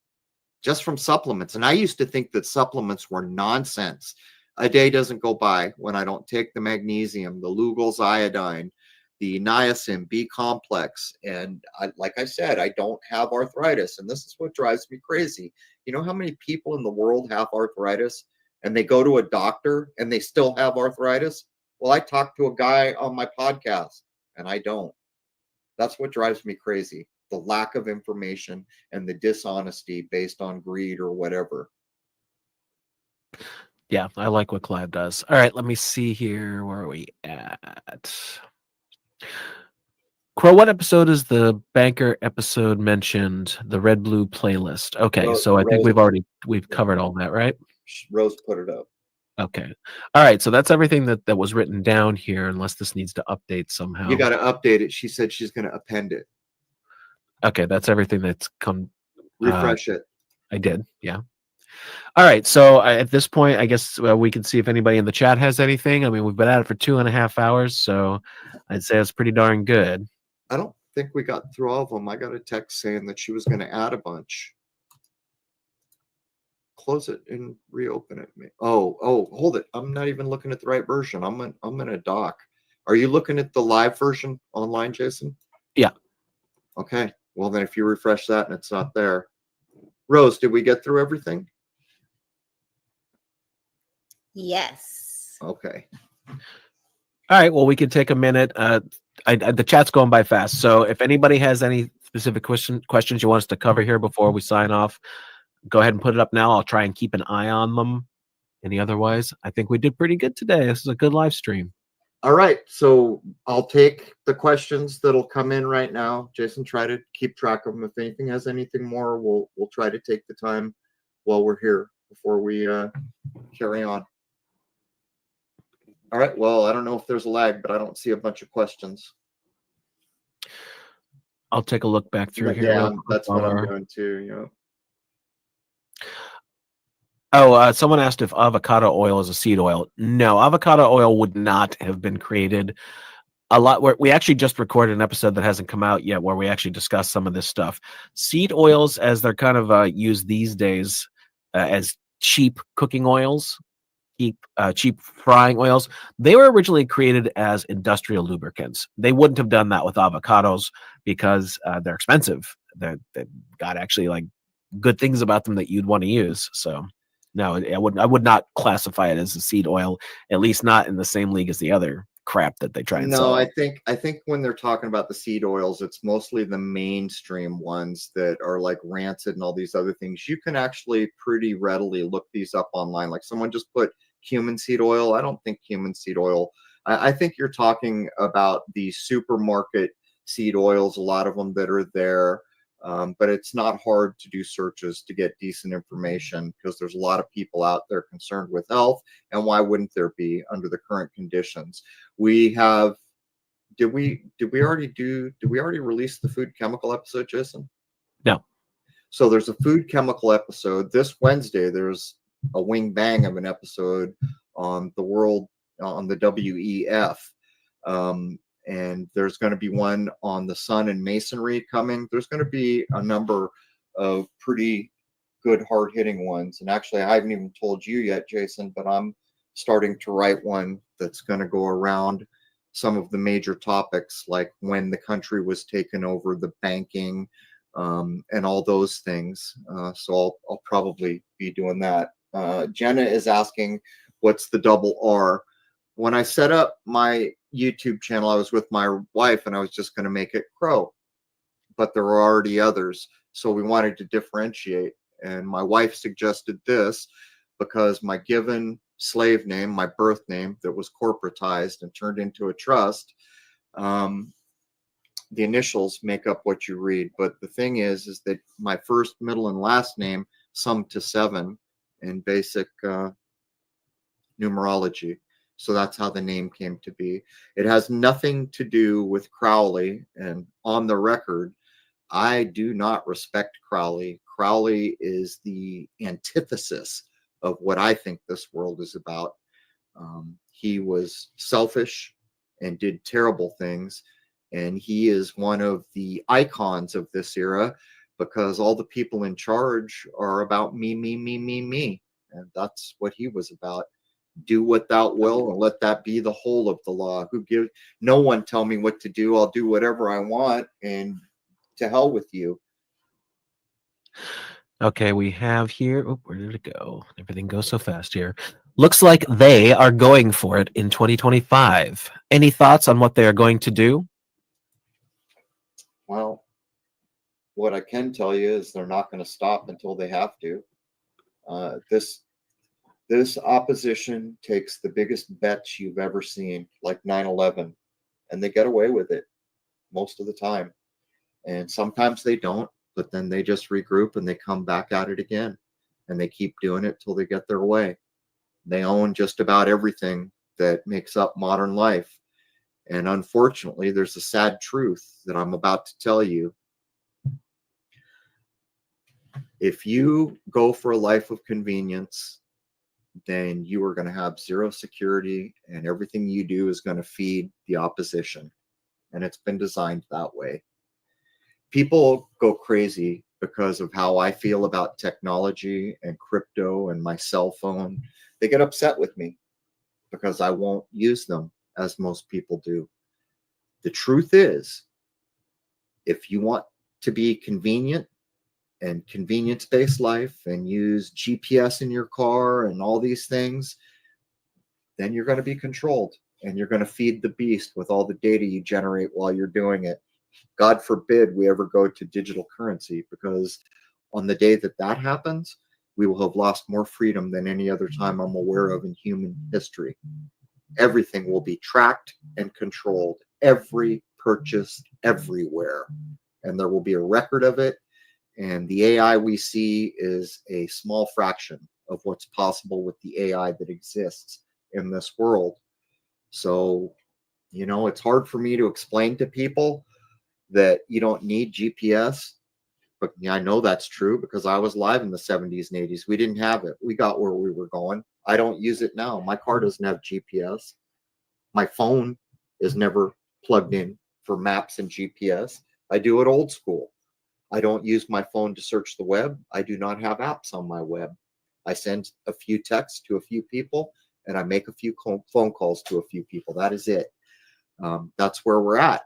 just from supplements. And I used to think that supplements were nonsense. A day doesn't go by when I don't take the magnesium, the Lugol's iodine, the niacin, B complex. And like I said, I don't have arthritis. And this is what drives me crazy. You know how many people in the world have arthritis and they go to a doctor and they still have arthritis? Well, I talked to a guy on my podcast and I don't. That's what drives me crazy. the lack of information and the dishonesty based on greed or whatever. Yeah, I like what Clive does. All right, let me see here. Where are we at? Crow, what episode is the banker episode mentioned? The red blue playlist. Okay, so I think we've covered all that, right? Rose put it up. Okay. All right, so that's everything that was written down here, unless this needs to update somehow. You got to update it. She said she's going to append it. Okay, that's everything that's come. Refresh it. I did, yeah. All right, so at this point, I guess we can see if anybody in the chat has anything. I mean, we've been at it for 2.5 hours, so I'd say it's pretty darn good. I don't think we got through all of them. I got a text saying that she was going to add a bunch. Close it and reopen it. Oh, hold it. I'm not even looking at the right version. I'm in a doc. Are you looking at the live version online, Jason? Yeah. Okay. Well, then if you refresh that and it's not there. Rose, did we get through everything? Yes. Okay. All right, well, we can take a minute. The chat's going by fast, so if anybody has any specific questions you want us to cover here before we sign off, go ahead and put it up now. I'll try and keep an eye on them. Otherwise, I think we did pretty good today. This is a good live stream. All right. So I'll take the questions that'll come in right now. Jason, try to keep track of them. If anything has anything more, we'll try to take the time while we're here before we carry on. All right. Well, I don't know if there's a lag, but I don't see a bunch of questions. I'll take a look back through here. Yeah, that's what I'm doing too. Yeah. Oh, someone asked if avocado oil is a seed oil. No, avocado oil would not have been created. We actually just recorded an episode that hasn't come out yet where we actually discussed some of this stuff. Seed oils, as they're kind of used these days as cheap cooking oils, cheap frying oils, they were originally created as industrial lubricants. They wouldn't have done that with avocados because they're expensive. They've got actually like good things about them that you'd want to use. So no, I would not classify it as a seed oil, at least not in the same league as the other crap that they try and sell. No, I think when they're talking about the seed oils, it's mostly the mainstream ones that are like Rancid and all these other things. You can actually pretty readily look these up online. Like someone just put cumin seed oil. I don't think cumin seed oil. I think you're talking about the supermarket seed oils, a lot of them that are there. But it's not hard to do searches to get decent information because there's a lot of people out there concerned with health, and why wouldn't there be under the current conditions? We have. Did we already release the food chemical episode, Jason? No. So there's a food chemical episode this Wednesday. There's a wing bang of an episode on the WEF. And there's going to be one on the sun and masonry coming. There's going to be a number of pretty good hard-hitting ones. And actually, I haven't even told you yet, Jason, but I'm starting to write one that's going to go around some of the major topics, like when the country was taken over, the banking, and all those things. So I'll probably be doing that. Jenna is asking, what's the double R? When I set up my YouTube channel, I was with my wife and I was just going to make it Crow, but there were already others. So we wanted to differentiate. And my wife suggested this because my given slave name, my birth name that was corporatized and turned into a trust, the initials make up what you read. But the thing is that my first, middle, and last name sum to 7 in basic numerology. So that's how the name came to be. It has nothing to do with Crowley. And on the record, I do not respect Crowley. Crowley is the antithesis of what I think this world is about. He was selfish and did terrible things. And he is one of the icons of this era because all the people in charge are about me, me, me, me, me. And that's what he was about. Do what thou will and let that be the whole of the law. No one tell me what to do. I'll do whatever I want, and to hell with you. Okay, we have here. Oh, where did it go? Everything goes so fast here. Looks like they are going for it in 2025. Any thoughts on what they are going to do? Well, What I can tell you is they're not going to stop until they have to. This opposition takes the biggest bets you've ever seen, like 9/11, and they get away with it most of the time. And sometimes they don't, but then they just regroup and they come back at it again, and they keep doing it till they get their way. They own just about everything that makes up modern life. And unfortunately, there's a sad truth that I'm about to tell you. If you go for a life of convenience, then you are going to have zero security, and everything you do is going to feed the opposition. And it's been designed that way. People go crazy because of how I feel about technology and crypto and my cell phone. They get upset with me because I won't use them as most people do. The truth is, if you want to be convenient and convenience-based life and use GPS in your car and all these things, then you're going to be controlled, and you're going to feed the beast with all the data you generate while you're doing it. God forbid we ever go to digital currency, because on the day that that happens, we will have lost more freedom than any other time I'm aware of in human history. Everything will be tracked and controlled, every purchase everywhere, and there will be a record of it. And the AI we see is a small fraction of what's possible with the AI that exists in this world. So, it's hard for me to explain to people that you don't need GPS. But yeah, I know that's true because I was live in the 70s and 80s. We didn't have it. We got where we were going. I don't use it now. My car doesn't have GPS. My phone is never plugged in for maps and GPS. I do it old school. I don't use my phone to search the web. I do not have apps on my web. I send a few texts to a few people, and I make a few phone calls to a few people. That is it. That's where we're at.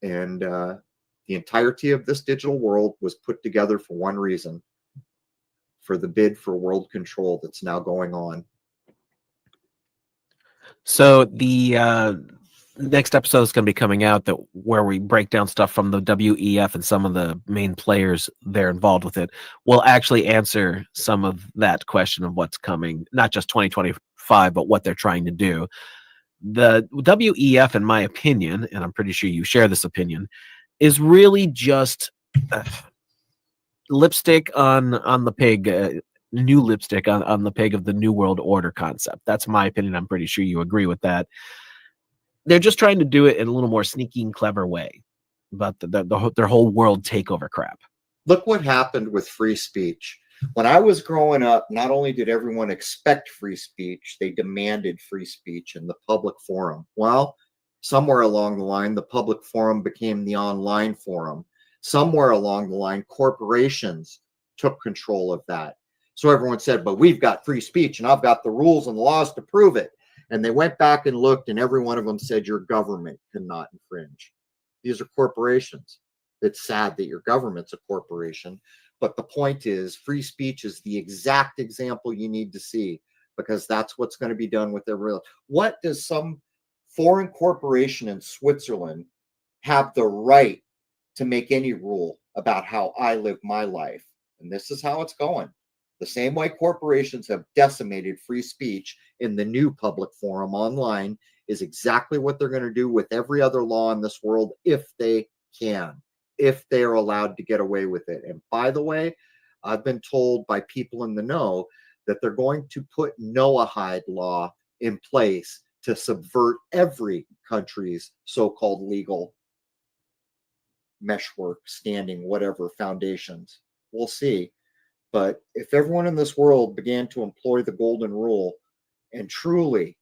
And the entirety of this digital world was put together for one reason, for the bid for world control that's now going on. So the next episode is going to be coming out where we break down stuff from the WEF and some of the main players they're involved with it. We'll actually answer some of that question of what's coming, not just 2025, but what they're trying to do. The WEF, in my opinion, and I'm pretty sure you share this opinion, is really just lipstick on the pig, new lipstick on the pig of the New World Order concept. That's my opinion. I'm pretty sure you agree with that. They're just trying to do it in a little more sneaky and clever way about their whole world takeover crap. Look what happened with free speech. When I was growing up, not only did everyone expect free speech, they demanded free speech in the public forum. Well, somewhere along the line, the public forum became the online forum. Somewhere along the line, corporations took control of that. So everyone said, but we've got free speech and I've got the rules and the laws to prove it. And they went back and looked, and every one of them said your government cannot infringe. These are corporations. It's sad that your government's a corporation. But the point is, free speech is the exact example you need to see, because that's what's going to be done with everyone. What does some foreign corporation in Switzerland have the right to make any rule about how I live my life? And this is how it's going. The same way corporations have decimated free speech in the new public forum online is exactly what they're going to do with every other law in this world, if they can, if they are allowed to get away with it. And by the way, I've been told by people in the know that they're going to put Noahide law in place to subvert every country's so-called legal meshwork, standing, whatever, foundations. We'll see. But if everyone in this world began to employ the golden rule and truly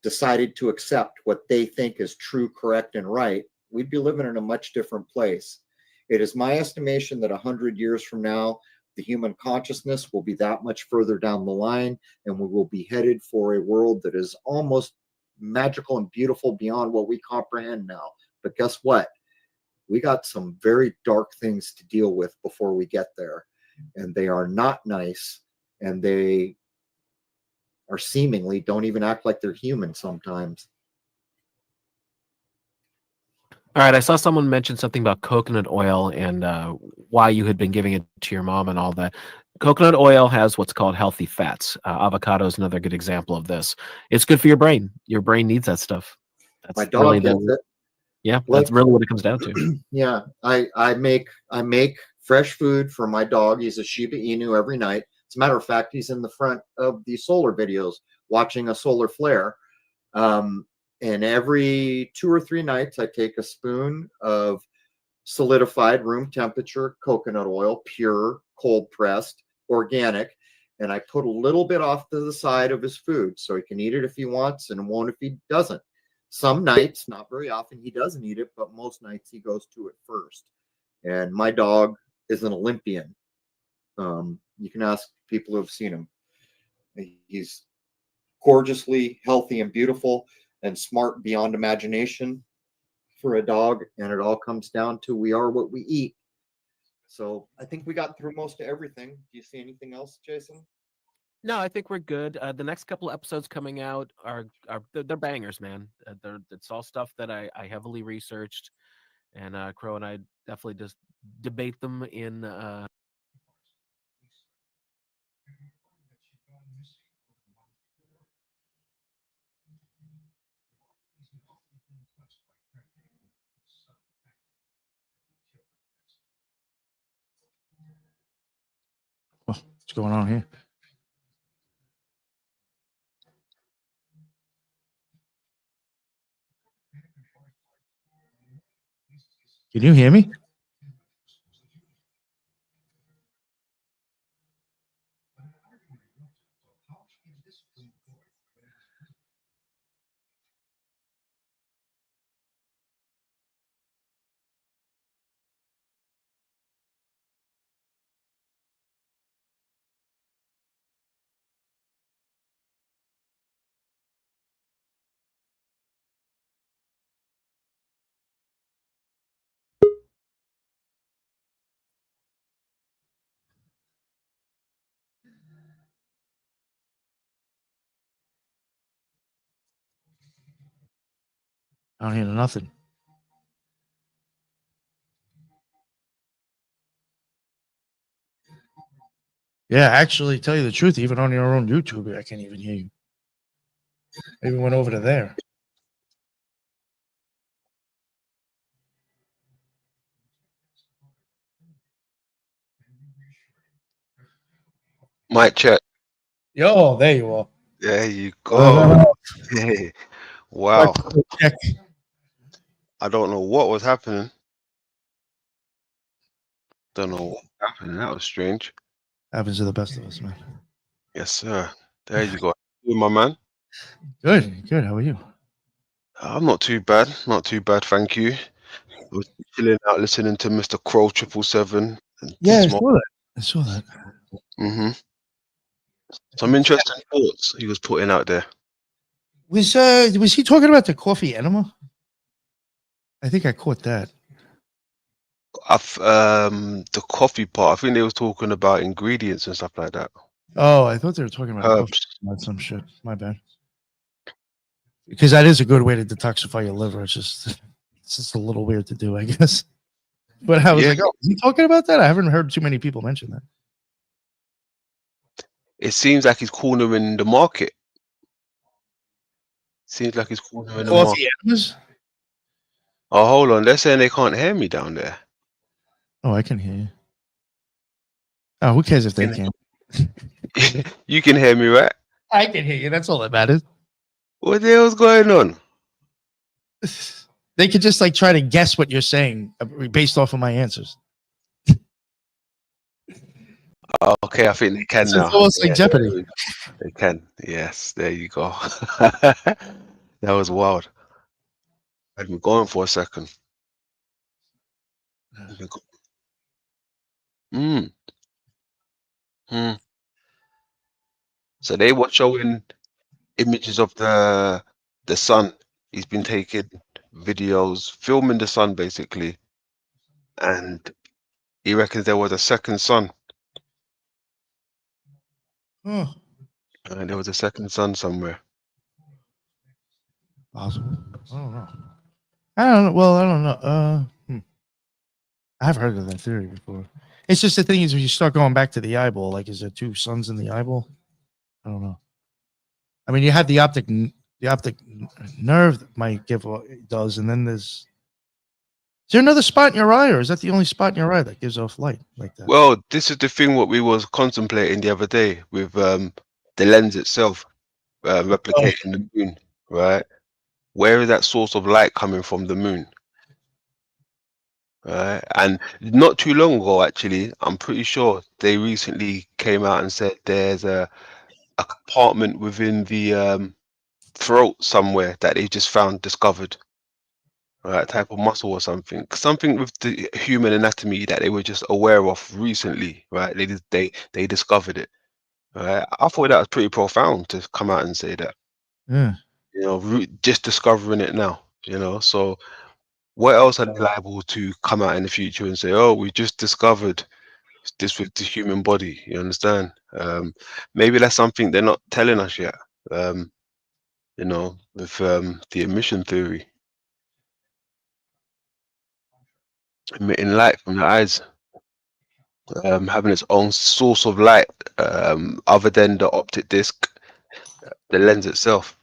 decided to accept what they think is true, correct, and right, we'd be living in a much different place. It is my estimation that 100 years from now, the human consciousness will be that much further down the line, and we will be headed for a world that is almost magical and beautiful beyond what we comprehend now. But guess what? We got some very dark things to deal with before we get there. And they are not nice, and they are seemingly don't even act like they're human sometimes. All right, I saw someone mention something about coconut oil and why you had been giving it to your mom and all that. Coconut oil has what's called healthy fats. Avocado is another good example of this. It's good for your brain. Your brain needs that stuff. My That's really dog gets it. yeah. Like- That's really what it comes down to. Yeah, I make fresh food for my dog. He's a Shiba Inu every night. As a matter of fact, he's in the front of the solar videos watching a solar flare. And every 2 or 3 nights, I take a spoon of solidified room temperature coconut oil, pure, cold pressed, organic, and I put a little bit off to the side of his food so he can eat it if he wants and won't if he doesn't. Some nights, not very often, he doesn't eat it, but most nights he goes to it first. And my dog is an Olympian. You can ask people who have seen him. He's gorgeously healthy and beautiful and smart beyond imagination for a dog. And it all comes down to we are what we eat. So I think we got through most of everything. Do you see anything else, Jason? No, I think we're good. The next couple episodes coming out are they're bangers, man. It's all stuff that I heavily researched, and Crow and I definitely just debate them in. What's going on here? Can you hear me? I don't hear nothing. Yeah, actually, tell you the truth, even on your own YouTube, I can't even hear you. Maybe went over to there. Mic check. Yo, there you are. There you go. Hey, wow. Check. I don't know what was happening. Don't know what happened. That was strange. Happens to the best of us, man. Yes, sir. There you go. You, my man. Good, good. How are you? I'm not too bad. Not too bad, thank you. I was chilling out listening to Mr. Crow 777. Yeah, I saw that. I saw that. Mm-hmm. Some interesting thoughts he was putting out there. Was he talking about the coffee enema? I think I caught that. The coffee part, I think they was talking about ingredients and stuff like that. Oh, I thought they were talking about Herbs. some shit. My bad. Because that is a good way to detoxify your liver. It's just a little weird to do, I guess. But I was Yeah. like, oh, is he talking about that? I haven't heard too many people mention that. It seems like he's cornering the market. Seems like he's cornering the market. Coffee enemas? Oh, hold on. They're saying they can't hear me down there. Oh, I can hear you. Oh, who cares if they can? You can hear me, right? I can hear you. That's all that matters. What the hell's going on? They could just like try to guess what you're saying based off of my answers. Oh, okay, I think they can It's now. almost like Jeopardy. They can. Yes, there you go. That was wild. I'd been going for a second. Mm. Mm. So they were showing images of the sun. He's been taking videos, filming the sun basically, and he reckons there was a second sun. Oh, And there was a second sun somewhere. possible. I don't know. I don't know. Well, I don't know. I've heard of that theory before. It's just the thing is when you start going back to the eyeball, like is there two suns in the eyeball? I don't know. I mean, you have the optic nerve that might give it does, and then there's. Is there another spot in your eye, or is that the only spot in your eye that gives off light like that? Well, this is the thing what we was contemplating the other day with the lens itself replicating the moon, right? Where is that source of light coming from the moon? Right? And not too long ago, actually, I'm pretty sure they recently came out and said there's a compartment within the throat somewhere that they just found discovered. Right, type of muscle or something with the human anatomy that they were just aware of recently, right? They discovered it, right? I thought that was pretty profound to come out and say that, Yeah. you know, just discovering it now, you know. So what else are they liable to come out in the future and say, oh, we just discovered this with the human body? You understand? Maybe that's something they're not telling us yet, you know, with the emission theory. Emitting light from the eyes, having its own source of light, other than the optic disc, the lens itself.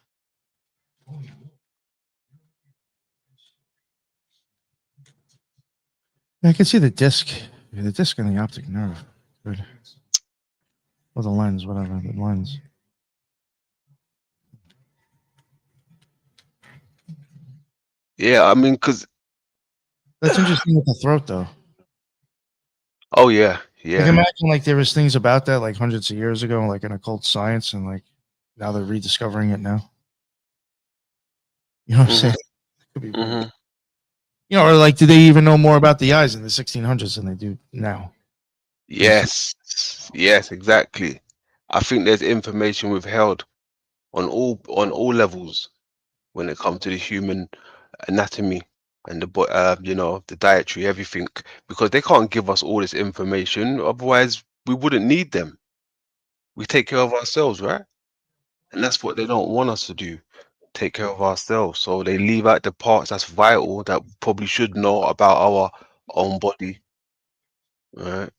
I can see the disc and the optic nerve. Good. Or the lens, whatever the lens. Yeah, I mean, because That's interesting with the throat, though. oh yeah, Like yeah. imagine like there was things about that like hundreds of years ago, like in occult science, and like now they're rediscovering it now. You know what I'm saying? Could be weird. Mhm. You know, or like, do they even know more about the eyes in the 1600s than they do now? Yes, yes, exactly. I think there's information withheld on all levels when it comes to the human anatomy and you know, the dietary, everything, because they can't give us all this information. Otherwise, we wouldn't need them. We take care of ourselves, right? And that's what they don't want us to do. Take care of ourselves. So they leave out the parts that's vital that we probably should know about our own body, right?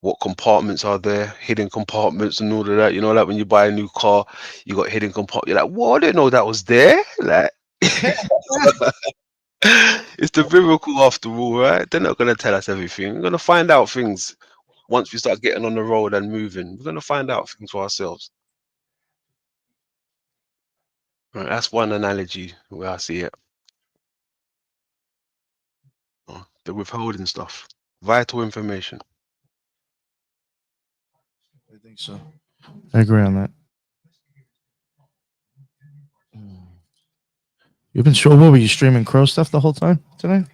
What compartments are there, hidden compartments and all of that. You know, like when you buy a new car, you got hidden compartment. You're like, what? I didn't know that was there. Like, it's the miracle after all, right? They're not gonna tell us everything. We're gonna find out things once we start getting on the road and moving. We're gonna find out things for ourselves. Right, that's one analogy where I see it. The withholding stuff, vital information. I think so. I agree on that. You've been sure? What were you streaming Crow stuff the whole time tonight?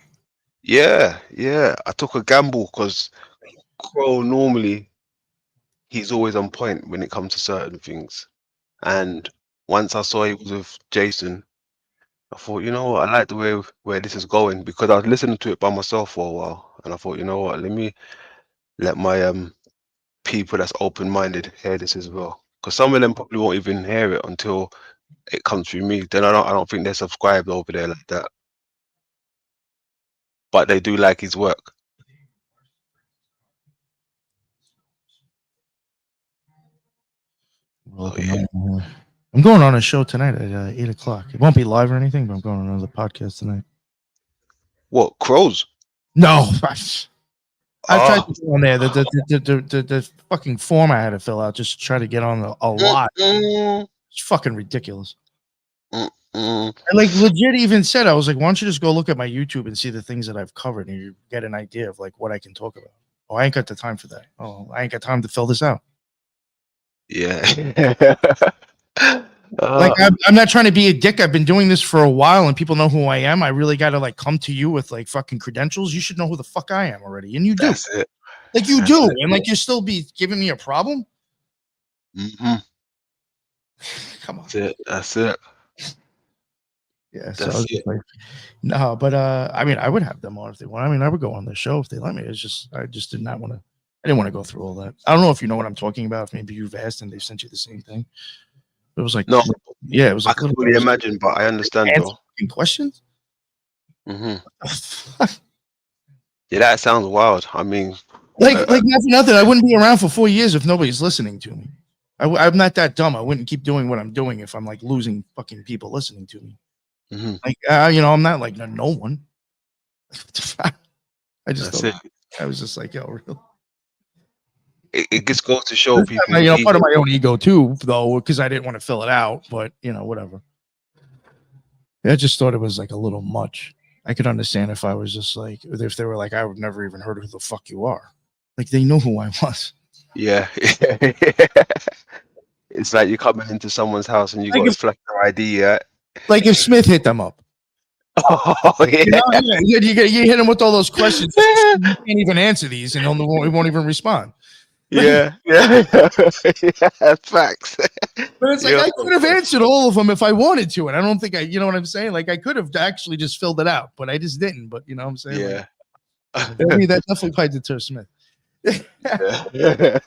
Yeah, yeah. I took a gamble because Crow normally he's always on point when it comes to certain things. And once I saw he was with Jason, I thought, you know what, I like the way where this is going because I was listening to it by myself for a while, and I thought, you know what, let me let my people that's open-minded hear this as well, because some of them probably won't even hear it until it comes through me. Then I don't think they're subscribed over there like that, but they do like his work. Oh, yeah. I'm going on a show tonight at 8 o'clock. It won't be live or anything, but I'm going on another podcast tonight. What, Crows? No, I've tried Ah. to go on there. The fucking form I had to fill out just to try to get on a lot. It's fucking ridiculous. I like legit even said, I was like, why don't you just go look at my YouTube and see the things that I've covered and you get an idea of like what I can talk about. Oh, I ain't got the time for that. Oh, I ain't got time to fill this out. Yeah. Like I'm not trying to be a dick. I've been doing this for a while and people know who I am. I really got to like come to you with like fucking credentials. You should know who the fuck I am already. And you do. That's it. Like you do. And like you still be giving me a problem. Come on. That's it. Yeah. So I was just like, no, but I mean, I would have them on if they want. I mean, I would go on their show if they let me. It's just I just did not want to. I didn't want to go through all that. I don't know if you know what I'm talking about. If maybe you've asked and they sent you the same thing. It was like no. Yeah, it was I like can really imagine, but I understand though. Questions. hmm Yeah, that sounds wild. I mean, like not for nothing. I wouldn't be around for 4 years if nobody's listening to me. I'm not that dumb. I wouldn't keep doing what I'm doing if I'm like losing fucking people listening to me. mhm, Like, I'm not like no one. I just that's thought, it. I was just like, yo, real. It just goes to show people. Part of my own ego too, though, because I didn't want to fill it out. But whatever. I just thought it was like a little much. I could understand if I was just like, if they were like, I would never even heard who the fuck you are. Like they know who I was. Yeah. It's like you're coming into someone's house and you Like got if- to flex their ID, yeah. Like if Smith hit them up. Oh, yeah. You hit him with all those questions. You can't even answer these, and he won't even respond. Yeah. Yeah. Yeah. Facts. But it's like Yeah. I could have answered all of them if I wanted to, and I don't think you know what I'm saying. Like I could have actually just filled it out, but I just didn't. But you know what I'm saying? Yeah. Like, that definitely probably deter Smith. Yeah.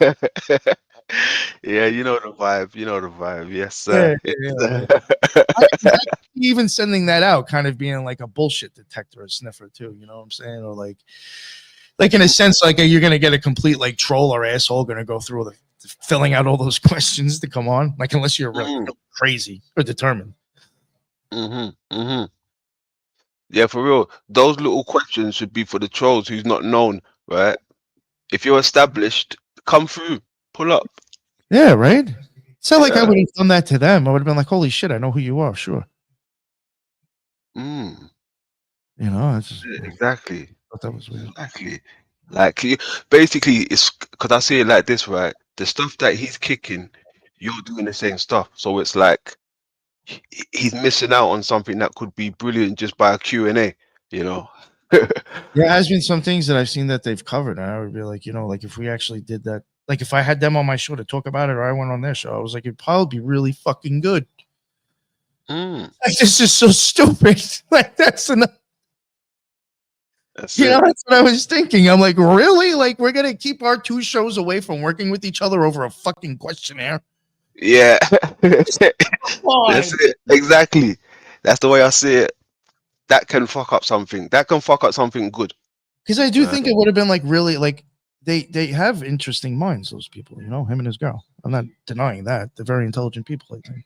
Yeah, you know the vibe. You know the vibe. Yes, sir. Even sending that out, kind of being like a bullshit detector or sniffer too. You know what I'm saying? Or like in a sense, like you're gonna get a complete like troll or asshole gonna go through filling out all those questions to come on. Like unless you're really crazy or determined. Yeah, for real. Those little questions should be for the trolls who's not known, right? If you're established, come through, pull up. Yeah, right. It's not like I Yeah. would have done that to them. I would have been like, "Holy shit, I know who you are." Sure. Mm, I just exactly. thought that was weird. Exactly. Like basically, it's because I see it like this, right? The stuff that he's kicking, you're doing the same stuff. So it's like he's missing out on something that could be brilliant just by a Q&A, you know? There has been some things that I've seen that they've covered, and I would be like, like if we actually did that, like if I had them on my show to talk about it, or I went on their show, I was like, it'd probably be really fucking good. Mm, Like this is so stupid. Like that's enough. that's That's what I was thinking. I'm like, really? Like we're gonna keep our 2 shows away from working with each other over a fucking questionnaire? Yeah. Why? That's it. Exactly. That's the way I see it. That can fuck up something. That can fuck up something good. Because I do think it would have been like really like they have interesting minds, those people, him and his girl. I'm not denying that. They're very intelligent people, I think.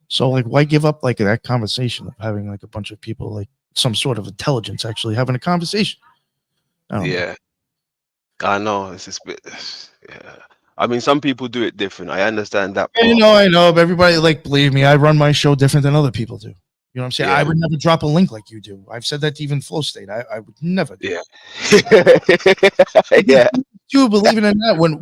So like why give up like that conversation of having like a bunch of people like some sort of intelligence actually having a conversation? I don't know. Yeah. I know. It's just bit yeah. I mean, some people do it different. I understand that part. I know, but everybody, like, believe me, I run my show different than other people do. You know what I'm saying? Yeah. I would never drop a link like you do. I've said that to even Flow State. I would never do. Yeah. Yeah. You believe it or not, when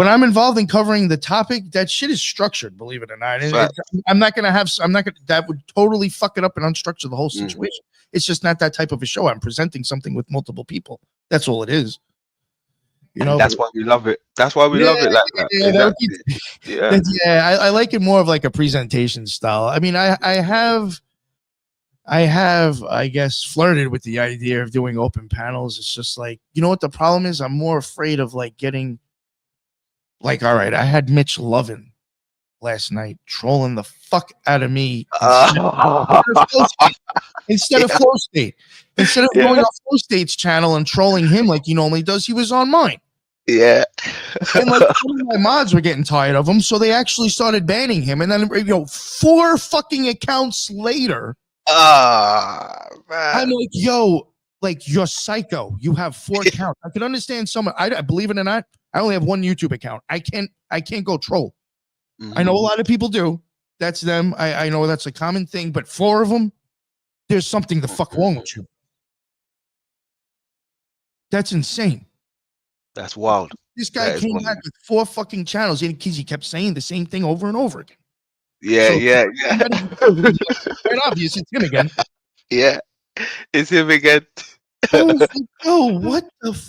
I'm involved in covering the topic, that shit is structured. Believe it or not, that would totally fuck it up and unstructure the whole situation. It's just not that type of a show. I'm presenting something with multiple people. That's all it is. That's why we love it. That's why we love it like that. Yeah, Exactly. I like it more of like a presentation style. I mean, I have, I guess, flirted with the idea of doing open panels. It's just like, you know what the problem is? I'm more afraid of like getting, like, all right, I had Mitch Lovin last night trolling the fuck out of me instead of Flow State. Instead of going off Flow State's channel and trolling him like he normally does, he was on mine. Yeah. And like some of my mods were getting tired of him, so they actually started banning him. And then 4 fucking accounts later, Man. I'm like, yo, like you're psycho. You have 4 accounts. I can understand someone. I believe it or not, I only have 1 YouTube account. I can't go troll. I know a lot of people do. That's them. I know that's a common thing, but 4 of them, there's something the fuck wrong with you. That's insane. That's wild. This guy That is came wild. back with 4 fucking channels, and he kept saying the same thing over and over again. Yeah, So- yeah. Right, obvious, it's him again. Yeah. It's him again. I was like, yo, what the?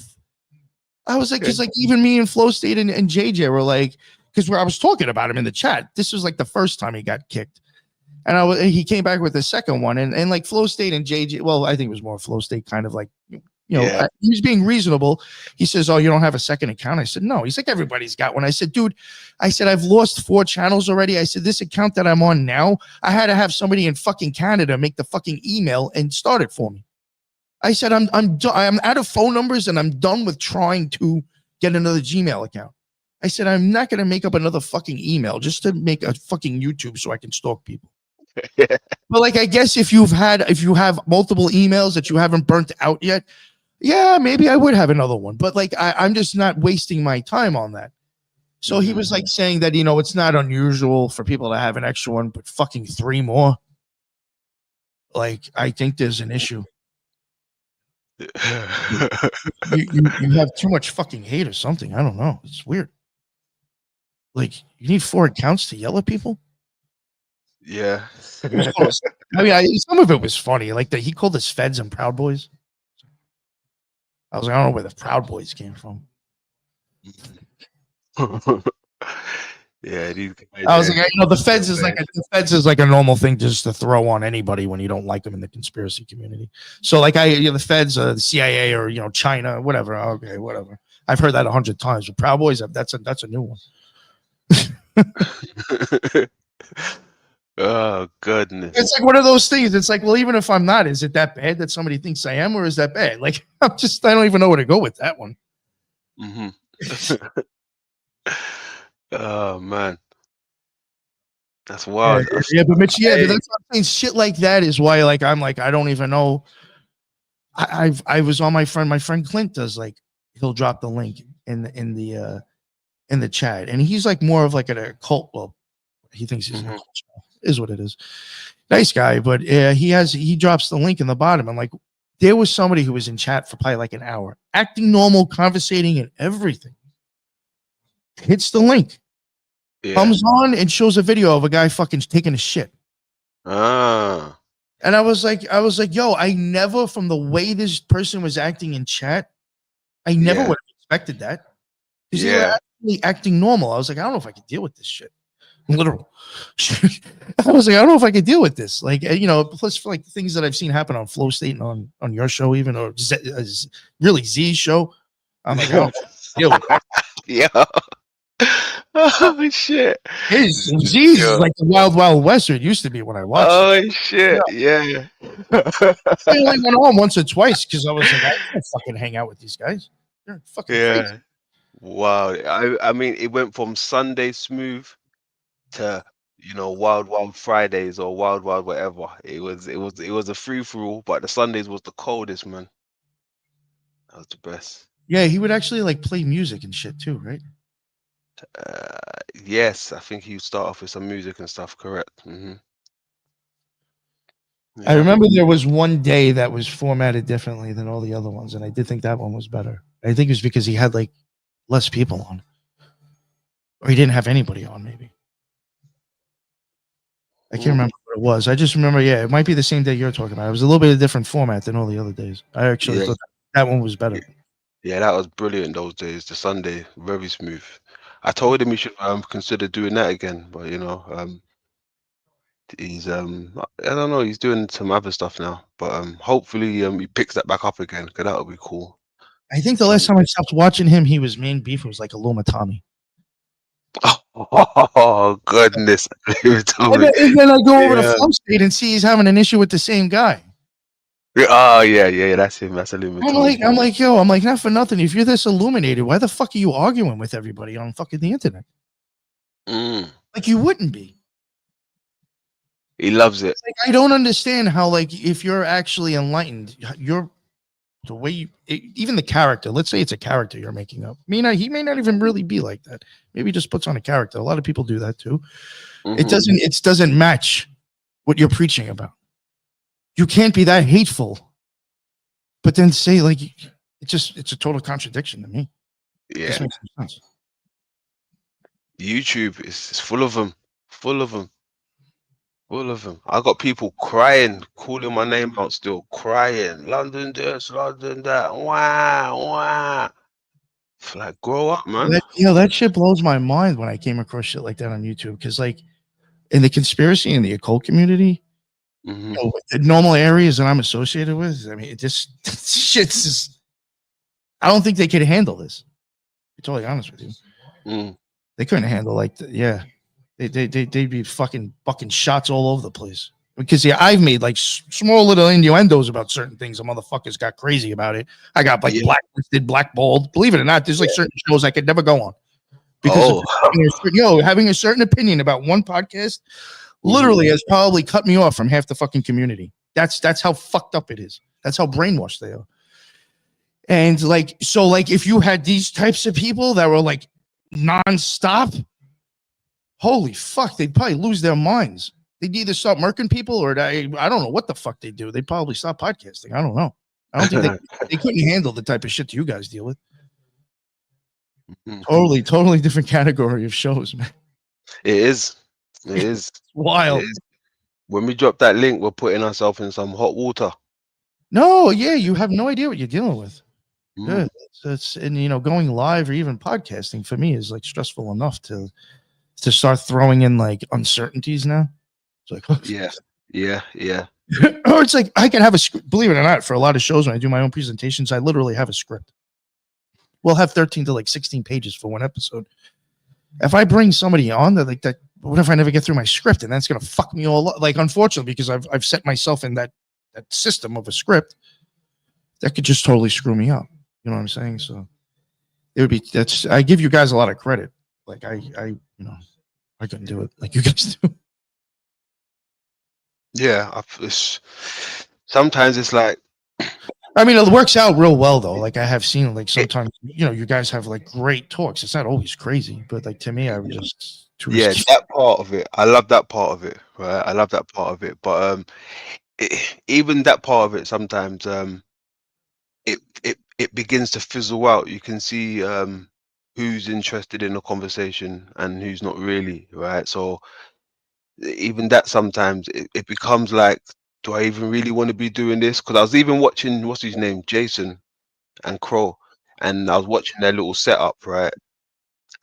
I was like, because like even me and Flow State and JJ were like, because I was talking about him in the chat. This was like the first time he got kicked, and he came back with the second one, and like Flow State and JJ. Well, I think it was more Flow State, kind of like You know, Yeah. he was being reasonable. He says, "Oh, you don't have a second account?" I said, "No." He's like, "Everybody's got one." I said, "Dude," I said, "I've lost 4 channels already." I said, "This account that I'm on now, I had to have somebody in fucking Canada make the fucking email and start it for me." I said, I'm out of phone numbers and I'm done with trying to get another Gmail account. I said, I'm not going to make up another fucking email just to make a fucking YouTube so I can stalk people. But like, I guess if you have multiple emails that you haven't burnt out yet, yeah, maybe I would have another one. But like, I'm just not wasting my time on that. So he was like saying that, you know, it's not unusual for people to have an extra one, but fucking 3 more. Like, I think there's an issue. You have too much fucking hate or something. I don't know. It's weird. Like, you need 4 accounts to yell at people? Yeah. I mean, some of it was funny. Like, he called us Feds and Proud Boys. I was like, I don't know where the Proud Boys came from. Yeah, these guys, I was like, you know, the they're Feds bad. is like a normal thing just to throw on anybody when you don't like them in the conspiracy community. So like, the Feds, the CIA, or you know, China, whatever. Okay, whatever. I've heard that 100 times. But Proud Boys, that's a new one. Oh goodness. It's like one of those things. It's like, well, even if I'm not, is it that bad that somebody thinks I am, or is that bad? Like, I don't even know where to go with that one. Oh man, that's wild. Yeah, but Mitch, but that's what I'm saying. Shit like that is why, like, I'm like, I don't even know. I was on my friend Clint does, like, he'll drop the link in the chat, and he's like more of like a cult. Well, he thinks he's in a cult channel, is what it is. Nice guy, but he drops the link in the bottom, and like, there was somebody who was in chat for probably like an hour, acting normal, conversating, and everything. Hits the link, comes on, and shows a video of a guy fucking taking a shit. Ah. And I was like, yo, I never, from the way this person was acting in chat, I never would have expected that. Because they were actually acting normal. I was like, I don't know if I can deal with this shit. Literal. I was like, I don't know if I could deal with this. Like, you know, plus for like things that I've seen happen on Flow State and on your show, even, or really Z's show. I'm like, I don't deal with it. Yeah. Oh shit. Z's is like the Wild Wild West. It used to be when I watched. Oh shit. Yeah. I only went on once or twice because I was like, I can't fucking hang out with these guys. They're fucking crazy. Wow. I mean, it went from Sunday Smooth to, you know, Wild Wild Fridays or Wild Wild whatever. It was a free for all, but the Sundays was the coldest, man. That was the best. Yeah, he would actually like play music and shit too, right? Yes, I think he would start off with some music and stuff. Correct. I remember there was one day that was formatted differently than all the other ones, and I did think that one was better. I think it was because he had like less people on, or he didn't have anybody on. Maybe I can't remember what it was. I just remember, yeah, it might be the same day you're talking about. It was a little bit of different format than all the other days. I actually thought that one was better. Yeah, that was brilliant those days. The Sunday, very smooth. I told him he should consider doing that again, but you know, he's I don't know, he's doing some other stuff now. But hopefully he picks that back up again, because that would be cool. I think the last time I stopped watching him, he was main beef. It was like Aluma Tommy. Oh goodness! And then I go over to Flow State and see he's having an issue with the same guy. Oh yeah, that's him. That's Illuminati. I'm like, yo, not for nothing. If you're this illuminated, why the fuck are you arguing with everybody on fucking the internet? Like, you wouldn't be. He loves it. Like, I don't understand how, like, if you're actually enlightened, you're the way even the character. Let's say it's a character you're making up. He may not even really be like that. Maybe he just puts on a character. A lot of people do that too. It doesn't match what you're preaching about. You can't be that hateful, but then say, like, it's a total contradiction to me. Yeah. It just makes no sense. YouTube is full of them. Full of them. I got people crying, calling my name out still, crying. London this, London that. Wow. It's like, grow up, man. That shit blows my mind when I came across shit like that on YouTube. Because, like, in the conspiracy and the occult community, you know, the normal areas that I'm associated with, I mean, this shit's just I don't think they could handle this. To be totally honest with you. Mm. They couldn't handle they'd be fucking bucking shots all over the place. Because I've made like small little innuendos about certain things. The motherfuckers got crazy about it. I got like blacklisted, blackballed. Believe it or not, there's like certain shows I could never go on because of having a certain opinion about one podcast literally has probably cut me off from half the fucking community. That's how fucked up it is. That's how brainwashed they are. And like, so like if you had these types of people that were like nonstop, holy fuck, they'd probably lose their minds. They'd either start murking people or I don't know what the fuck they do. They'd probably stop podcasting. I don't know. I don't think they couldn't handle the type of shit you guys deal with. Totally different category of shows, man. It is. It is. It's wild. It is. When we drop that link, we're putting ourselves in some hot water. No, yeah, you have no idea what you're dealing with. Mm. It's and you know, going live or even podcasting for me is like stressful enough to start throwing in like uncertainties now. It's like, yeah. or it's like I can have a script. Believe it or not, for a lot of shows when I do my own presentations, I literally have a script. We'll have 13 to like 16 pages for one episode. If I bring somebody on that like that, what if I never get through my script and that's gonna fuck me all up? Like, unfortunately, because I've set myself in that system of a script that could just totally screw me up. You know what I'm saying? So it would be I give you guys a lot of credit. Like I couldn't do it like you guys do. Yeah, sometimes it's like, I mean, it works out real well though. Like I have seen, like sometimes you guys have like great talks. It's not always crazy, but like to me, I would just that part of it. I love that part of it, right? I love that part of it. But even that part of it, sometimes it begins to fizzle out. You can see who's interested in the conversation and who's not really, right? So even that sometimes it becomes like, do I even really want to be doing this? Because I was even watching, what's his name, Jason and Crow, and I was watching their little setup, right,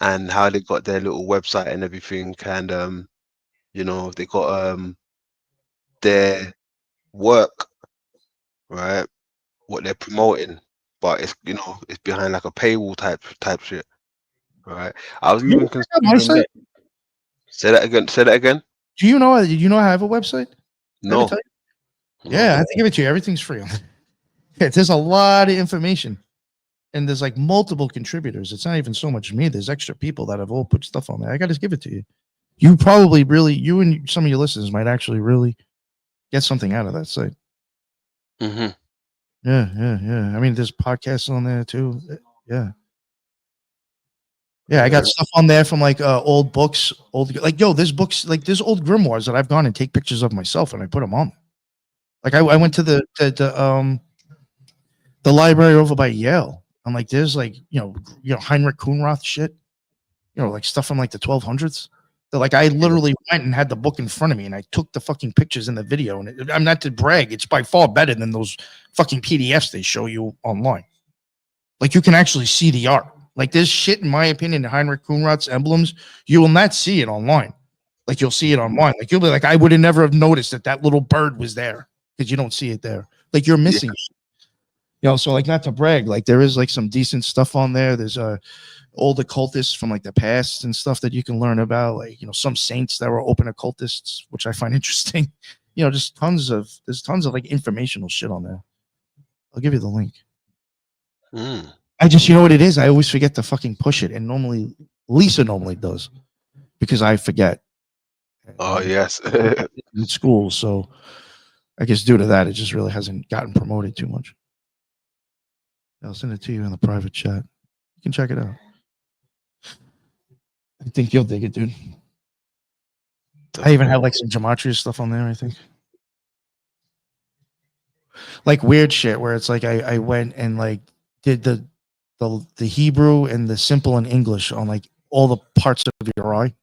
and how they got their little website and everything, and they got their work, right, what they're promoting, but it's it's behind like a paywall type shit, right? I was even considering Say that again. Do you know I have a website? No. Yeah, I have to give it to you. Everything's free on it. There's a lot of information. And there's like multiple contributors. It's not even so much me. There's extra people that have all put stuff on there. I got to give it to you. You probably you and some of your listeners might actually really get something out of that site. Mm-hmm. Yeah. I mean, there's podcasts on there too. Yeah. Yeah, I got stuff on there from like old books, there's books, like there's old grimoires that I've gone and take pictures of myself and I put them on. Like I went to the library over by Yale. I'm like, there's like, Heinrich Kuhnroth shit, like stuff from like the 1200s. They're like, I literally went and had the book in front of me and I took the fucking pictures in the video. And I'm not to brag. It's by far better than those fucking PDFs they show you online. Like you can actually see the art. Like there's shit, in my opinion, in Heinrich Kuhnroth's emblems, you will not see it online. Like you'll see it online. Like you'll be like, I would have never have noticed that little bird was there because you don't see it there. Like you're missing shit. So like not to brag, like there is like some decent stuff on there. There's old occultists from like the past and stuff that you can learn about. Like, some saints that were open occultists, which I find interesting. Just there's tons of like informational shit on there. I'll give you the link. I just, what it is? I always forget to fucking push it. And normally, Lisa normally does because I forget. Oh, yes. In school. So I guess due to that, it just really hasn't gotten promoted too much. I'll send it to you in the private chat. You can check it out. I think you'll dig it, dude. I even have like some gematria stuff on there, I think. Like weird shit where it's like I went and like did the Hebrew and the simple in English on like all the parts of your eye.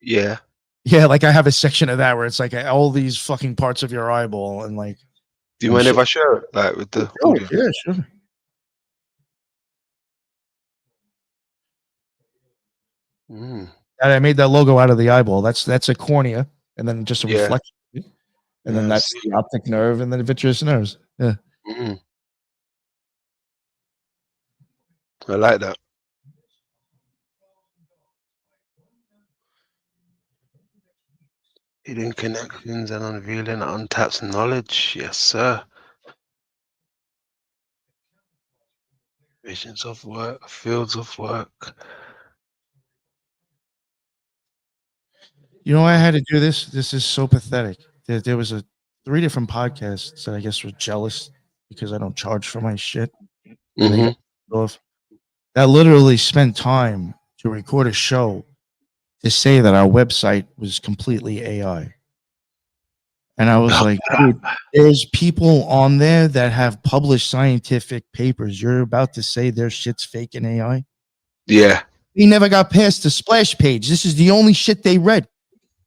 Yeah. Yeah, like I have a section of that where it's like all these fucking parts of your eyeball and like. Do you mind if I share it? Like with the audio? Yeah, sure. And I made that logo out of the eyeball. That's a cornea, and then just a reflection, and then that's the optic nerve, and then the vitreous nerves. Yeah. I like that. Hidden connections and unveiling untapped knowledge. Yes, sir. Visions of work, fields of work. You know why I had to do this? This is so pathetic. There was 3 different podcasts that I guess were jealous because I don't charge for my shit. And they got off. That literally spent time to record a show to say that our website was completely AI. And I was like, dude, there's people on there that have published scientific papers. You're about to say their shit's fake and AI? Yeah. He never got past the splash page. This is the only shit they read.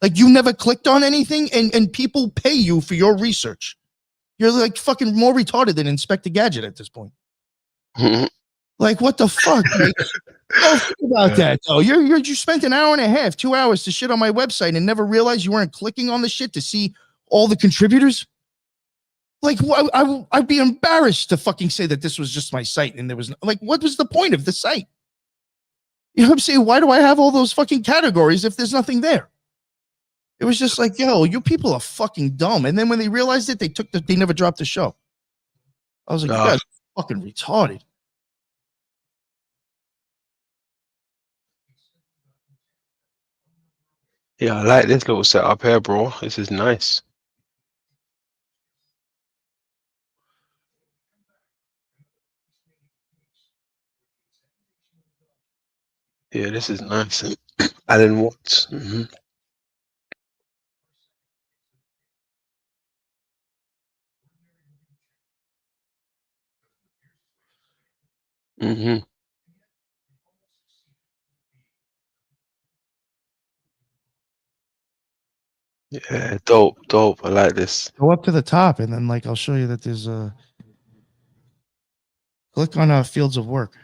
Like, you never clicked on anything, and people pay you for your research. You're like fucking more retarded than Inspector Gadget at this point. Like, what the fuck? Like, oh, think about that though. You spent an hour and a half, 2 hours to shit on my website and never realized you weren't clicking on the shit to see all the contributors. Like, I'd be embarrassed to fucking say that this was just my site and there was like, what was the point of the site? You know what I'm saying? Why do I have all those fucking categories if there's nothing there? It was just like, yo, you people are fucking dumb. And then when they realized it, they never dropped the show. I was like, you guys are fucking retarded. Yeah, I like this little setup here, bro. This is nice. Yeah, this is nice. Alan Watts. Yeah, dope, dope. I like this. Go up to the top and then like I'll show you that there's a click on fields of work.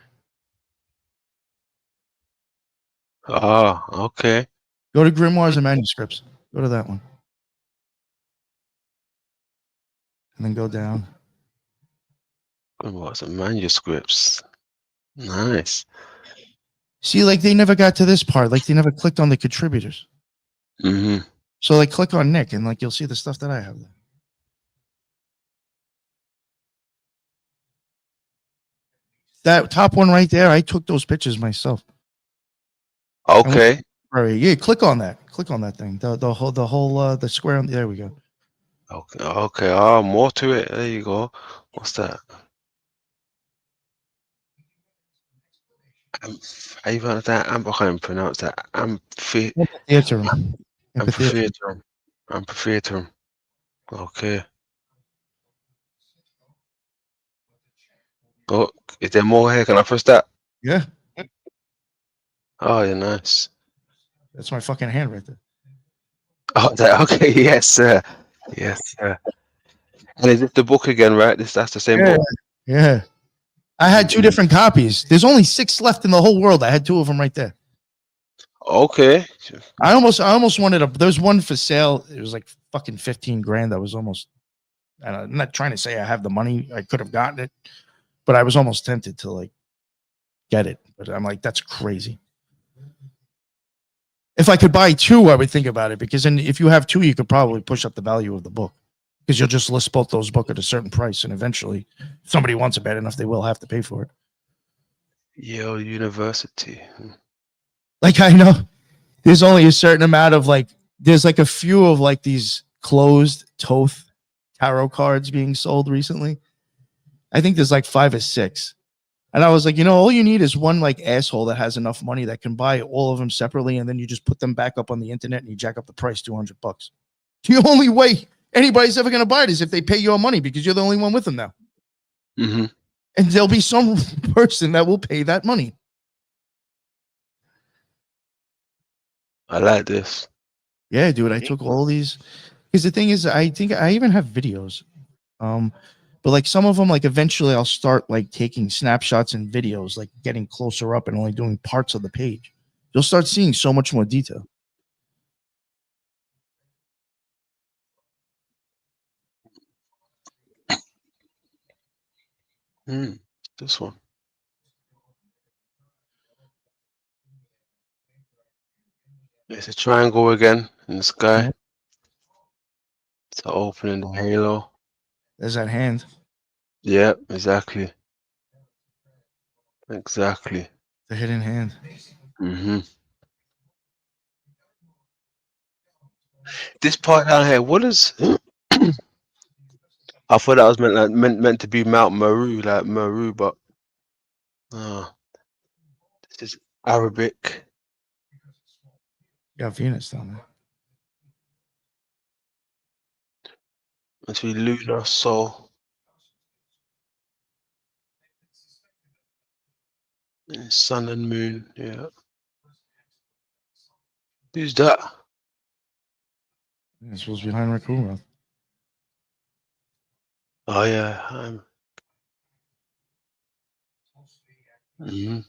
Ah, okay. Go to grimoires and manuscripts. Go to that one. And then go down. What some manuscripts? Nice. See, like they never got to this part. Like they never clicked on the contributors. So like click on Nick and like you'll see the stuff that I have there. That top one right there, I took those pictures myself. Okay. Yeah, click on that. Click on that thing. The whole the square. There we go. Okay. Okay. Ah, more to it. There you go. What's that? Even that I can't pronounce that. Amphitheater. Amphitheater. Okay. Oh, is there more here? Can I press that? Yeah. Oh, yeah, nice. That's my fucking hand right there. Oh, okay. Yes, sir. Yes, sir. And is it the book again, right? That's the same book. Yeah. I had 2 different copies. There's only 6 left in the whole world. I had 2 of them right there. Okay. I almost wanted there's one for sale. It was like fucking 15 grand. I was almost, and I'm not trying to say I have the money. I could have gotten it, but I was almost tempted to like get it. But I'm like, that's crazy. If I could buy 2, I would think about it because then if you have 2, you could probably push up the value of the book because you'll just list both those books at a certain price. And eventually if somebody wants it bad enough, they will have to pay for it. Yale University. Like, I know there's only a certain amount of like, there's like a few of like these closed Thoth tarot cards being sold recently. I think there's like 5 or 6. And I was like, all you need is one like asshole that has enough money that can buy all of them separately. And then you just put them back up on the internet and you jack up the price $200. The only way anybody's ever going to buy it is if they pay your money because you're the only one with them now. And there'll be some person that will pay that money. I like this. Yeah, dude. I took all these because the thing is, I think I even have videos. But like some of them, like eventually I'll start like taking snapshots and videos, like getting closer up and only doing parts of the page. You'll start seeing so much more detail. This one. It's a triangle again in the sky. Yeah. It's opening the halo. There's that hand. Yeah, exactly. Exactly. The hidden hand. Mm-hmm. This part down here, what is? I thought that was meant to be Mount Meru, like Meru, but this is Arabic. Got Venus down there. Must be lunar soul. And sun and moon. Yeah. Who's that? This was behind Raccoon. Oh yeah. Mhm.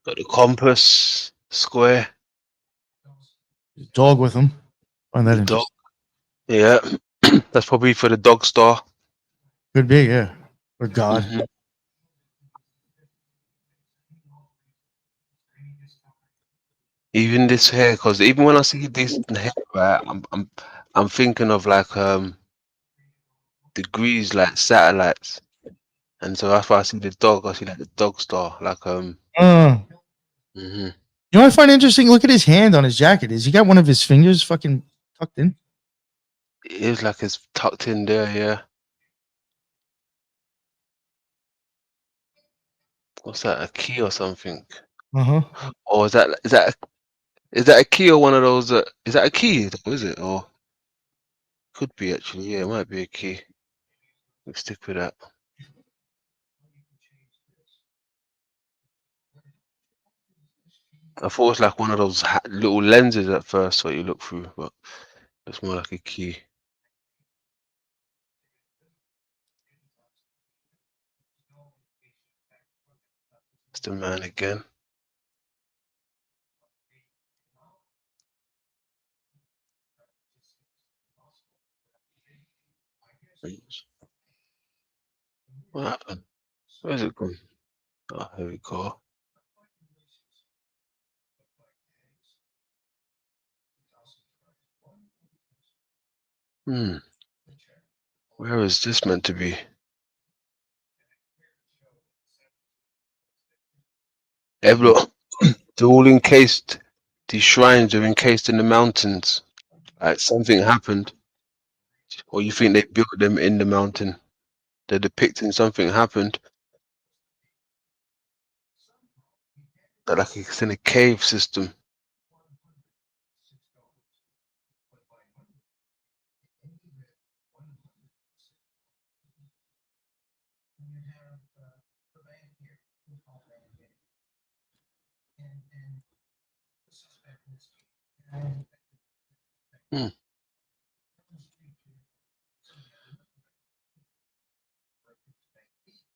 Got the compass square. Dog with him. Find that The dog. interesting. Yeah. That's probably for the dog star. Could be, yeah. Or God. Mhm. Even this hair, because even when I see this hair, right, I'm thinking of like degrees, like satellites, and so that's why I see the dog. I see like the dog star, like Uh, mhm. You know what I find interesting? Look at his hand on his jacket. Is he got one of his fingers fucking tucked in? It is like it's tucked in there. Yeah. What's that? A key or something? Uh-huh. Or is that a key or one of those? Is that a key? Though, is it? Or could be actually. Yeah, it might be a key. Let's stick with that. I thought it was like one of those little lenses at first, what you look through, but it's more like a key. It's the man again. What happened? Where's it gone? Oh, here we go. Where is this meant to be? Look, they're all encased. These shrines are encased in the mountains. Like something happened, or you think they built them in the mountain. They're depicting something happened. They're like it's in a cave system.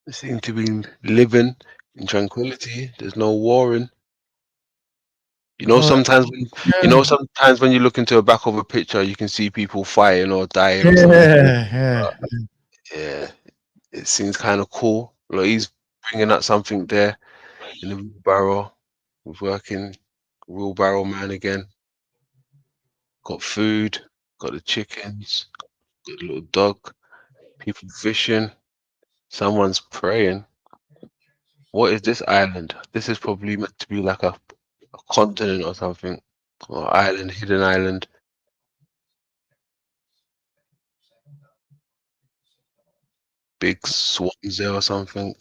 They seem to be living in tranquility. There's no warring. You know, sometimes when you look into the back of a picture, you can see people fighting or dying or something. Yeah. Yeah, it seems kind of cool. Like he's bringing out something there in the wheelbarrow. He's working wheelbarrow man again. Got food. Got the chickens. Got the little dog. People fishing. Someone's praying. What is this island? This is probably meant to be like a continent or something. Or island, hidden island. Big swans there or something.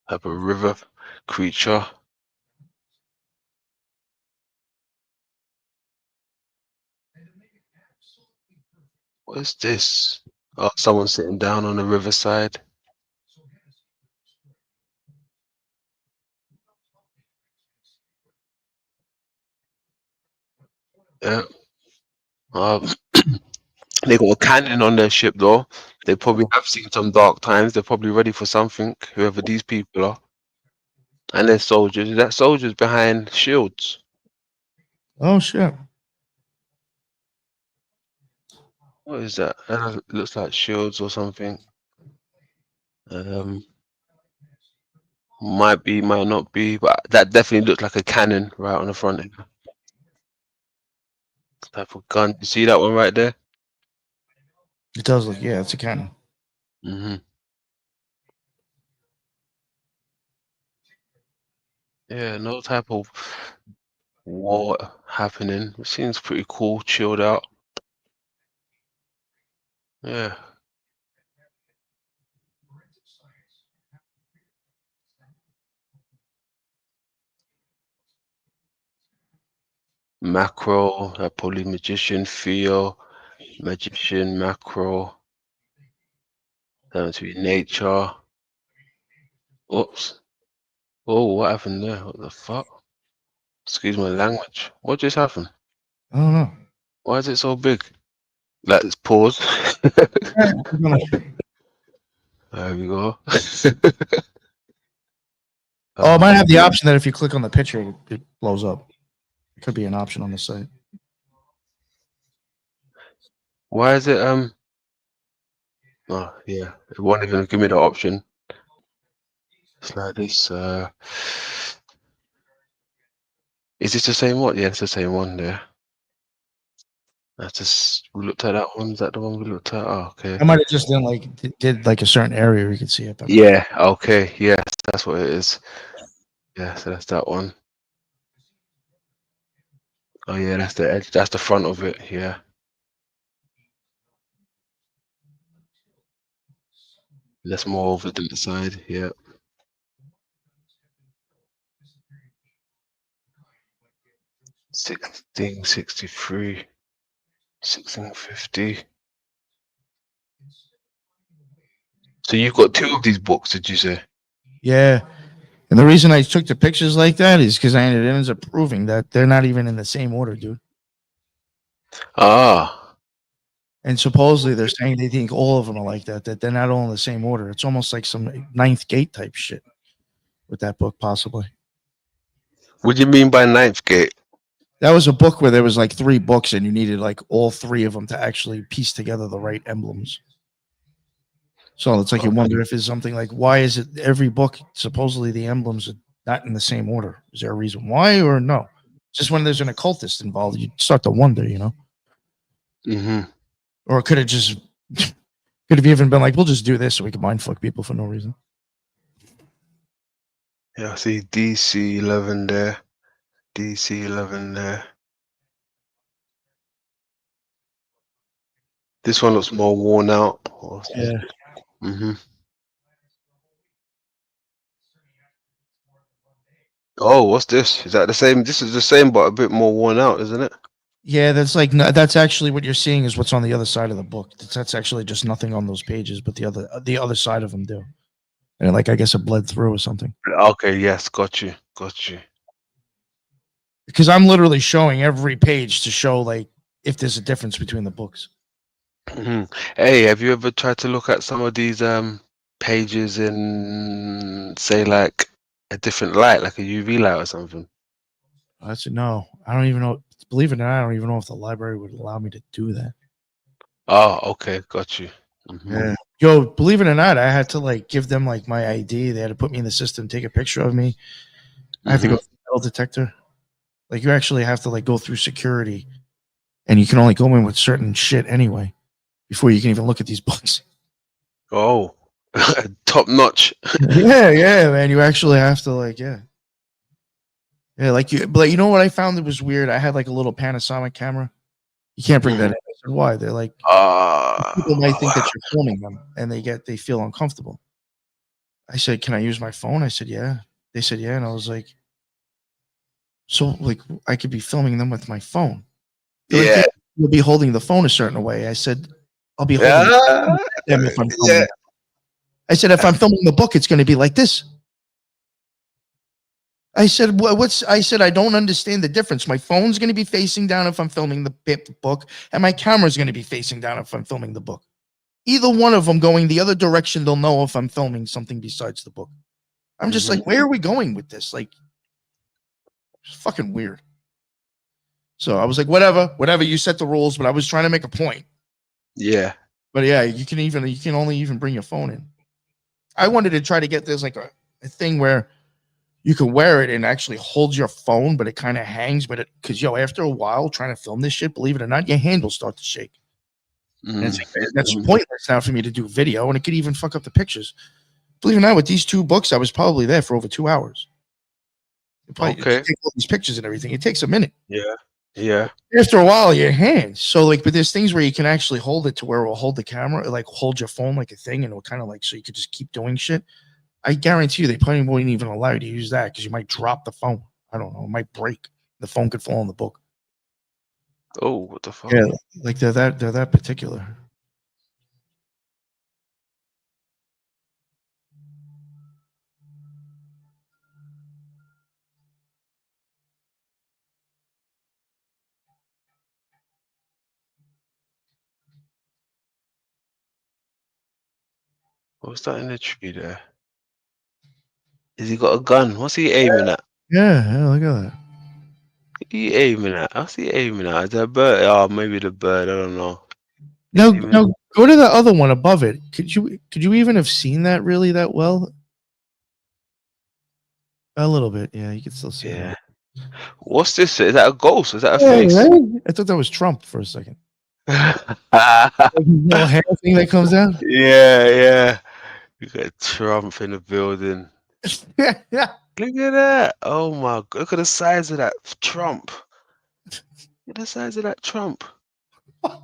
Have a river creature. What is this? Oh, someone sitting down on the riverside. Yeah. They got a cannon on their ship though. They probably have seen some dark times. They're probably ready for something, whoever these people are. And they're soldiers. Is that soldiers behind shields? Oh shit. What is that? That looks like shields or something. Might be, might not be, but that definitely looked like a cannon right on the front end. Type of gun. You see that one right there? It does look, yeah, it's a cannon. Mm-hmm. Yeah, no type of war happening. It seems pretty cool, chilled out. Yeah. Macro, probably magician, Theo, magician, macro, down to nature. Oops. Oh, what happened there? What the fuck? Excuse my language. What just happened? I don't know. Why is it so big? Let's pause. There we go. Oh, it might have the option that if you click on the picture, it blows up. It could be an option on the site. Why is it oh yeah, it won't even give me the option. It's like this. Is this the same one? Yeah, it's the same one there. That's just we looked at that one. Is that the one we looked at? Oh, okay. I might have just did like a certain area where you could see it. Yeah, okay, yes, that's what it is. Yeah, so that's that one. Oh yeah, that's the edge, that's the front of it, yeah. That's more over the side, yeah. $16.63, $16.50. So you've got two of these books, did you say? Yeah. And the reason I took the pictures like that is because it ends up proving that they're not even in the same order, dude. Ah. And supposedly they're saying they think all of them are like that they're not all in the same order. It's almost like some Ninth Gate type shit with that book, possibly. What do you mean by Ninth Gate? That was a book where there was like 3 books and you needed like all 3 of them to actually piece together the right emblems. So it's like you wonder if it's something like, why is it every book supposedly the emblems are not in the same order? Is there a reason why or no? Just when there's an occultist involved, you start to wonder, you know? Mm-hmm. Or it could have just could have even been like, we'll just do this so we can mind fuck people for no reason. Yeah, I see DC 11 there. DC 11 there. This one looks more worn out. Yeah. Mm-hmm. Oh, what's this? Is that the same? This is the same, but a bit more worn out, isn't it? Yeah, that's like that's actually what you're seeing is what's on the other side of the book. That's actually just nothing on those pages, but the other side of them do. And like I guess it bled through or something. Okay, yes, got you. Because I'm literally showing every page to show like if there's a difference between the books. Mm-hmm. Hey, have you ever tried to look at some of these pages in, say, like a different light, like a UV light or something? I said no. I don't even know. Believe it or not, I don't even know if the library would allow me to do that. Oh, okay, got you. Mm-hmm. Yeah. Yo, believe it or not, I had to like give them like my ID. They had to put me in the system, take a picture of me. I have to go through the metal detector. Like you actually have to like go through security, and you can only go in with certain shit anyway before you can even look at these books. Oh, top notch. yeah, man. You actually have to like, yeah, like you. But you know what I found that was weird? I had like a little Panasonic camera. You can't bring that in. I said, why? They're like, people might think that you're filming them, and they feel uncomfortable. I said, can I use my phone? I said, yeah. They said, yeah, and I was like, so like I could be filming them with my phone. They're Yeah. like, you'll be holding the phone a certain way. I said, I'll be holding them if I'm filming. Yeah. I said, if I'm filming the book, it's going to be like this. I said, I said, I don't understand the difference. My phone's going to be facing down if I'm filming the book, and my camera's going to be facing down if I'm filming the book. Either one of them going the other direction, they'll know if I'm filming something besides the book. I'm just like, where are we going with this? Like, it's fucking weird. So I was like, whatever, you set the rules, but I was trying to make a point. Yeah. But yeah, you can only even bring your phone in. I wanted to try to get this like a thing where you can wear it and actually hold your phone, but it kind of hangs. But because after a while trying to film this shit, believe it or not, your hand will start to shake. And it's like, that's pointless now for me to do video, and it could even fuck up the pictures. Believe it or not, with these 2 books, I was probably there for over 2 hours. Okay. Take all these pictures and everything. It takes a minute. Yeah. After a while, your hands. So like, but there's things where you can actually hold it to where it will hold the camera, like hold your phone like a thing, and it'll kind of like, so you could just keep doing shit. I guarantee you, they probably won't even allow you to use that because you might drop the phone. I don't know. It might break. The phone could fall in the book. Oh, what the fuck? Yeah, like they're that particular. What's that in the tree there? Has he got a gun? What's he aiming at? Yeah, look at that. What are you aiming at? What's he aiming at? Is that a bird? Oh, maybe the bird. I don't know. No, Aiming- no, go to the other one above it. Could you even have seen that really that well? A little bit, yeah. You can still see it. Yeah. What's this? Is that a ghost? Is that a Yeah, face? right? I thought that was Trump for a second. Like his little hair thing that comes out. Yeah. You got Trump in the building. Yeah. Look at that. Oh my god. Look at the size of that Trump. Look at the size of that Trump. It's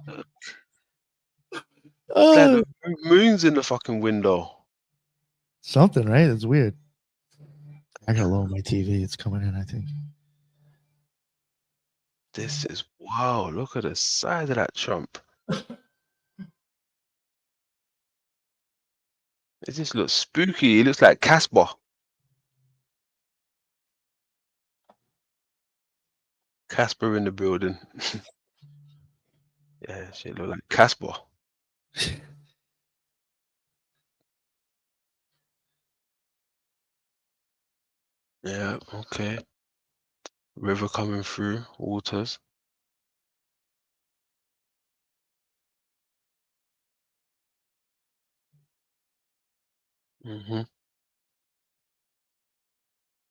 like the moon's in the fucking window. Something, right? It's weird. I gotta lower my TV. It's coming in, I think. This is wow. Look at the size of that Trump. It just looks spooky. He looks like Casper. Casper in the building. Yeah, she look like Casper. Yeah, okay. River coming through, waters.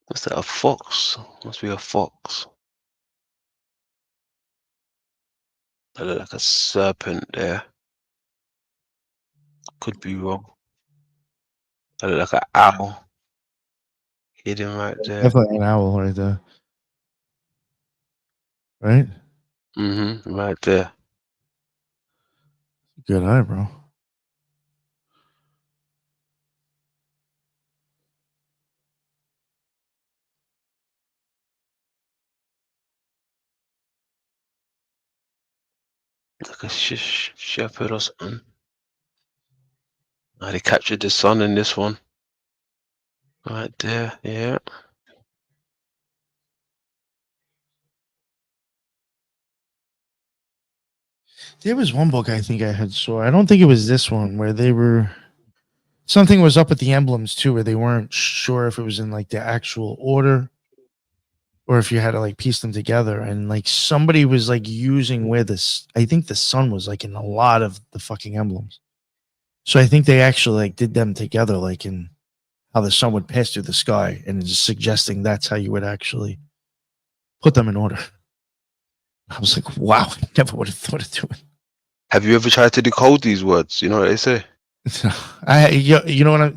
What's that? A fox? Must be a fox. That look like a serpent there. Could be wrong. That look like an owl. Hidden right there. Definitely an owl right there. Right? Right there. Good eyebrow. Like a shepherd or something. Oh, they captured the sun in this one. Right there, yeah. There was one book I think I had saw. I don't think it was this one where they were something was up with the emblems too, where they weren't sure if it was in like the actual order or if you had to like piece them together. And like somebody was like using where this, I think the sun was like in a lot of the fucking emblems. So I think they actually like did them together, like in how the sun would pass through the sky, and just suggesting that's how you would actually put them in order. I was like, wow, I never would have thought of doing. Have you ever tried to decode these words? You know what they say? You know what?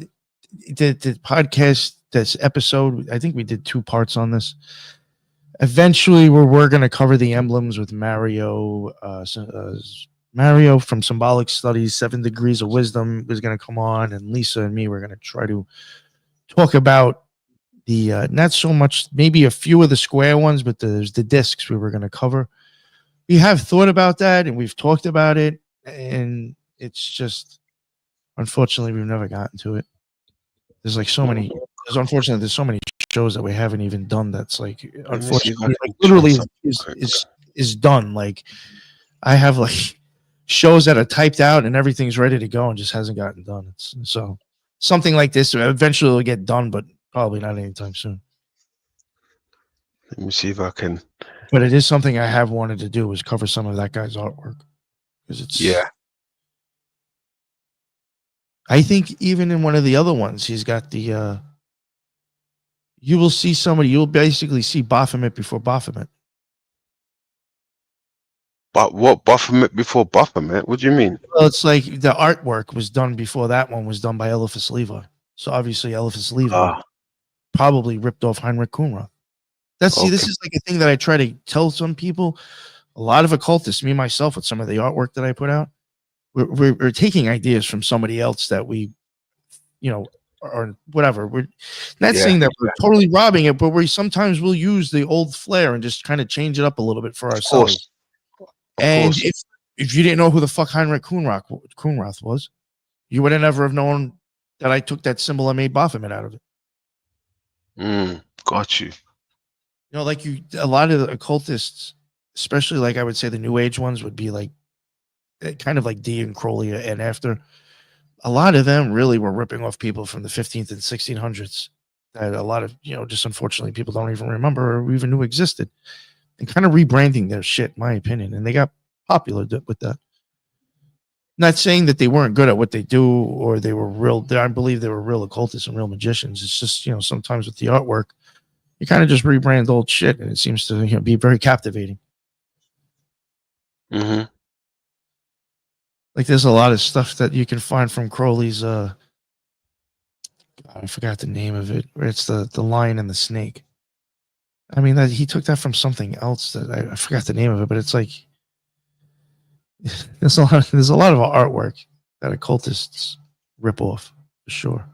The podcast, this episode, I think we did 2 parts on this. Eventually, we're going to cover the emblems with Mario. Mario from Symbolic Studies, 7 Degrees of Wisdom was going to come on, and Lisa and me were going to try to talk about the not so much, maybe a few of the square ones, but there's the discs we were going to cover. We have thought about that, and we've talked about it, and it's just, unfortunately, we've never gotten to it. There's like so many. There's so many shows that we haven't even done. That's like, unfortunately, like literally is done. Like, I have like shows that are typed out and everything's ready to go and just hasn't gotten done. It's so something like this eventually will get done, but probably not anytime soon. Let me see if I can. But it is something I have wanted to do, is cover some of that guy's artwork, because it's, Yeah. I think even in one of the other ones, he's got the you will see somebody. You'll basically see Baphomet before Baphomet. But what Baphomet before Baphomet? What do you mean? Well, it's like the artwork was done before that one was done by Eliphas Levi. So obviously Eliphas Levi Ah, probably ripped off Heinrich Kunroth. This okay. is like a thing that I try to tell some people. A lot of occultists, me myself, with some of the artwork that I put out, we're taking ideas from somebody else that we, or whatever. We're not Yeah, saying that we're totally robbing it, but we sometimes will use the old flair and just kind of change it up a little bit for of ourselves. course. Of And course. if you didn't know who the fuck Heinrich Kunroth was, you would have never have known that I took that symbol and made Baphomet out of it. Got you. Like a lot of the occultists, especially like I would say the New Age ones, would be like kind of like Dee and Crowley and after. A lot of them really were ripping off people from the 15th and 1600s that a lot of, just unfortunately people don't even remember or even knew existed, and kind of rebranding their shit, in my opinion. And they got popular with that. Not saying that they weren't good at what they do or they were real. I believe they were real occultists and real magicians. It's just, sometimes with the artwork, you kind of just rebrand old shit and it seems to be very captivating. Mm-hmm. Like there's a lot of stuff that you can find from Crowley's I forgot the name of it, where it's the lion and the snake. I mean, that he took that from something else that I forgot the name of it, but it's like there's a lot of artwork that occultists rip off for sure.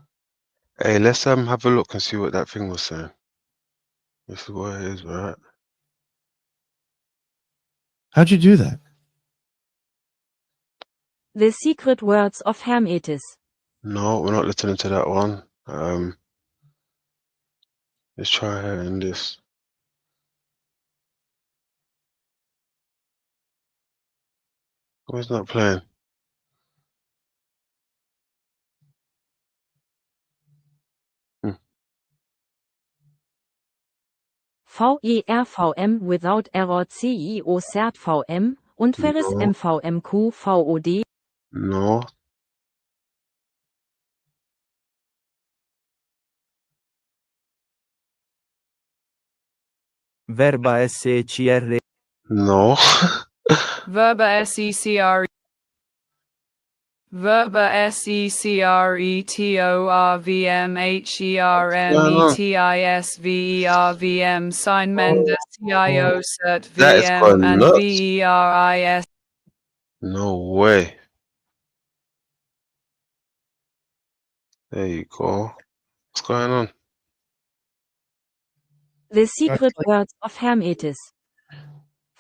Hey, let's have a look and see what that thing was saying. This is what it is, right? How'd you do that? The Secret Words of Hermetis. No, we're not listening to that one. Let's try here in this. Oh, it's not playing. VERVM without error CEO CERT-VM und Ferris No, MVMQ VOD. no. Verba SCR. No. Verba SECRE. Verba SECRETORVMHERMETISVERVM Sign Mendes CIO CERT That is VM gone and nuts. VERIS. No way. There you go. What's going on? The Secret Words of Hermetis.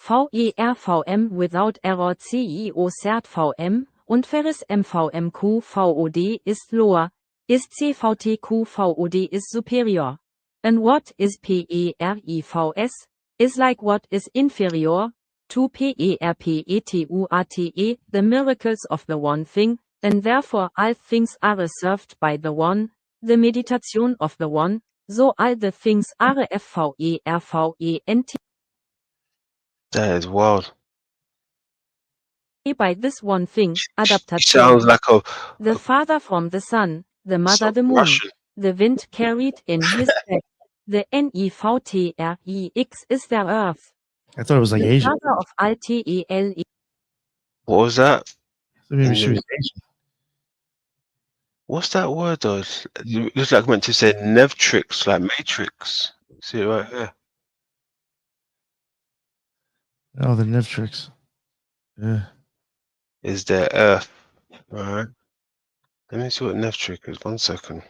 VERVM without error CEO CERT-VM und Ferris MVMQ VOD is lower, is CVTQ VOD is superior. And what is PERIVS? Is like what is inferior to PERPETUATE, the miracles of the one thing, and therefore all things are reserved by the one, the meditation of the one, so all the things are FVERVENT. That is wild. By this one thing, He adaptation. sounds like The father from the sun, the mother the moon, Russian. the wind carried in his back. The NEVTREX is the earth. I thought it was like The Asian. father of ITELE. What was that? Maybe she was Asian. What's that word though? It looks like I meant to say Nevtrix, like Matrix. See it right here. Oh, the Niftrix. Yeah. Is there Earth? Alright. Let me see what Nevtrix is. 1 second.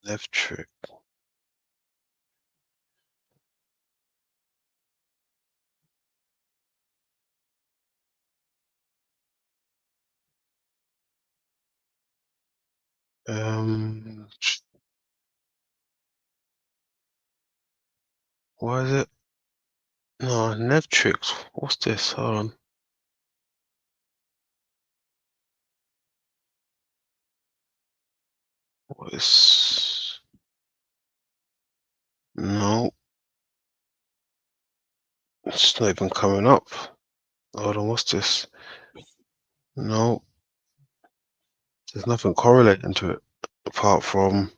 Nevtrix. What is it? No, Nevtrix. What's this? Hold on. What is? No. It's not even coming up. Hold on, what's this? No, there's nothing correlating to it apart from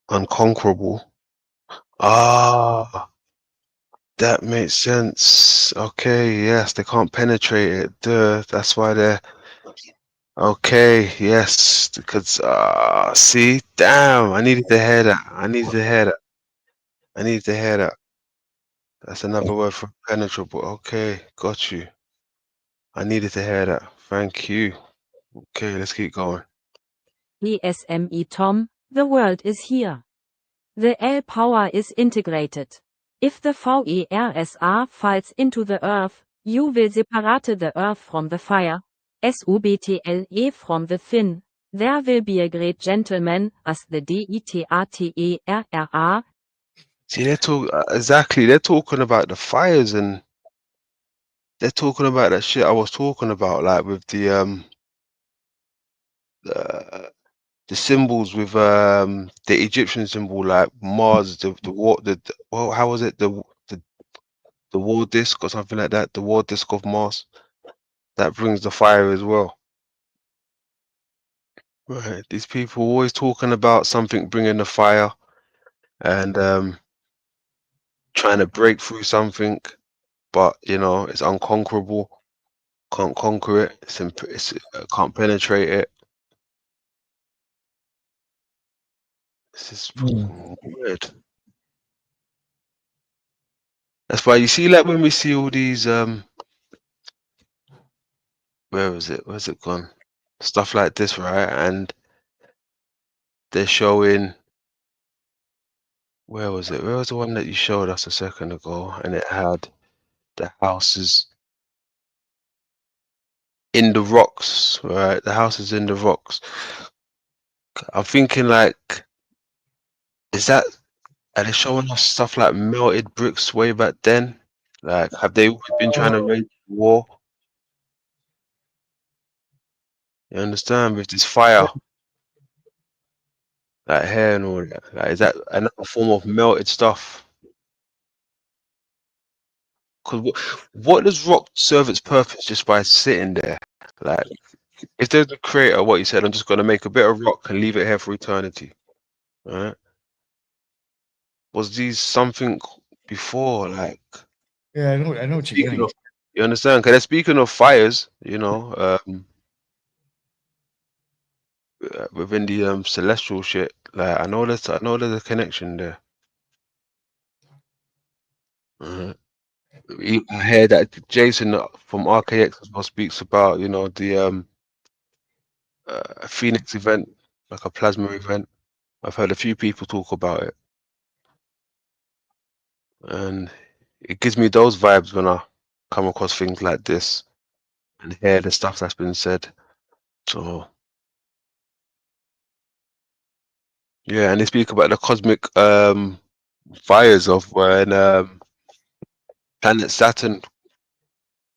unconquerable. Ah, that makes sense. Okay, yes, they can't penetrate it. Duh, that's why they're okay. Yes, because see, damn, I needed to hear that. I needed to hear that. I needed to hear that. That's another word for penetrable. Okay, got you. I needed to hear that. Thank you. Okay, let's keep going. ESME Tom, the world is here. The L power is integrated. If the VERSA falls into the earth, you will separate the earth from the fire. SUBTLE from the fin. There will be a great gentleman as the DETATERRA. See, they're exactly. They're talking about the fires and they're talking about that shit I was talking about, like with the symbols with the Egyptian symbol, like Mars, well, how was it, the war disc or something like that, the war disc of Mars that brings the fire as well. Right, these people always talking about something bringing the fire and trying to break through something, but you know it's unconquerable. Can't conquer it. Can't penetrate it. This is fucking weird. That's why you see, like when we see all these where is it? Where's it gone? Stuff like this, right? And they're showing, where was it? Where was the one that you showed us a second ago? And it had the houses in the rocks, right? The houses in the rocks. I'm thinking like, is that, are they showing us stuff like melted bricks way back then? Like, have they always been trying to wage war? You understand? With this fire, like hair and all that. Like, is that another form of melted stuff? Because what does rock serve its purpose just by sitting there? Like, if there's a creator, what you said, I'm just going to make a bit of rock and leave it here for eternity. Right? Was these something before? Like, Yeah, I know what you're speaking getting. of, you understand? Because speaking of fires, you know, within the celestial shit, like I know there's a connection there. I heard that Jason from RKX as well speaks about, you know, the Phoenix event, like a plasma event. I've heard a few people talk about it, and it gives me those vibes when I come across things like this and hear the stuff that's been said. So yeah, and they speak about the cosmic fires of when planet Saturn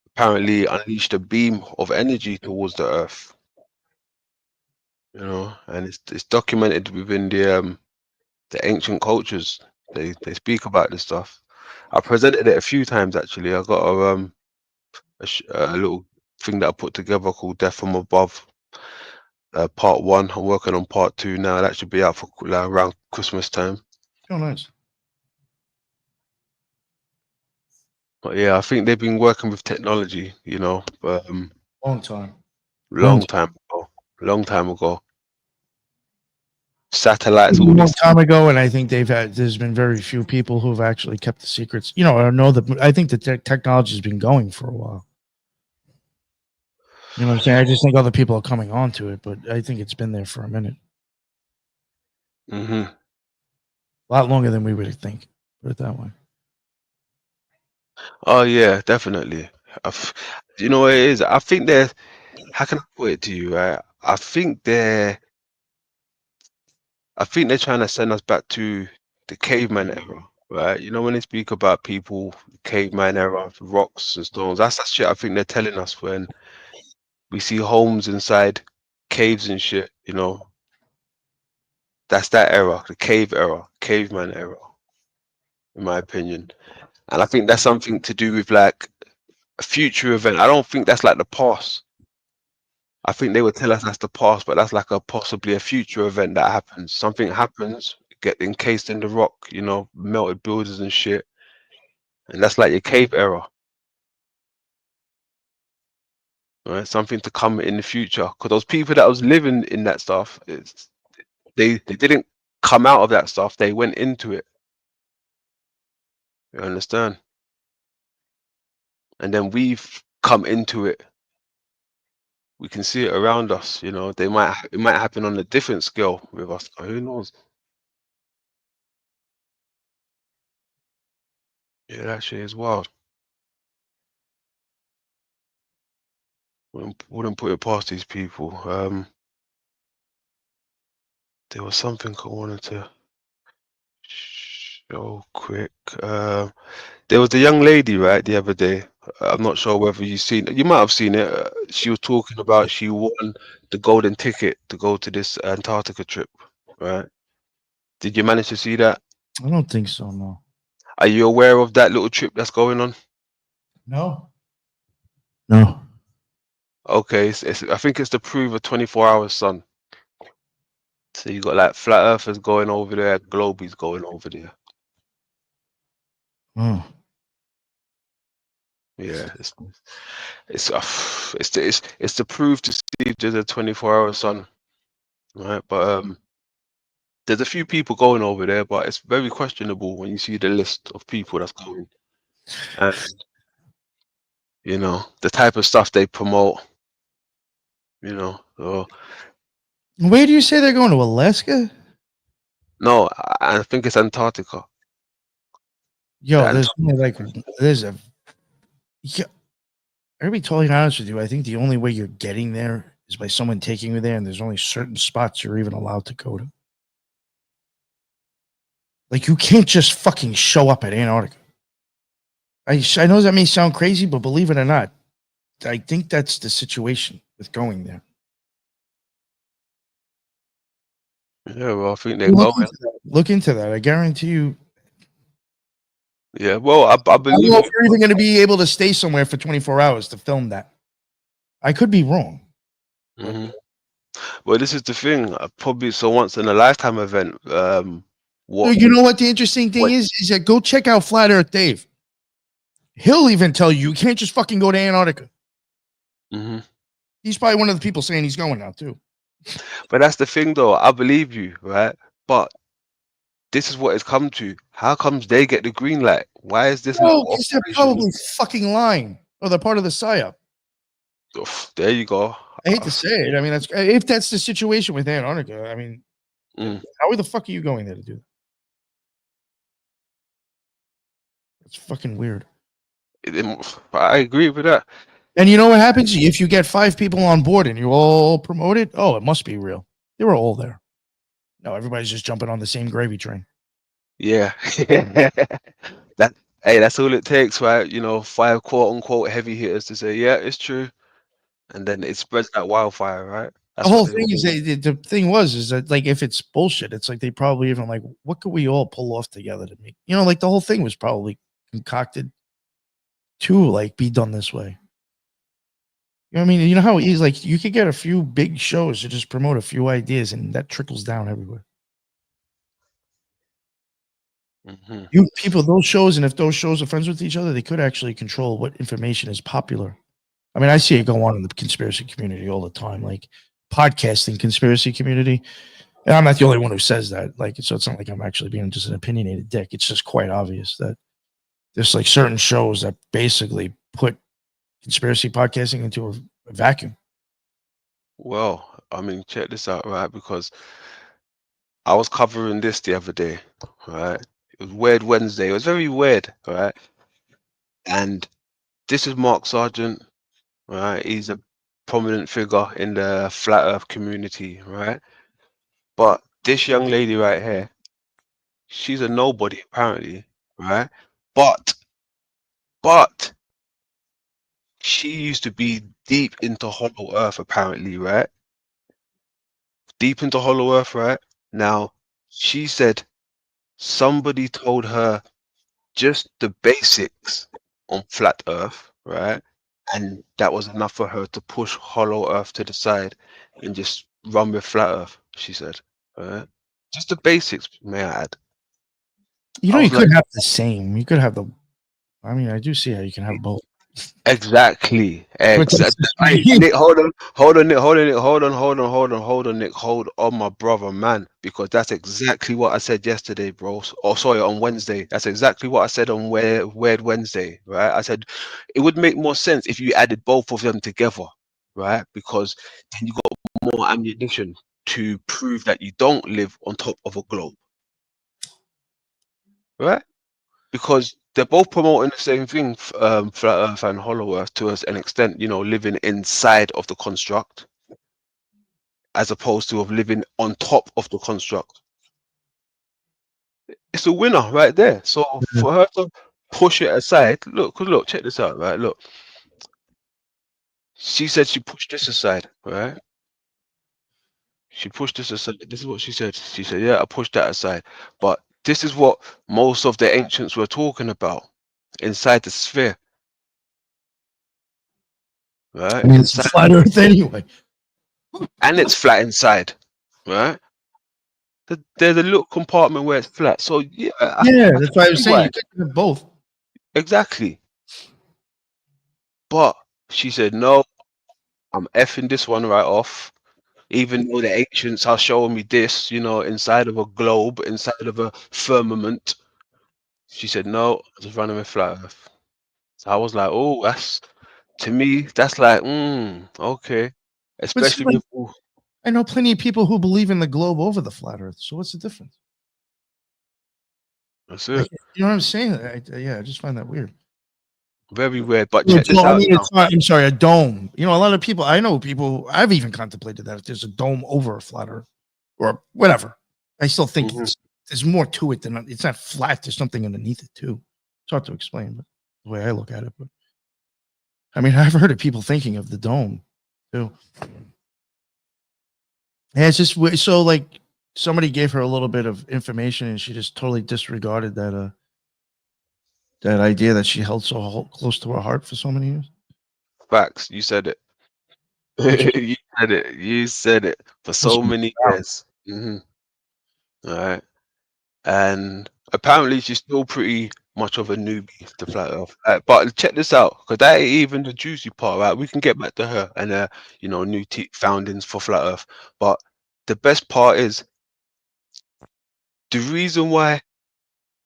apparently unleashed a beam of energy towards the Earth. You know, and it's documented within the ancient cultures. They speak about this stuff. I presented it a few times actually. I got a little thing that I put together called Death from Above. Part 1. I'm working on part 2 now. That should be out for like, around Christmas time. Oh, nice. But yeah, I think they've been working with technology, you know, Long time. long time ago. Satellites, A all long these. time ago, and I think there's been very few people who've actually kept the secrets. You know, I think the technology has been going for a while. You know what I'm saying? I just think other people are coming onto it, but I think it's been there for a minute. Mm-hmm. A lot longer than we would think. Put it that way. Oh yeah, definitely. You know what it is? I think they're. How can I put it to you? Right? I think they're trying to send us back to the caveman era, right? You know when they speak about people, caveman era, rocks and stones. That's that shit. I think they're telling us when we see homes inside caves and shit. You know, that's that era, the cave era, caveman era, in my opinion. And I think that's something to do with like a future event. I don't think that's like the past. I think they would tell us that's the past, but that's like a possibly a future event that happens. Something happens, get encased in the rock, you know, melted buildings and shit, and that's like your cave era. Right, something to come in the future. Because those people that was living in that stuff, they didn't come out of that stuff. They went into it. You understand? And then we've come into it. We can see it around us. You know, it might happen on a different scale with us. Who knows? Yeah, that shit is wild. Wouldn't put it past these people. There was something I wanted to show quick. There was a young lady, right, the other day. I'm not sure whether you've seen it. You might have seen it. She was talking about she won the golden ticket to go to this Antarctica trip, right? Did you manage to see that? I don't think so. No. Are you aware of that little trip that's going on? No. No. Okay, I think it's to prove a 24-hour sun. So you got like flat earthers going over there, globies going over there. Oh. Yeah, it's to prove to see if there's a 24-hour sun, right? But there's a few people going over there, but it's very questionable when you see the list of people that's going, and you know the type of stuff they promote. You know, so Where do you say they're going to? Alaska? no, I think it's Antarctica. Yo, The there's only like there's a. Yeah, I'll be totally honest with you. I think the only way you're getting there is by someone taking you there, and there's only certain spots you're even allowed to go to. Like, you can't just fucking show up at Antarctica. I know that may sound crazy, but believe it or not, I think that's the situation with going there. Yeah, well, I think they're going. Look into that. I guarantee you. Yeah, well, I I don't believe know if it. you're even going to be able to stay somewhere for 24 hours to film that. I could be wrong. Mhm. Well, this is the thing. Probably it's a once in a lifetime event. So you know what the interesting thing is that go check out Flat Earth Dave. He'll even tell you can't just fucking go to Antarctica. Mhm. He's probably one of the people saying he's going now too. But that's the thing, though. I believe you, right? But this is what it's come to. How comes they get the green light? Why is this not Oh, because they're operation? probably fucking lying. Or they're part of the PSYOP. There you go. I hate to say it. I mean, that's if that's the situation with Antarctica. I mean, how the fuck are you going there to do that? It's fucking weird. I agree with that. And you know what happens if you get 5 people on board and you all promote it? Oh, it must be real. They were all there. No, everybody's just jumping on the same gravy train. Yeah. That's all it takes, right? You know, 5 quote unquote heavy hitters to say, yeah, it's true. And then it spreads like wildfire, right? The whole thing is the thing is that like if it's bullshit, it's like they probably even like what could we all pull off together to make like the whole thing was probably concocted to like be done this way. You know what I mean? You know how easy like you could get a few big shows to just promote a few ideas and that trickles down everywhere. You people, those shows, and if those shows are friends with each other, they could actually control what information is popular. I mean, I see it go on in the conspiracy community all the time, like podcasting conspiracy community. And I'm not the only one who says that. Like, so it's not like I'm actually being just an opinionated dick. It's just quite obvious that there's like certain shows that basically put conspiracy podcasting into a vacuum. Well, I mean, check this out, right? Because I was covering this the other day, right? It was Weird Wednesday. It was very weird, right? And this is Mark Sargent, right? He's a prominent figure in the flat earth community, right? But this young lady right here, she's a nobody apparently, right? But she used to be deep into Hollow Earth apparently, right? Deep into Hollow Earth, right? Now, she said somebody told her just the basics on flat Earth, right? And that was enough for her to push Hollow Earth to the side and just run with Flat Earth, she said. Right? Just the basics, may I add. You know, I you was could like, have the same. You could have the. I mean, I do see how you can have both. exactly. But that's Hey, just me. Nick, hold on, Nick, hold on, Nick, hold on, my brother, man, because that's exactly what I said yesterday, bro. Or sorry, on Wednesday. That's exactly what I said on Weird Wednesday, right? I said it would make more sense if you added both of them together, right? Because then you got more ammunition to prove that you don't live on top of a globe, right? Because they're both promoting the same thing, Flat Earth and Hollow Earth, to an extent, you know, living inside of the construct as opposed to of living on top of the construct. It's a winner right there. So for her to push it aside, look, check this out, right? Look, she said she pushed this aside, right? She pushed this aside. This is what she said. She said, yeah, I pushed that aside. But this is what most of the ancients were talking about inside the sphere, right? I mean, it's a Inside, flat Earth anyway. and it's flat inside, right? There's a little compartment where it's flat. So yeah, Yeah, I that's can why I was see saying why. you could have both. Exactly. But she said, no, I'm effing this one right off. Even though the ancients are showing me this, you know, inside of a globe, inside of a firmament. She said, no, I'm just running with flat earth. So I was like, oh, that's, to me, that's like, okay. But see, Especially like, with, ooh, I know plenty of people who believe in the globe over the flat Earth. So what's the difference? that's Like, it. you know what I'm saying? I just find that weird. Very weird. But No, check this I out mean, now. it's not. I'm sorry, a dome. You know, a lot of people. I know people. I've even contemplated that if there's a dome over a flat Earth or whatever. I still think Mhm. there's more to it than it's not flat. There's something underneath it too. It's hard to explain, but the way I look at it. But I mean, I've heard of people thinking of the dome too. And it's just so like somebody gave her a little bit of information and she just totally disregarded that idea that she held so close to her heart for so many years. Facts. You said it. Which is You said it. You said it for so many years. All right. And apparently she's still pretty much of a newbie to flat earth. But check this out, because that ain't even the juicy part, right? We can get back to her and you know, new foundings for flat earth. But the best part is the reason why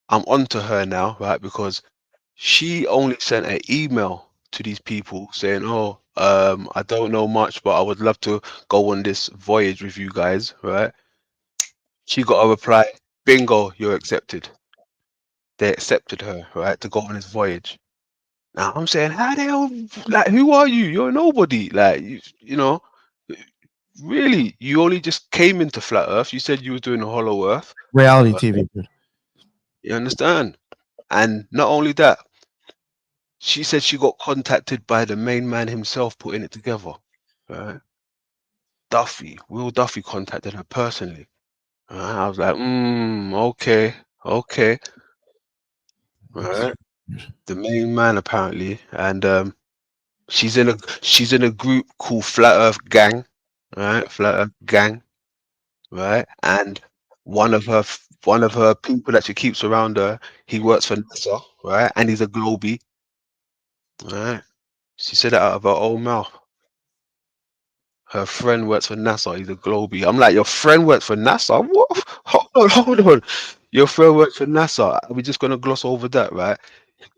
I'm onto her now, right? Because she only sent an email to these people saying, oh, I don't know much, but I would love to go on this voyage with you guys, right? She got a reply, bingo, you're accepted. They accepted her, right, to go on this voyage. Now I'm saying, how the hell, like, who are you? You're nobody. Like, you know, really, you only just came into flat Earth. You said you were doing a hollow Earth. reality TV. Dude. You understand? And not only that, she said she got contacted by the main man himself putting it together. Right? Will Duffy contacted her personally. I was like, okay, okay. Right? The main man apparently, and she's in a group called Flat Earth Gang, right? Flat Earth Gang, right? And one of her people that she keeps around her, he works for NASA, right? And he's a Globie, right? She said it out of her own mouth. Her friend works for NASA. He's a Globie. I'm like, your friend works for NASA? What? Hold on. Your friend works for NASA. Are we just gonna gloss over that, right?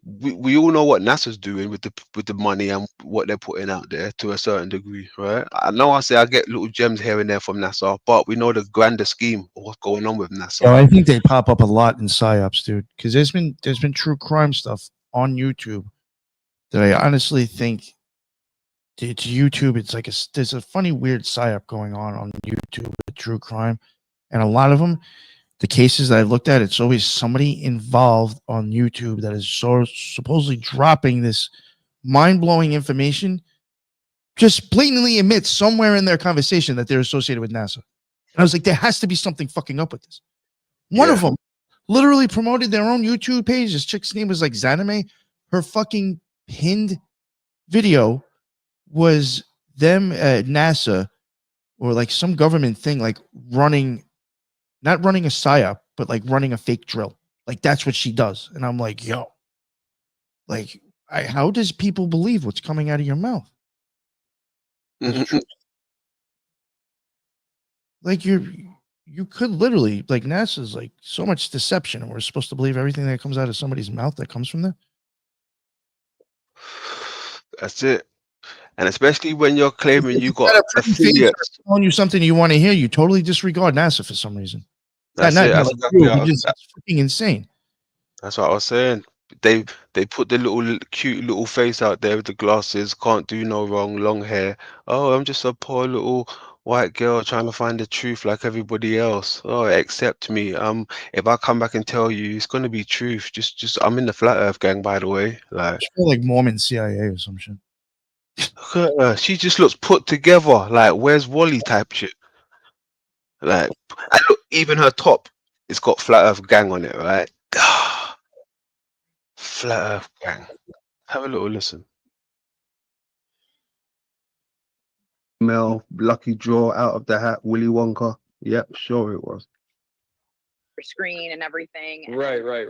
We all know what NASA's doing with the money and what they're putting out there to a certain degree, right? I know I say I get little gems here and there from NASA, but we know the grander scheme of what's going on with NASA. Yo, I think they pop up a lot in psyops, dude. Because there's been true crime stuff on YouTube that I honestly think it's YouTube. It's like there's a funny weird psyop going on YouTube with true crime, and a lot of them, the cases that I've looked at, it's always somebody involved on YouTube that is supposedly dropping this mind-blowing information, just blatantly admits somewhere in their conversation that they're associated with NASA. And I was like, there has to be something fucking up with this. One of them literally promoted their own YouTube page. This chick's name was like Zanime. Her fucking pinned video was them at NASA or like some government thing, like not running a PSYOP, but like running a fake drill. Like that's what she does. And I'm like, yo, like, how does people believe what's coming out of your mouth? Like you could literally, like, NASA's like so much deception, and we're supposed to believe everything that comes out of somebody's mouth that comes from there. That's it. And especially when you're claiming you If got a pretty face affiliates. telling you something you want to hear, you totally disregard NASA for some reason. That's Not it. That's like exactly you, what I you was- just, it's freaking insane. That's what I was saying. They put the little cute little face out there with the glasses, can't do no wrong, long hair. Oh, I'm just a poor little white girl trying to find the truth like everybody else. Oh, accept me. If I come back and tell you, it's gonna be truth. Just I'm in the flat earth gang, by the way. Like, I feel like Mormon CIA or some shit. look at her. She just looks put together. Like, where's Wally type shit? Like, and look, even her top, it's got flat earth gang on it, right? Flat earth gang. Have a little listen. Mel, lucky draw out of the hat, Willy Wonka. Yep, sure it was. Screen and everything. Right. Right,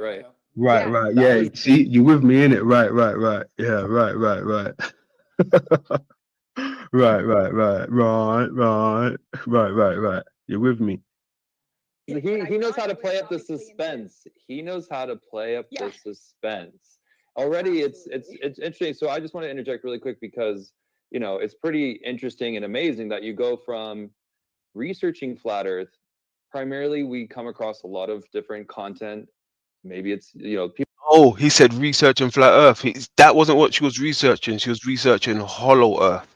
Yeah. right. Yeah, see, you with me in it. Right. Yeah, right. right. You're with me. He knows how to play up the suspense. He knows how to play up the suspense. Already, it's interesting. So I just want to interject really quick because it's pretty interesting and amazing that you go from researching flat Earth. Primarily, we come across a lot of different content. Maybe it's people. Oh, he said researching flat Earth. That wasn't what she was researching. She was researching hollow Earth.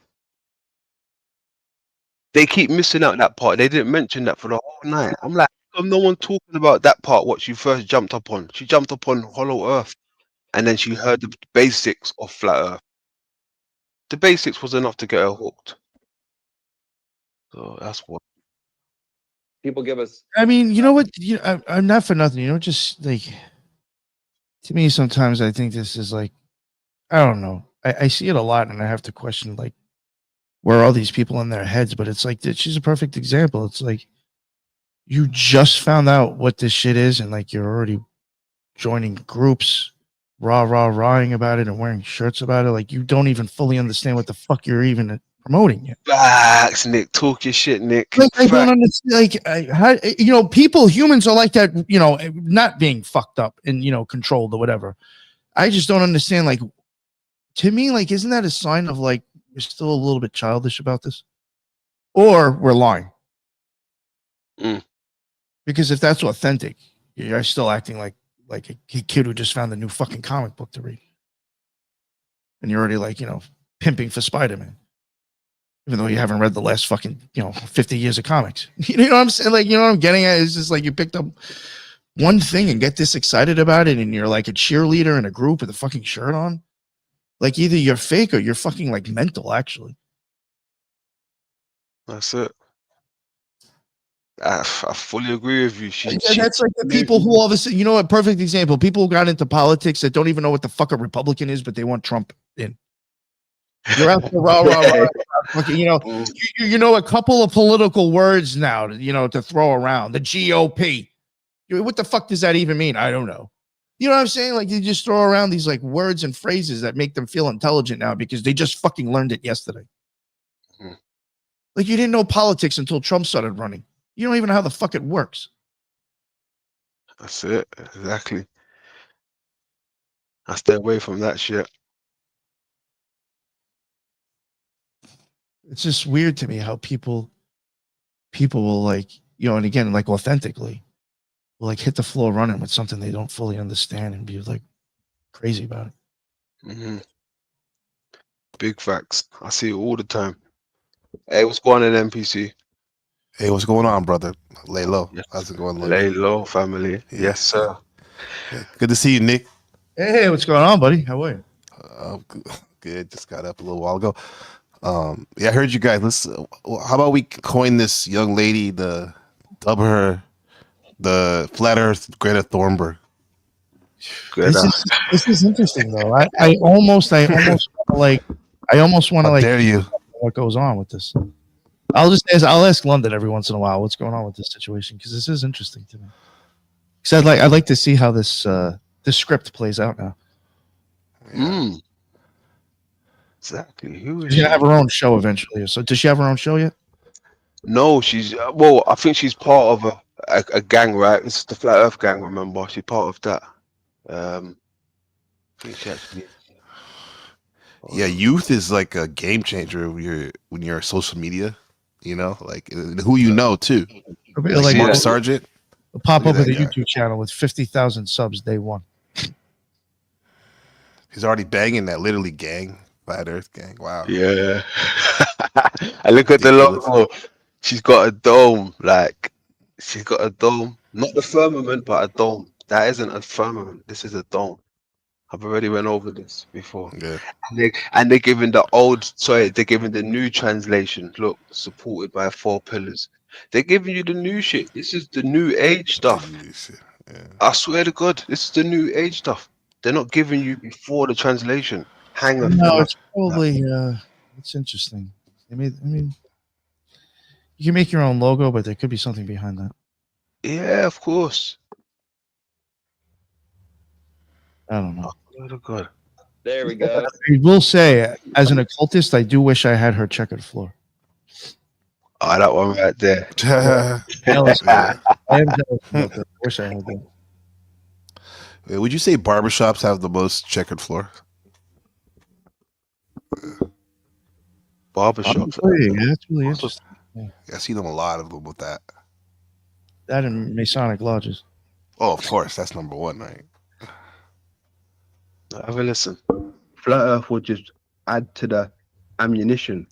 They keep missing out that part. They didn't mention that for the whole night. I'm like, no one talking about that part. What she first jumped up on. She jumped up on hollow Earth, and then she heard the basics of flat Earth. The basics was enough to get her hooked. So that's what people give us. I mean, you know what? I'm not for nothing. Just like, to me, sometimes I think this is like, I don't know. I see it a lot, and I have to question like, where are all these people in their heads? But it's like, she's a perfect example. It's like, you just found out what this shit is, and like, you're already joining groups, rawing about it and wearing shirts about it. Like, you don't even fully understand what the fuck you're even promoting yet. facts, Nick. Talk your shit, Nick. Like, I don't understand. Like, how, humans are like that. Not being fucked up and controlled or whatever. I just don't understand. Like, to me, like, isn't that a sign of like we're still a little bit childish about this, or we're lying? Because if that's authentic, you're still acting like a kid who just found a new fucking comic book to read, and you're already like pimping for Spider-Man. Even though you haven't read the last fucking, 50 years of comics. You know what I'm saying? Like, what I'm getting at is just like you picked up one thing and get this excited about it, and you're like a cheerleader in a group with a fucking shirt on. Like, either you're fake or you're fucking like mental, actually. That's it. I fully agree with you. That's like the people who all of a sudden, a perfect example. People who got into politics that don't even know what the fuck a Republican is, but they want Trump in. You're out there, rah. Okay, a couple of political words now, to throw around. The GOP. What the fuck does that even mean? I don't know. You know what I'm saying? Like, you just throw around these like words and phrases that make them feel intelligent now because they just fucking learned it yesterday. Like, you didn't know politics until Trump started running. You don't even know how the fuck it works. That's it. Exactly. I stay away from that shit. It's just weird to me how people will like, and again, like authentically will like hit the floor running with something they don't fully understand and be like crazy about it. Big facts. I see it all the time. Hey, what's going on in NPC? Hey, what's going on, brother? Lay low. Yes. How's it going? Lay low, family. Yes, sir. Yeah. Good to see you, Nick. Hey, what's going on, buddy? How are you? Good. Just got up a little while ago. Yeah, I heard you guys. How about we coin this young lady, dub her the Flat Earth Greta Thunberg? This is interesting though. I almost like I almost want to How like dare you? what goes on with this. I'll ask London every once in a while what's going on with this situation because this is interesting to me. Because I'd like to see how this script plays out now. Mm. Exactly. Who is She's gonna have her own show eventually. So does she have her own show yet? No, she's well. I think she's part of a gang, right? It's the Flat Earth gang. Remember, she's part of that. I think she actually. Yeah, youth is like a game changer when you're on social media. You know, like who you know too. Like Mark Sargent. It'll pop Look up at with a that guy. YouTube channel with 50,000 subs day one. He's already banging that literally gang, Flat Earth gang. Wow. Yeah. I look at the logo. She's got a dome. Like she's got a dome, not the firmament, but a dome. That isn't a firmament. This is a dome. I've already went over this before. Yeah. And they're giving they're giving the new translation. Look, supported by 4 pillars. They're giving you the new shit. This is the new age stuff. I swear to God, this is the new age stuff. They're not giving you before the translation. Hang on. No, it's probably it's interesting. I mean, you can make your own logo, but there could be something behind that. Yeah, of course. I don't know. Oh, God. There we go. I will say, as an occultist, I do wish I had her checkered floor. Oh, that one right there. Jealous. I am jealous about that. I wish I had that. Would you say barbershops have the most checkered floor? Barbershops. Yeah, that's really interesting. Yeah. I see them a lot of them with that. That and Masonic lodges. Oh, of course, that's number one, right? Have a listen. Flat Earth would just add to the ammunition.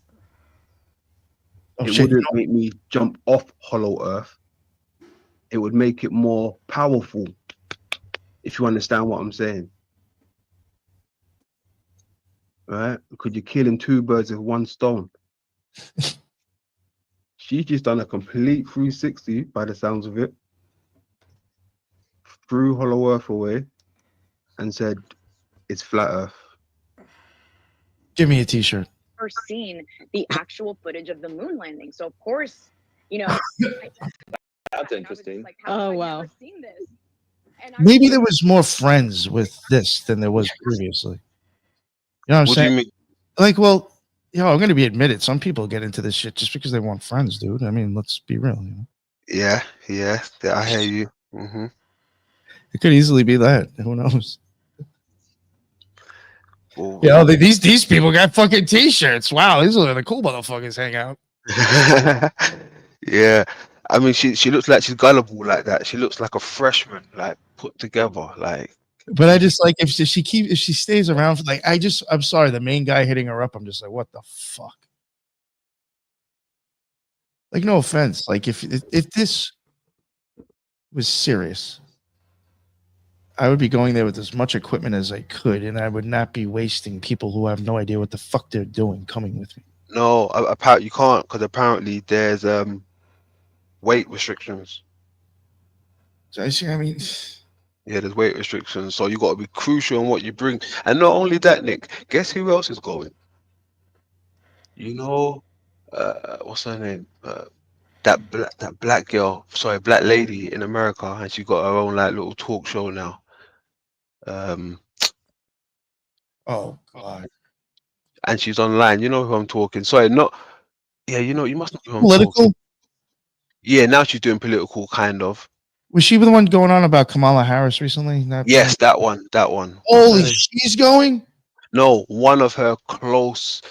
Oh, It shit. wouldn't make me jump off Hollow Earth. It would make it more powerful, if you understand what I'm saying. Right? Because you're killing 2 birds with 1 stone. She's just done a complete 360 by the sounds of it. Threw Hollow Earth away and said, it's Flat Earth. Give me a t-shirt. First seen the actual footage of the moon landing. So of course, you know, That's interesting. like, how have I wow. never seen this? And I Maybe there was more friends with this than there was previously. You know what I'm What do you saying? mean? Like, well, I'm going to be admitted. Some people get into this shit just because they want friends, dude. I mean, let's be real. You know? Yeah, I hear you. Mm-hmm. It could easily be that. Who knows? Well, These people got fucking t-shirts. Wow, these are the cool motherfuckers hang out. yeah. I mean, she looks like she's gullible like that. She looks like a freshman, like put together, like. But I just like if she stays around for like I'm sorry, the main guy hitting her up, I'm just like, what the fuck? Like, no offense. Like if this was serious, I would be going there with as much equipment as I could, and I would not be wasting people who have no idea what the fuck they're doing coming with me. No, apparently you can't, because apparently there's weight restrictions. So I mean, Yeah, there's weight restrictions, so you got to be crucial on what you bring. And not only that, Nick, guess who else is going? You know, what's her name? That black girl, sorry, black lady in America, and she got her own like little talk show now. oh god, And she's online. You know who I'm talking. Sorry, not. Yeah, you must know who I'm political. talking. Yeah, now she's doing political, kind of. Was she the one going on about Kamala Harris recently? Yes, that one. Holy, she's going. No, one of her close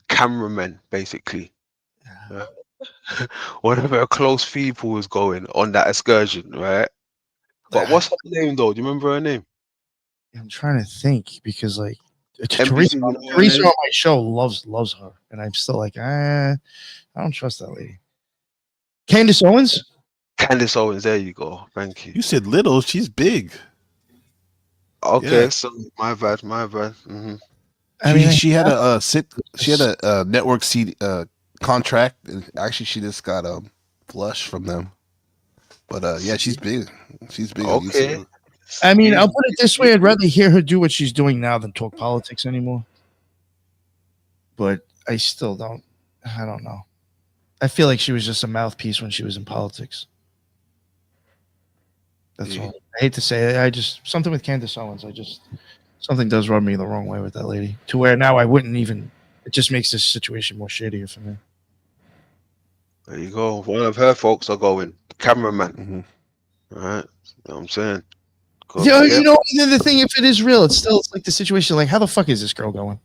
cameramen, basically. One of her close people was going on that excursion, right? But what's her name though? Do you remember her name? I'm trying to think because like NBC, Teresa you know her on name? my show loves her, and I'm still like, I don't trust that lady. Candace Owens. Candace Owens, there you go. Thank you. You said little, she's big. Okay, Yeah. so my bad. Mm-hmm. She had a network contract, and actually she just got flush from them. But yeah, she's big. She's big. on Okay. YouTube. I mean, I'll put it this way: I'd rather hear her do what she's doing now than talk politics anymore. but I still don't. I don't know. I feel like she was just a mouthpiece when she was in politics. That's all. I hate to say it. I just something with Candace Owens. Something does rub me the wrong way with that lady. To where now I wouldn't even. It just makes this situation more shadier for me. There you go. One of her folks are going. Cameraman. All right. You know what I'm saying? Yeah, you know the thing. If it is real, it's like the situation. Like, how the fuck is this girl going?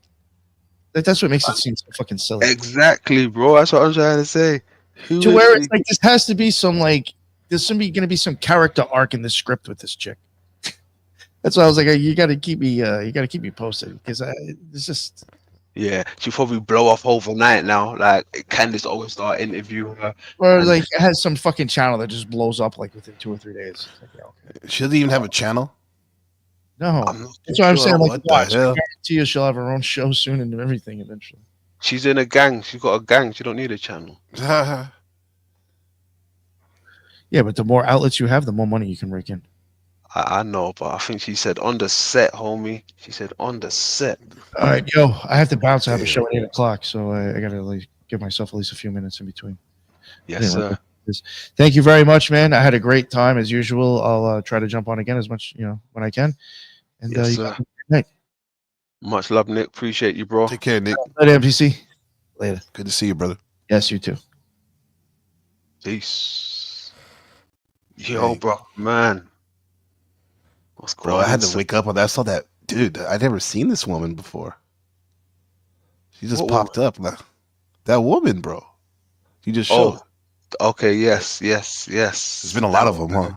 That's what makes it seem so fucking silly. Exactly, bro. That's what I'm trying to say. Who To is where she? it's like this has to be some like there's going to be some character arc in the script with this chick. That's why I was like, you got to keep me posted because it's just. Yeah, she'll probably blow off overnight now. Like Candace always start interviewing her. Or and- like it has some fucking channel that just blows up like within 2 or 3 days. It's like, yeah, okay. She doesn't even have a channel. No, I'm not that's what I'm sure. saying. Like, What the watch, I hell? guarantee you she'll have her own show soon and everything eventually. She's in a gang. She's got a gang. She don't need a channel. Yeah, but the more outlets you have, the more money you can rake in. I know, but I think she said on the set, homie. She said on the set. All right, yo, I have to bounce. I have a show at 8:00, so I gotta like give myself at least a few minutes in between. Yes, Anyway, sir. thank you very much, man. I had a great time as usual. I'll try to jump on again as much when I can. And Yes, you sir. guys have a good night. Much love, Nick. Appreciate you, bro. Take care, Nick. Later, MPC. Later. Good to see you, brother. Yes, you too. Peace. Yo, bro, man. What's Bro, going I had on? to wake up on that. I saw that, dude. I'd never seen this woman before. She just What popped up. Like, that woman, bro. You just showed. Oh, okay. Yes. There's been a lot of them, huh?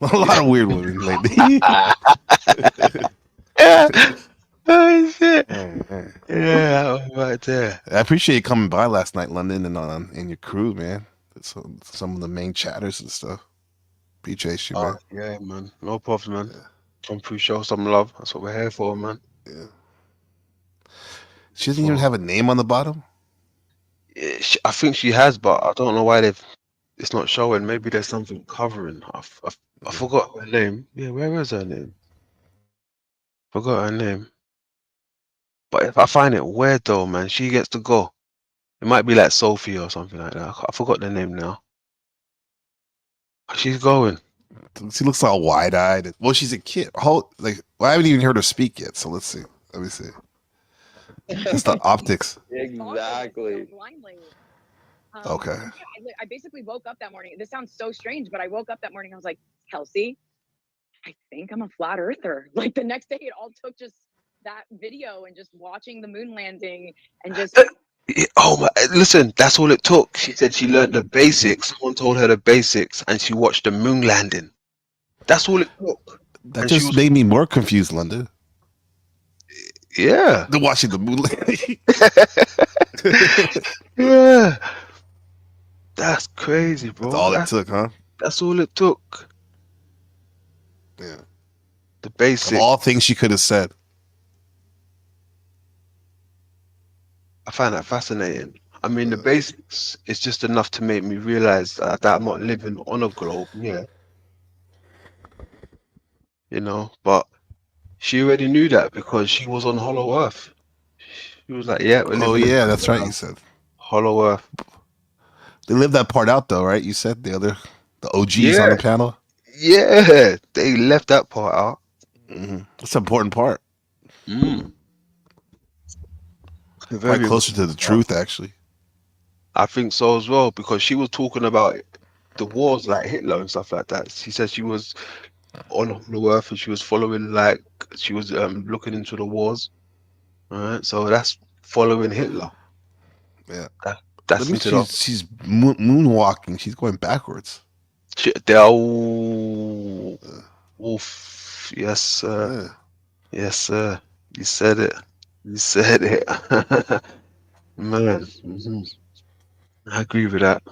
A lot of weird women lately. Oh shit. Man. Yeah, that was right there. I appreciate you coming by last night, London, and your crew, man. Some of the main chatters and stuff. Appreciate you, man. Yeah, man. No problem, man. Come through, show some love. That's what we're here for, man. Yeah. She doesn't even have a name on the bottom. I think she has, but I don't know why it's not showing. Maybe there's something covering. I forgot her name. Yeah, where is her name? Forgot her name. But if I find it weird though, man, she gets to go. It might be like Sophie or something like that. I forgot the name now. She's going. She looks all wide-eyed. Well, she's a kid. I haven't even heard her speak yet. So let's see. Let me see. It's the optics. Exactly. Okay. I basically woke up that morning. This sounds so strange, but I woke up that morning. I was like, Kelsey, I think I'm a flat earther. Like the next day, it all took just that video and just watching the moon landing and just. Oh my! Listen, that's all it took. She said she learned the basics. Someone told her the basics, and she watched the moon landing. That's all it took. That And just made me more confused, London. Yeah. They're watching the moonlight. Yeah. That's crazy, bro. That's all it took, huh? That's all it took. Yeah. The basics. Of all things she could have said. I find that fascinating. I mean, the basics is just enough to make me realize that I'm not living on a globe. Yeah. You know, but she already knew that because she was on Hollow Earth. She was like, yeah, we're Oh living yeah, in that's right. You said Hollow Earth. they lived that part out though, right? You said the OGs on the panel. Yeah, they left that part out. That's an important part. Very Right closer to the truth, actually. I think so as well, because she was talking about the wars like Hitler and stuff like that. She said she was on Hollow Earth and she was following, like, she was looking into the wars. Alright, so that's following Hitler. Yeah. That's That means she's moonwalking. She's going backwards. Oof. Yes, sir. Yes, sir. You said it. You said it. Man. I agree with that.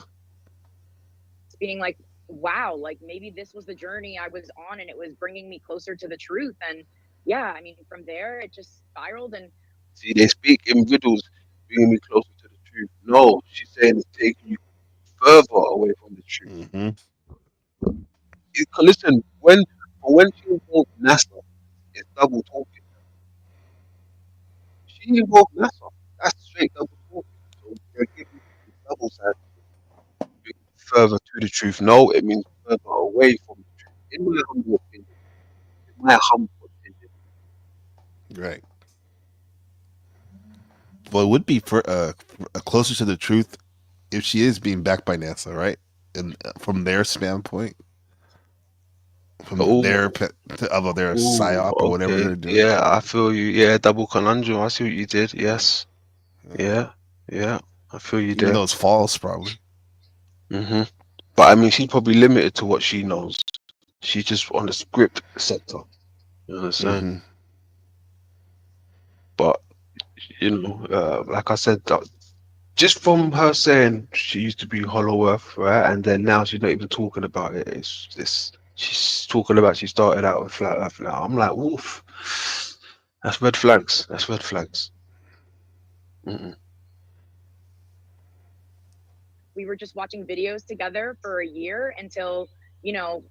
Being like, wow, like maybe this was the journey I was on and it was bringing me closer to the truth. And yeah, I mean, from there, it just spiraled. And See, they speak in riddles, bringing me closer to the truth. No, she's saying it's taking you further away from the truth. Listen, when she invoked NASA, it's double talking. She invoked NASA. That's make double talk. So they're giving you double side further to the truth. No, it means further away from the truth. In my humble opinion. In my humble opinion. Right. Well, it would be for closer to the truth if she is being backed by NASA, right? And from their standpoint, from their their psyop or whatever okay. they're doing. Yeah, I feel you. Yeah, double conundrum. I see what you did. Yes. Yeah. I feel you Even did. though it's false, probably. Mm-hmm. But I mean, she's probably limited to what she knows. She's just on the script sector. You understand? Mm-hmm. But you know, like I said, just from her saying she used to be Hollow Earth, right, and then now she's not even talking about it. It's this. She's talking about she started out with Flat Earth. Now I'm like, woof. That's red flags. That's red flags. Mm-mm. We were just watching videos together for a year until, you know,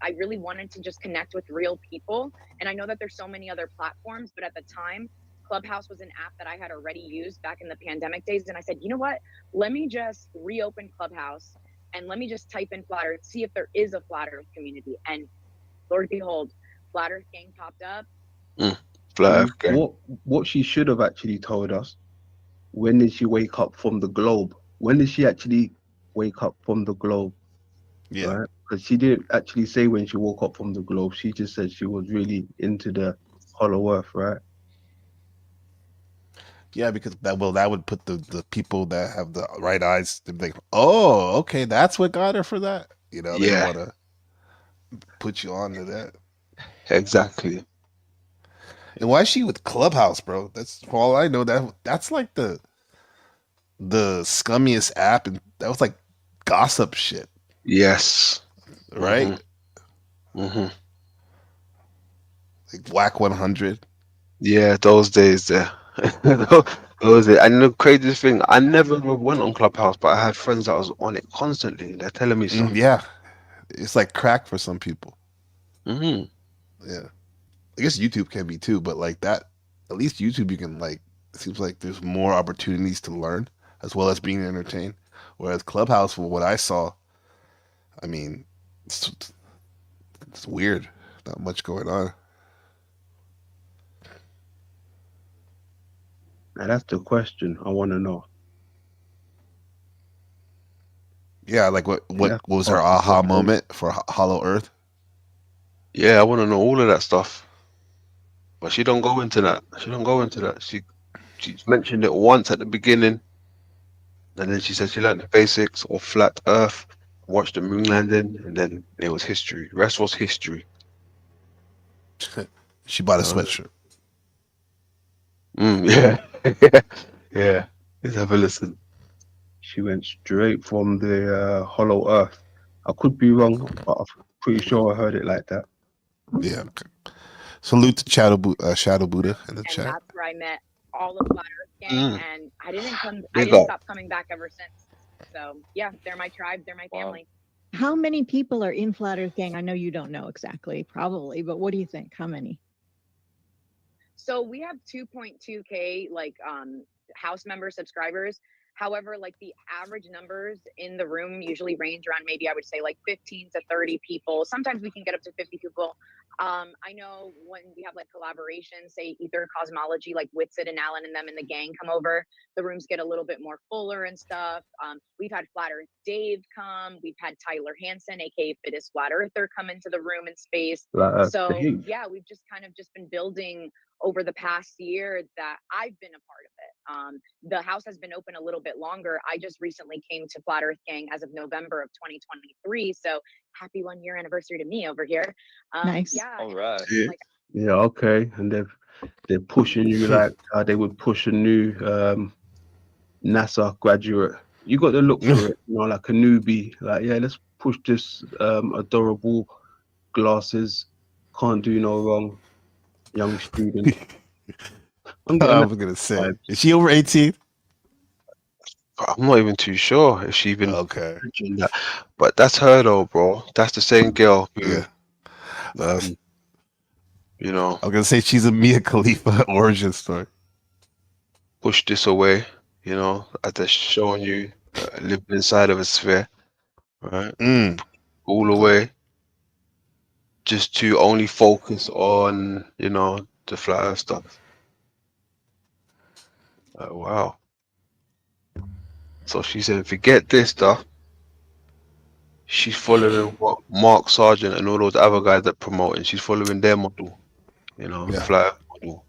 I really wanted to just connect with real people. And I know that there's so many other platforms, but at the time, Clubhouse was an app that I had already used back in the pandemic days. And I said, you know what? Let me just reopen Clubhouse and let me just type in Flat Earth, see if there is a Flat Earth community. And Lord behold, Flat Earth Gang popped up. Flat Earth Gang. What she should have actually told us, when did she wake up from the globe? When did she actually wake up from the globe? Yeah. Right? Because she didn't actually say when she woke up from the globe. She just said she was really into the Hollow Earth, right? Yeah, because that would put the people that have the right eyes to think, oh, okay, that's what got her for that. You know, they Yeah. want to put you on to that. Exactly. And why is she with Clubhouse, bro? That's for all I know. That's like the scummiest app, and that was like gossip shit, Yes. right? Mm-hmm. Like Whack 100. Yeah, those days there. Those days. And the craziest thing, I never went on Clubhouse, but I had friends that was on it constantly. They're telling me something. Yeah, it's like crack for some people. Mm-hmm. Yeah, I guess YouTube can be too, but like that, at least YouTube you can like. It seems like there's more opportunities to learn as well as being entertained. Whereas Clubhouse, from what I saw, I mean, it's weird. Not much going on. Now that's the question I want to know. Yeah, like what Yeah. was her aha moment for Hollow Earth? Yeah, I want to know all of that stuff. But she don't go into that. She mentioned it once at the beginning. And then she said she learned the basics of Flat Earth, watched the moon landing, and then it was history. The rest was history. She bought a sweatshirt. Yeah. Yeah. Let's have a listen. She went straight from the Hollow Earth. I could be wrong, but I'm pretty sure I heard it like that. Yeah. Okay. Salute to Shadow Buddha in the And chat. that's where I met all of Flat Earth Gang. And I didn't Big up. stop coming back ever since. So yeah, they're my tribe, they're my family. How many people are in Flat Earth Gang? I know you don't know exactly, probably, but what do you think? How many? So we have 2.2K house member subscribers. However, like the average numbers in the room usually range around maybe I would say like 15 to 30 people. Sometimes we can get up to 50 people. I know when we have like collaborations, say Ether Cosmology, like Witsit and Alan and them and the gang come over, the rooms get a little bit more fuller and stuff. We've had Flat Earth Dave come. We've had Tyler Hansen, aka Fittest Flat Earther, come into the room and space. Flat Earth So Dave. yeah, we've just kind of just been building over the past year that I've been a part of it. The house has been open a little bit longer. I just recently came to Flat Earth Gang as of November of 2023. So happy 1 year anniversary to me over here. Nice. Yeah. All right. Yeah, okay. And they're pushing you like they would push a new NASA graduate. You got to look for it, you know, like a newbie. Like, yeah, let's push this adorable glasses, can't do no wrong young student. I was gonna say, is she over 18? I'm not even too sure if she even okay. mentioned that. But that's her though, bro. That's the same girl who, you know, I was gonna say she's a Mia Khalifa origin story. Push this away. you know, as they're showing you living inside of a sphere, right? All the way, just to only focus on, you know, the flat earth stuff. Wow. So she said, forget this stuff. She's following what Mark Sargent and all those other guys that promoting. She's following their model, you know, Yeah. flat earth model.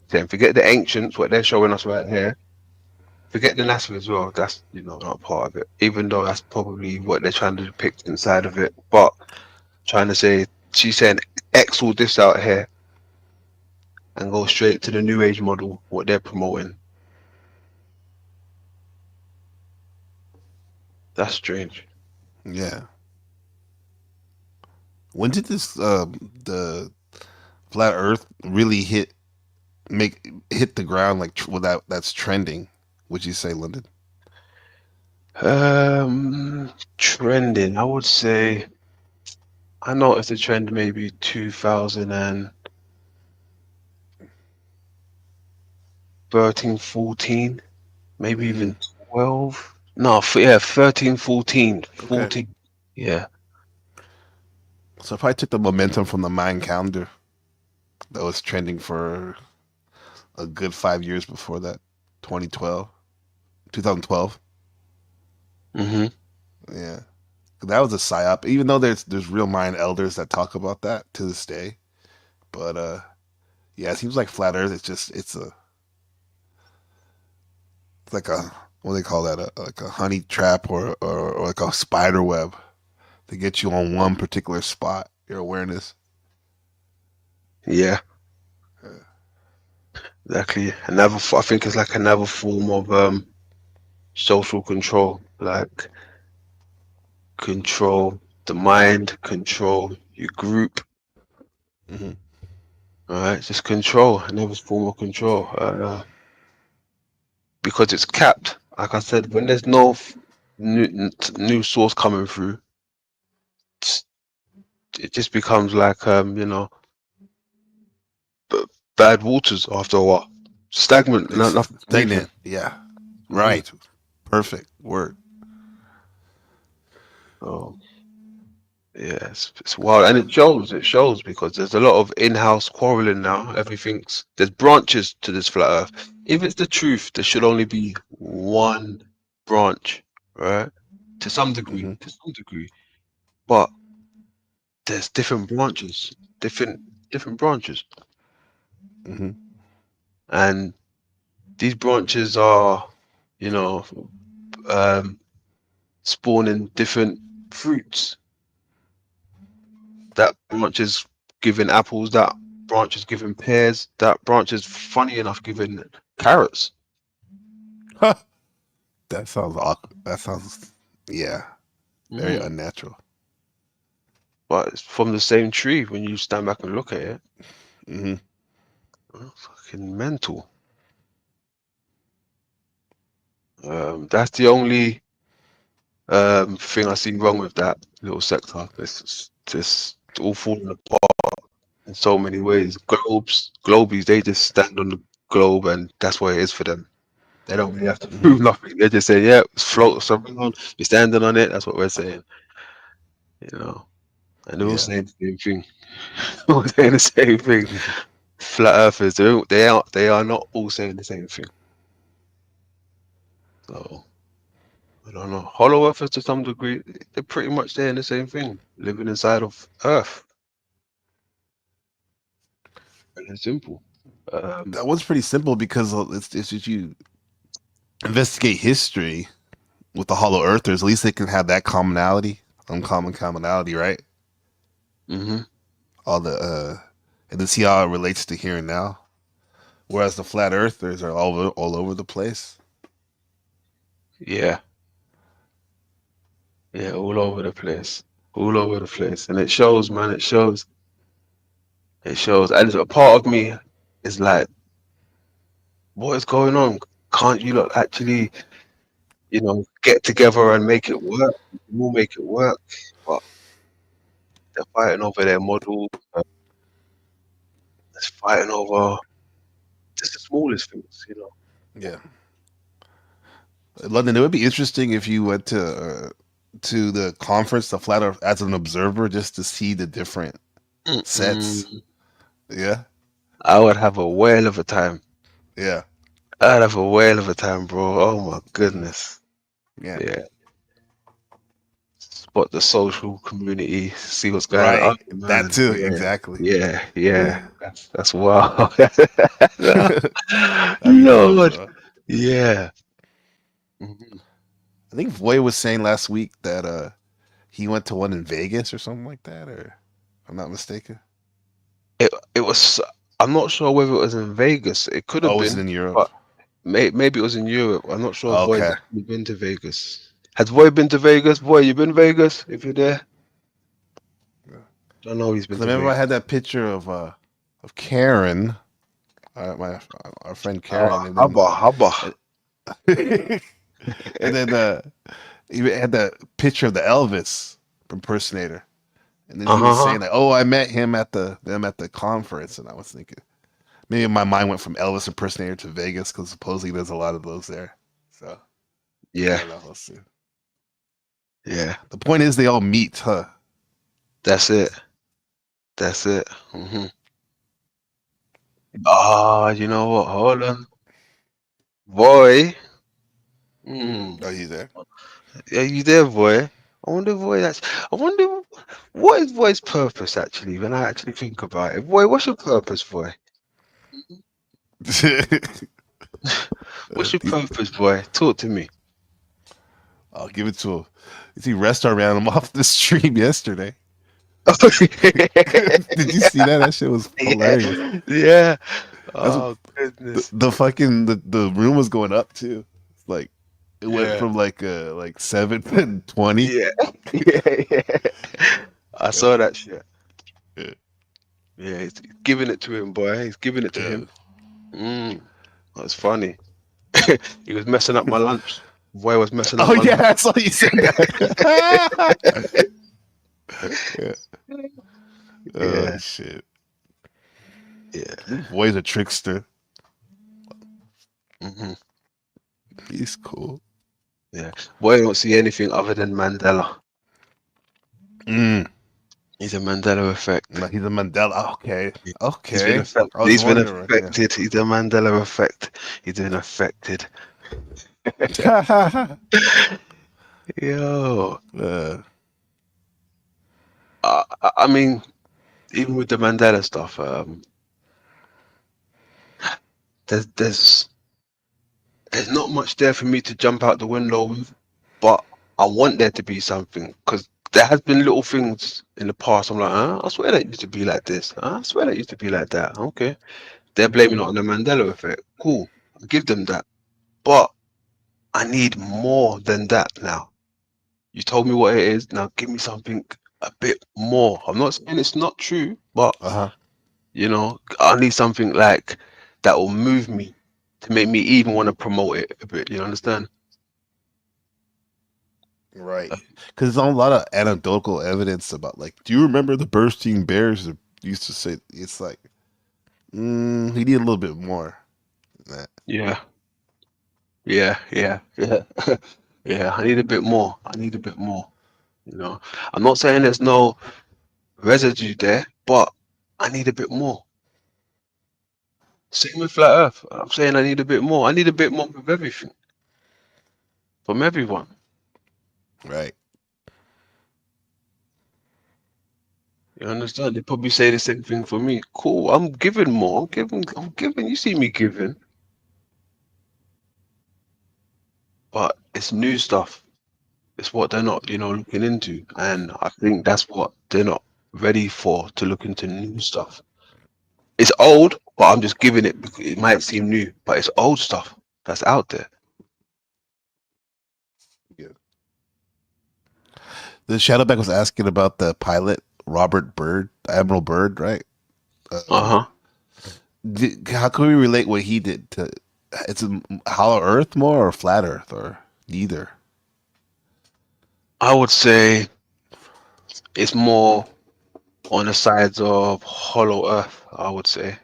Then forget the ancients, what they're showing us right here. Forget the NASA as well. That's, you know, not part of it. Even though that's probably what they're trying to depict inside of it. But trying to say, she's saying X all this out here and go straight to the new age model, what they're promoting. That's strange. Yeah. When did this the flat Earth really hit the ground like that's trending? Would you say, London? Trending, I would say. I noticed the trend maybe 2013, 14, maybe even 12. No, yeah, 13, 14, 14. Yeah. So if I took the momentum from the Mayan calendar that was trending for a good 5 years before that, 2012. Mm-hmm. Yeah. That was a psyop, even though there's real Mayan elders that talk about that to this day. But yeah, it seems like flat Earth. It's like a, what do they call that? Like a honey trap or like a spider web to get you on one particular spot. Your awareness. Yeah. Exactly. I think it's like another form of social control, like control the mind, control your group. Mm-hmm. All right, just control, another form of control. Because it's capped. Like I said, when there's no new source coming through, it just becomes like you know, bad waters after a while. Stagnant, nothing. Stagnant. Yeah. Right. Perfect word. Oh, yeah, it's wild, and it shows. It shows because there's a lot of in-house quarreling now. There's branches to this flat Earth. If it's the truth, there should only be one branch, right? To some degree, but there's different branches, different branches, Mm-hmm. and these branches are, you know, spawning different fruits. That branch is giving apples, that branch is giving pears, that branch is, funny enough, giving carrots. That sounds awkward. That sounds, yeah, very unnatural. But it's from the same tree when you stand back and look at it. Mm-hmm. Fucking mental. That's the only thing I see wrong with that little sector. It's just all falling apart in so many ways. Globies, they just stand on the globe and that's what it is for them. They don't really have to prove nothing. They just say, yeah, float something on, you're standing on it, that's what we're saying. You know. And they're all saying the same thing. All saying the same thing. Flat earthers, they are not all saying the same thing. So I don't know. Hollow earthers to some degree, they're pretty much saying the same thing, living inside of Earth. And it's simple. That one's pretty simple because it's just you investigate history with the Hollow Earthers. At least they can have that uncommon commonality, right? Mm-hmm. All the and then see how it relates to here and now. Whereas the flat earthers are all over the place. Yeah. Yeah, all over the place. All over the place. And it shows, man, it shows. It shows. And a part of me is like, what is going on? Can't you lot actually, you know, get together and make it work? We'll make it work. But they're fighting over their model. They're fighting over just the smallest things, you know. Yeah. London, it would be interesting if you went to the conference, the Flat Earth, as an observer, just to see the different sets. Yeah, I would have a whale of a time. yeah, I'd have a whale of a time, bro. Oh my goodness. yeah. Yeah. Spot the social community, see what's going on. Right, Oh, man. that too, Yeah. exactly. Yeah, Yeah. That's wow. That'd be dope, Lord. bro. Yeah. Mhm. I think Voy was saying last week that he went to one in Vegas or something like that, or if I'm not mistaken. It was. I'm not sure whether it was in Vegas. It could have Oh, was it been, in Europe? but maybe it was in Europe. I'm not sure if Voy's Okay. actually been to Vegas. Has Voy been to Vegas? Voy, you been to Vegas? If you're there, I know he's been 'Cause I to remember I Vegas. had that picture of Karen, our friend Karen, and then Hubba. and then he had that picture of the Elvis impersonator, and then he was saying like, "Oh, I met him at the conference," and I was thinking maybe my mind went from Elvis impersonator to Vegas because supposedly there's a lot of those there. So Yeah. I don't know, we'll see. Yeah. The point is they all meet, huh? That's it. That's it. Hmm. Ah, you know what? Hold on. Voy. Are you there? Are you there, Voy? I wonder, Voy, I wonder what is Voy's purpose actually when I actually think about it. Voy, what's your purpose, Voy? What's your purpose, Voy? Talk to me. I'll give it to him. He restaurant ran him off the stream yesterday. Did you see that? That shit was hilarious. Yeah. That's Oh goodness. the fucking the room was going up too. Like it went Yeah. from like 7 to 20. Yeah. Yeah. I saw that shit. Yeah. Yeah, he's giving it to him, boy. He's giving it to him. That was funny. He was messing up my lunch. Boy was messing up Oh my yeah, lunch. I saw you said that. Yeah. Oh Yeah. shit. Yeah. Boy's a trickster. Hmm. He's cool. Yeah. Boy don't see anything other than Mandela. He's a Mandela effect. No, he's a Mandela. Okay. Okay. He's been affected. I was He's been wondering, yeah. affected. He's a Mandela effect. He's been affected. Yo. I mean, even with the Mandela stuff, there's not much there for me to jump out the window with, but I want there to be something because there has been little things in the past. I'm like, I swear that used to be like this. I swear that used to be like that. Okay, they're blaming it on the Mandela effect. Cool, I'll give them that, but I need more than that now. You told me what it is. Now give me something a bit more. I'm not saying it's not true, but you know, I need something like that will move me to make me even want to promote it a bit. You understand? Right. Because there's a lot of anecdotal evidence about like, do you remember the Bernstein Bears that used to say it's like he need a little bit more than that. Yeah. Yeah. Yeah. I need a bit more. I need a bit more. You know, I'm not saying there's no residue there, but I need a bit more. Same with Flat Earth. I'm saying I need a bit more. I need a bit more of everything. From everyone. Right. You understand? They probably say the same thing for me. Cool. I'm giving more. I'm giving. You see me giving. But it's new stuff. It's what they're not, looking into. And I think that's what they're not ready for, to look into new stuff. It's old, but I'm just giving it because it might seem new, but it's old stuff that's out there. The Shadowback was asking about the pilot, Robert Byrd, Admiral Byrd, right? How can we relate what he did to? It's a Hollow Earth more or Flat Earth or neither? I would say it's more on the sides of Hollow Earth, I would say.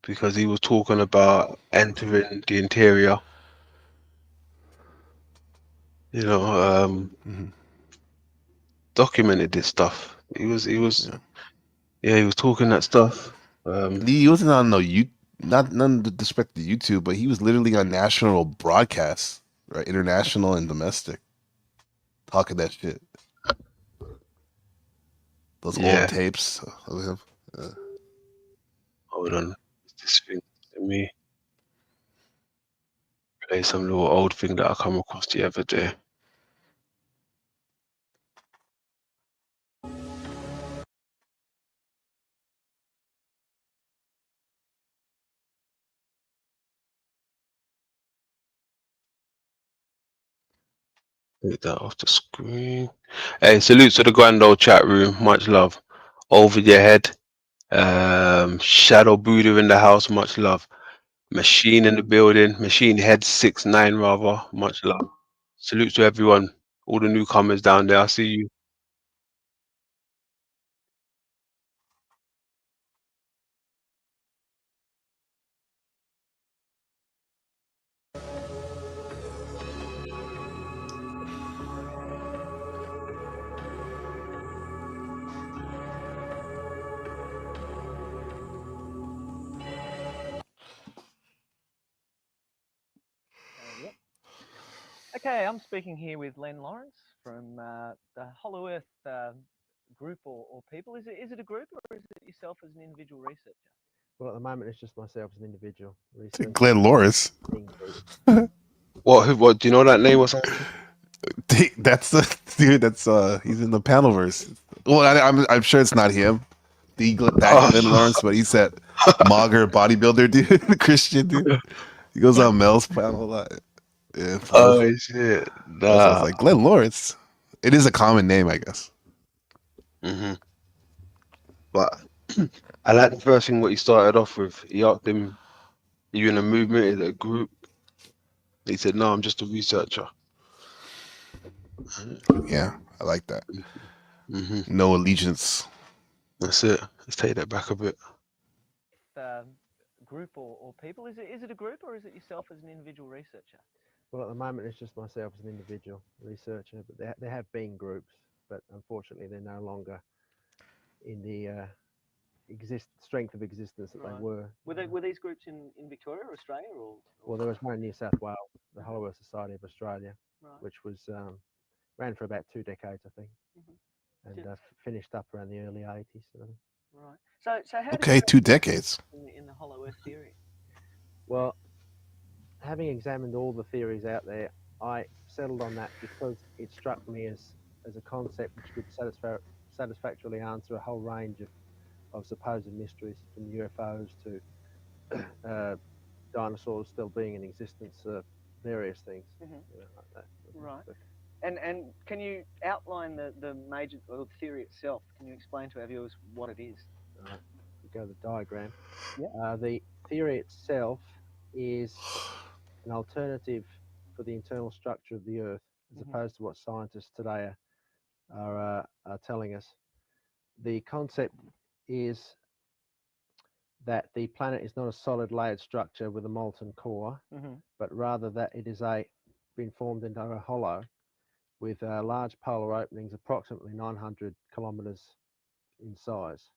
Because he was talking about entering the interior you know, documented this stuff. He was he was talking that stuff. He wasn't on not none disrespect to YouTube, but he was literally on national broadcasts, right? International and domestic, talking that shit. Those Yeah. old tapes of him. Hold on, this thing. Let me play some little old thing that I come across the other day. Take that off the screen. Hey, salute to the grand old chat room. Much love. Over your head. Shadow Buddha in the house. Much love. Machine in the building. Machine head 6'9" rather. Much love. Salute to everyone. All the newcomers down there. I see you. Yep. Okay, I'm speaking here with Len Lawrence from the Hollow Earth group or people. Is it a group or is it yourself as an individual researcher? Well, at the moment, it's just myself as an individual researcher. Glenn Lawrence. What? Do you know that name or something? That's the dude. That's he's in the Panelverse. Well, I'm sure it's not him, Glenn Lawrence, but he's that mager bodybuilder dude, Christian dude. He goes on Mel's panel a lot. Yeah. Oh shit! So I was like, Glenn Lawrence. It is a common name, I guess. Mm-hmm. But I like the first thing what he started off with. He asked him, "Are you in a movement? Is it a group?" He said, "No, I'm just a researcher." Yeah, I like that. Mm-hmm. No allegiance. That's it. Let's take that back a bit. Group or people. Is it a group or is it yourself as an individual researcher? Well, at the moment, it's just myself as an individual researcher, but there have been groups, but unfortunately, they're no longer in the strength of existence that they were. Were these groups in Victoria or Australia or? Well, there was one in New South Wales, the Hollow Earth Society of Australia, Right. which was ran for about 2 decades, I think, and finished up around the early 80s. Right. So how Okay, 2 decades. in the Hollow Earth theory? Well, having examined all the theories out there, I settled on that because it struck me as a concept which could satisfactorily answer a whole range of supposed mysteries, from UFOs to dinosaurs still being in existence, various things. Mhm. Like that. Right. And can you outline the major or the theory itself? Can you explain to our viewers what it is? We go to the diagram. Yeah. The theory itself is an alternative for the internal structure of the Earth, as opposed to what scientists today are telling us. The concept is that the planet is not a solid layered structure with a molten core, but rather that it is been formed into a hollow with large polar openings approximately 900 kilometers in size.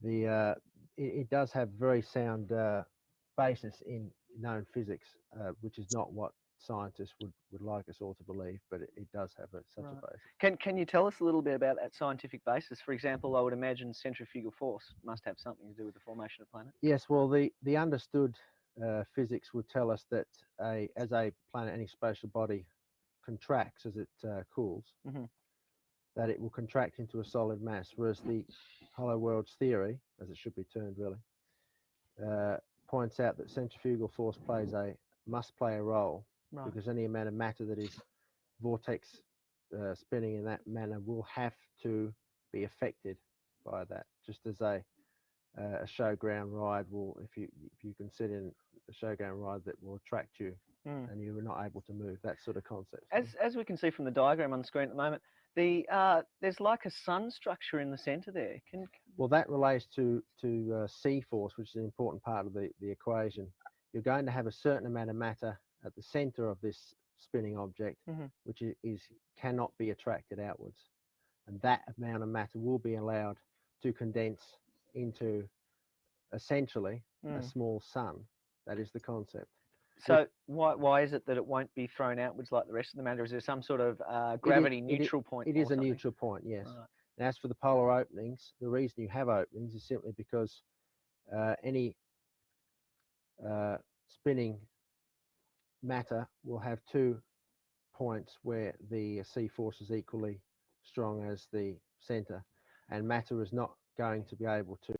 It does have very sound basis in known physics, which is not what scientists would like us all to believe, but it does have such a basis. Can you tell us a little bit about that scientific basis? For example, I would imagine centrifugal force must have something to do with the formation of planets. Yes, well, the understood physics would tell us that as a planet, any spatial body contracts as it cools, that it will contract into a solid mass, whereas the Hollow Worlds theory, as it should be termed really, points out that centrifugal force must play a role, because any amount of matter that is vortex spinning in that manner will have to be affected by that, just as a showground ride will, if you consider a showground ride that will attract you and you are not able to move, that sort of concept. As we can see from the diagram on the screen at the moment, there's like a sun structure in the center there. Well, that relates to C-force, which is an important part of the equation. You're going to have a certain amount of matter at the center of this spinning object, Mhm. which is cannot be attracted outwards, and that amount of matter will be allowed to condense into essentially a Mm. small sun. That is the concept. So why is it that it won't be thrown outwards like the rest of the matter? Is there some sort of gravity neutral point? It or is a something? neutral point, yes. Right. And as for the polar openings, the reason you have openings is simply because any spinning matter will have 2 points where the C force is equally strong as the center, and matter is not going to be able to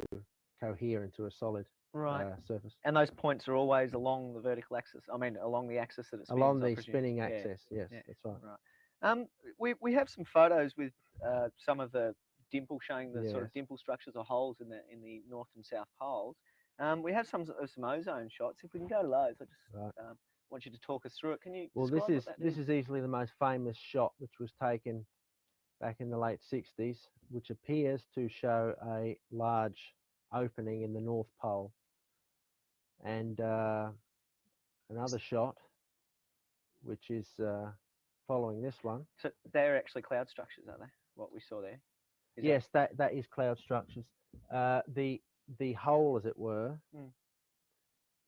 cohere into a solid Right. surface. And those points are always along the vertical axis. I mean, along the axis that it spins. Along I the presume. spinning Yeah, axis, yes, yeah, that's right. Right. We have some photos with some of the dimple showing the sort of Yes. dimple structures or holes in the north and south poles. We have some ozone shots. If we can go to those, I just Right. want you to talk us through it. Can you Well, describe this what that is easily the most famous shot, which was taken back in the late 60s, which appears to show a large opening in the North Pole. And another shot, which is following this one. So they're actually cloud structures, are they? What we saw there? Is Yes, that is cloud structures. The hole, as it were, Mm.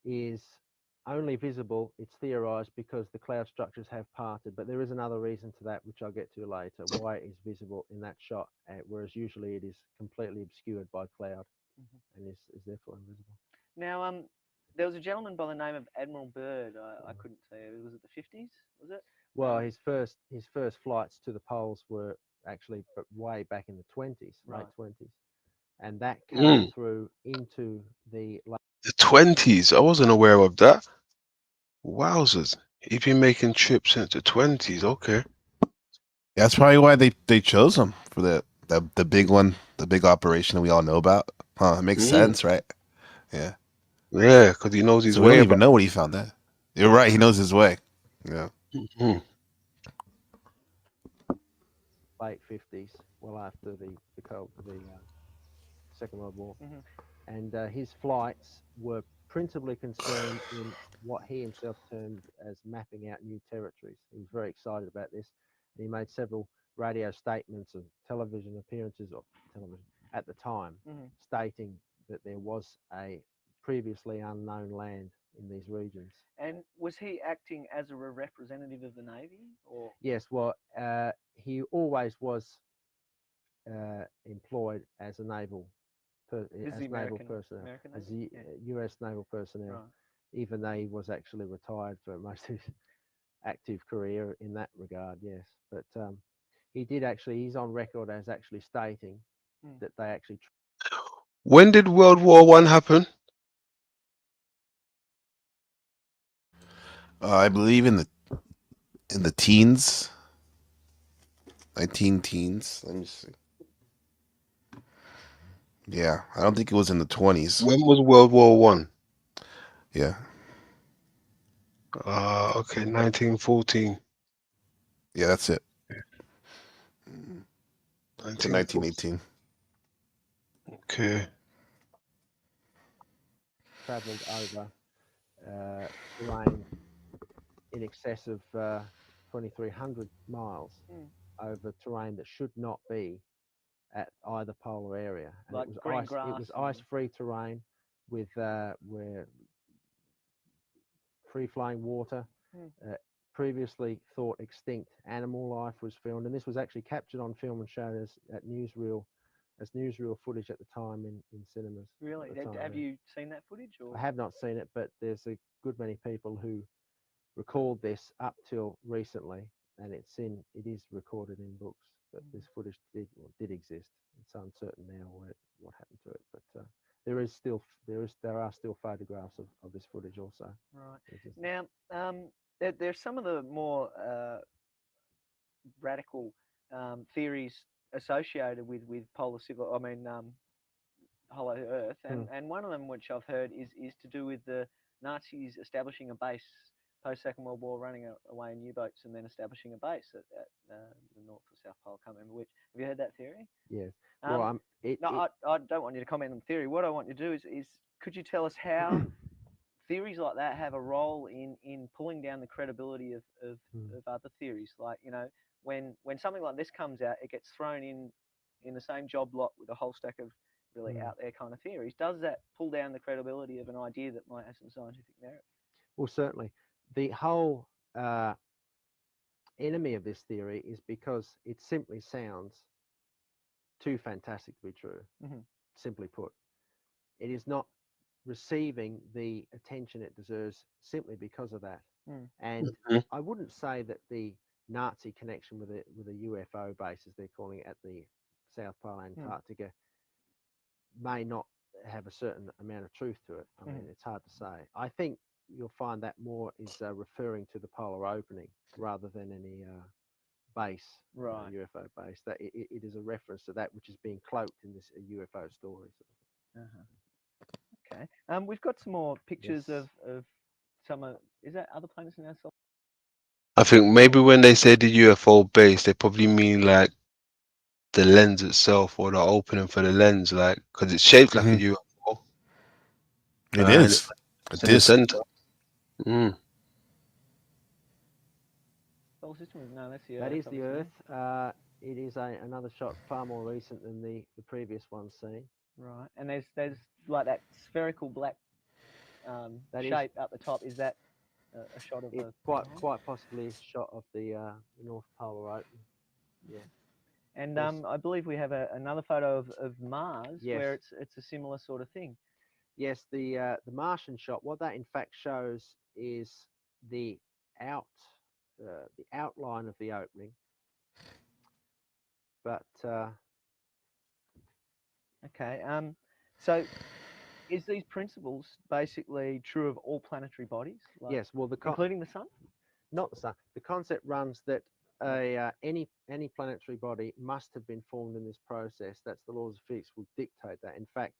is only visible, it's theorized, because the cloud structures have parted. But there is another reason to that, which I'll get to later, why it is visible in that shot, whereas usually it is completely obscured by cloud and is therefore invisible. Now, there was a gentleman by the name of Admiral Byrd. I couldn't say, was it the 50s? Was it? Well, his first flights to the poles were actually way back in the 20s, Right. late 20s, and that came Mm. through into the The 20s. I wasn't aware of that. Wowzers. He's been making trips since the 20s. Okay. That's probably why they chose him for the big one, the big operation that we all know about. Huh? It makes Mm. sense, right? Yeah. Yeah, because he knows his So we way. don't even know what he found that. You're right. He knows his way. Yeah. Mm-hmm. late 50s, well after the Second World War, and his flights were principally concerned in what he himself termed as mapping out new territories. He was very excited about this, and he made several radio statements and television appearances at the time, stating that there was a previously unknown land in these regions. And was he acting as a representative of the Navy, or? Yes, well, he always was employed as a naval personnel, American as Navy? U.S. naval personnel, Right. even though he was actually retired for most of his active career in that regard. Yes, but he did actually. He's on record as actually stating that they actually. When did World War One happen? I believe in the teens, 19 teens. Let me see. Yeah, I don't think it was in the 20s. When was World War One? Yeah. Okay, 1914. Yeah, that's it. To 1914. 1918. Okay. Travelled over terrain in excess of 2,300 miles over terrain that should not be at either polar area. And Like it was green ice. It grass was and- ice-free terrain with where free-flowing water. Previously thought extinct animal life was filmed, and this was actually captured on film and shown as newsreel footage at the time in cinemas. Really? at the time, Have yeah. you seen that footage? Or? I have not seen it, but there's a good many people who recalled this up till recently, and it is recorded in books. But this footage did exist. It's uncertain now what happened to it, but there are still photographs of this footage also. Right. Exists. Now, there's some of the more radical theories associated with polar hollow Earth, and one of them, which I've heard, is to do with the Nazis establishing a base post Second World War, running away in U-boats and then establishing a base at the North or South Pole. I can't remember which. Have you heard that theory? Yes. Well, I don't want you to comment on the theory. What I want you to do is could you tell us how theories like that have a role in pulling down the credibility of other theories. Like, you know, when something like this comes out, it gets thrown in the same job lot with a whole stack of really out there kind of theories. Does that pull down the credibility of an idea that might have some scientific merit? Well, certainly. The whole enemy of this theory is because it simply sounds too fantastic to be true. Simply put, it is not receiving the attention it deserves simply because of that. And I wouldn't say that the Nazi connection with a UFO base, as they're calling it, at the South Pole, Antarctica, may not have a certain amount of truth to it. I mean, it's hard to say. I think you'll find that more is referring to the polar opening rather than any base, UFO base. That it is a reference to that which is being cloaked in this UFO story. Okay. We've got some more pictures of some of, is that other planets in our solar? I think maybe when they say the UFO base, they probably mean like the lens itself or the opening for the lens, like, because it's shaped like a UFO. It is. It's in the center. Solar system? No, that's the Earth. That is the obviously. Earth. It is another shot far more recent than the previous one seen. Right, and there's like that spherical black That is- shape up the top. Is that a shot of It's quite possibly a shot of the North Polar opening. Yeah. And Yes. I believe we have another photo of Mars Yes. where it's a similar sort of thing. Yes, the Martian shot. What that in fact shows is the outline of the opening. But okay, so is these principles basically true of all planetary bodies? Like, yes, well, including the sun? Not the sun. The concept runs that any planetary body must have been formed in this process. That's the laws of physics will dictate that. In fact,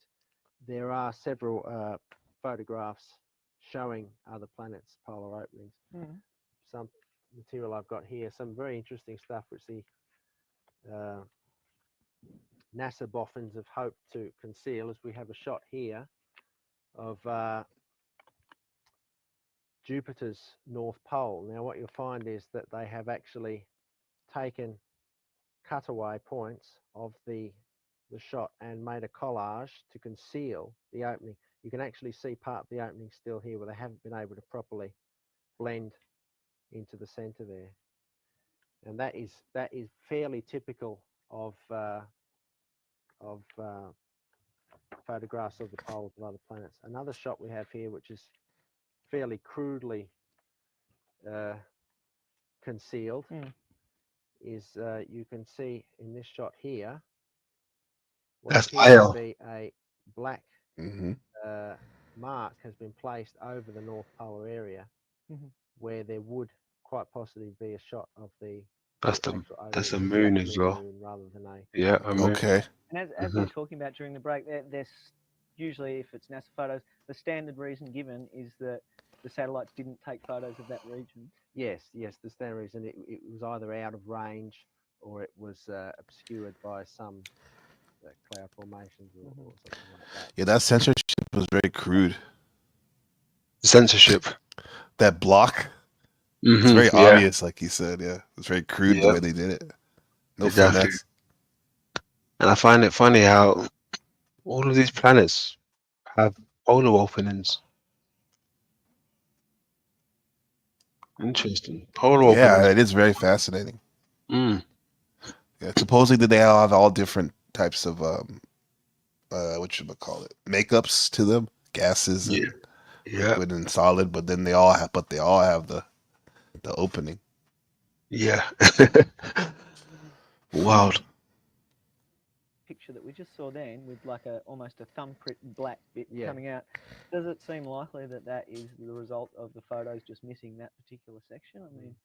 there are several photographs showing other planets' polar openings. Some material I've got here, some very interesting stuff which the NASA boffins have hoped to conceal, as we have a shot here of Jupiter's North Pole. Now what you'll find is that they have actually taken cutaway points of the shot and made a collage to conceal the opening. You can actually see part of the opening still here where they haven't been able to properly blend into the center there. And that is fairly typical of photographs of the poles of other planets. Another shot we have here, which is fairly crudely concealed, is you can see in this shot here what That's appears to Io. be a black mark has been placed over the North Polar area, where there would quite possibly be a shot of the That's actual a opening, moon actually as a well. moon rather than a Yeah, a moon. Okay. And as we were talking about during the break, there's usually, if it's NASA photos, the standard reason given is that the satellites didn't take photos of that region. Yes, the standard reason it was either out of range or it was obscured by some cloud formations or something like that. Yeah, that censorship was very crude. Censorship. That block. It's very yeah. obvious, like you said. Yeah, it's very crude the way they did it. No Exactly. finesse. And I find it funny how all of these planets have polar openings. Interesting. Polar Yeah, openings. it is very fascinating. Mm. Yeah, supposedly they all have all different types of what should I call it? Makeups to them, gases and liquid and solid, but then they all have the opening. Yeah. Wild. Picture that we just saw then with like almost a thumbprint black bit coming out. Does it seem likely that that is the result of the photos just missing that particular section? I mean,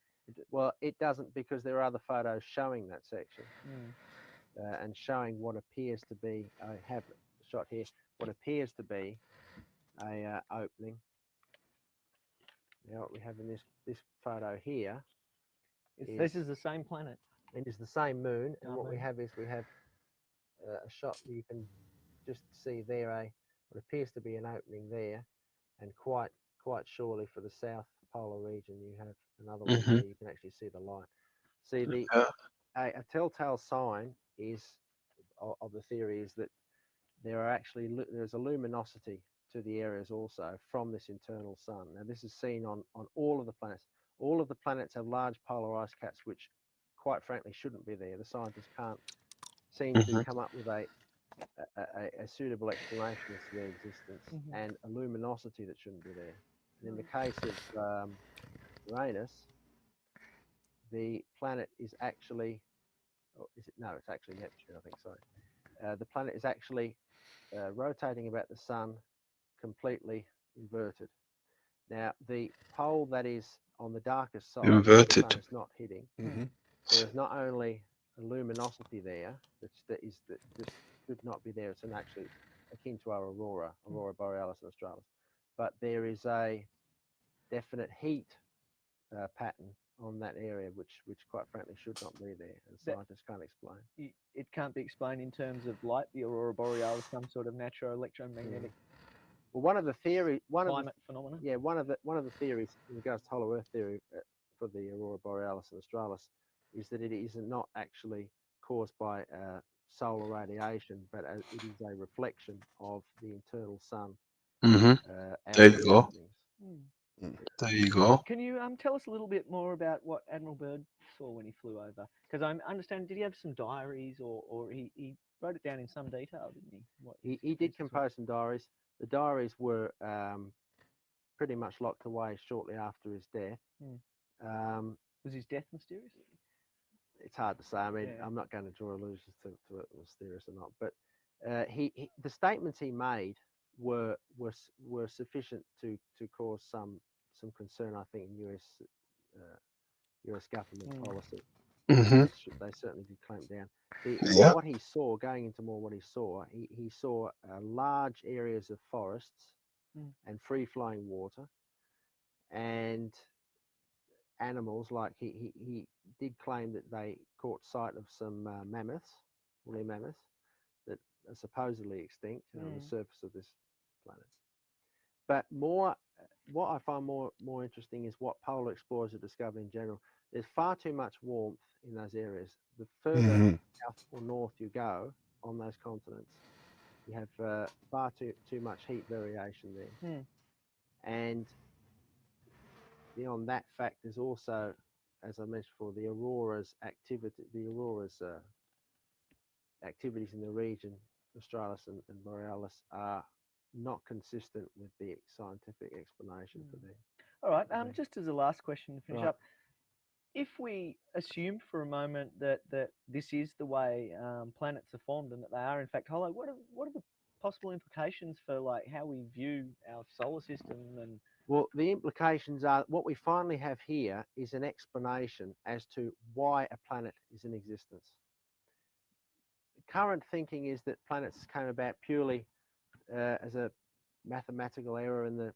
well, it doesn't, because there are other photos showing that section and showing what appears to be. I have a shot here. What appears to be a opening. Now what we have in this photo here. This is the same planet. It is the same moon, and Oh, what we moon. have is a shot where you can just see there what appears to be an opening there, and quite quite surely for the south polar region, you have another one Mhm. where you can actually see the light. See, Yeah. a telltale sign of the theory is that there's a luminosity to the areas also from this internal sun. Now, this is seen on all of the planets. All of the planets have large polar ice caps, which, quite frankly, shouldn't be there. The scientists can't seem to Mhm. come up with a suitable explanation as to their existence, and a luminosity that shouldn't be there. And in the case of Uranus, the planet is actually, it's actually Neptune, I think, sorry. The planet is actually rotating about the sun completely inverted. Now, the pole that is on the darkest side, where the Inverted. sun is not hitting, there is not only a luminosity there that just should not be there. It's actually akin to our aurora borealis and australis, but there is a definite heat pattern on that area, which quite frankly should not be there, and scientists can't explain. It can't be explained in terms of light, the aurora borealis, some sort of natural electromagnetic Well, one of the climate phenomenon. Yeah, one of the theories in regards to hollow Earth theory for the aurora borealis and australis is that it is not actually caused by solar radiation, but it is a reflection of the internal sun. Mhm. Out There in you the go. evenings. There you go. Can you tell us a little bit more about what Admiral Byrd saw when he flew over? Because I understand, did he have some diaries, or he wrote it down in some detail, didn't he? What He did compose some diaries. The diaries were pretty much locked away shortly after his death. Was his death mysterious? It's hard to say. I mean, Yeah. I'm not going to draw allusions to it was mysterious or not, but the statements he made were sufficient to cause some concern, I think, in US government policy. Mhm. They certainly did clamp down. Yeah. What he saw, going into more what he saw large areas of forests and free-flowing water, and animals. Like he did claim that they caught sight of some woolly mammoths that are supposedly extinct on the surface of this planet. But what I find more interesting is what polar explorers have discovered in general. There's far too much warmth in those areas. The further south or north you go on those continents, you have far too much heat variation there. And beyond that fact, there's also, as I mentioned before, the auroras activities in the region, Australis and Borealis, are not consistent with the scientific explanation for them. All right. Just as a last question to finish Right. up, if we assume for a moment that this is the way planets are formed and that they are in fact hollow, what are the possible implications for like how we view our solar system? And Well, the implications are what we finally have here is an explanation as to why a planet is in existence. Current thinking is that planets came about purely as a mathematical error in the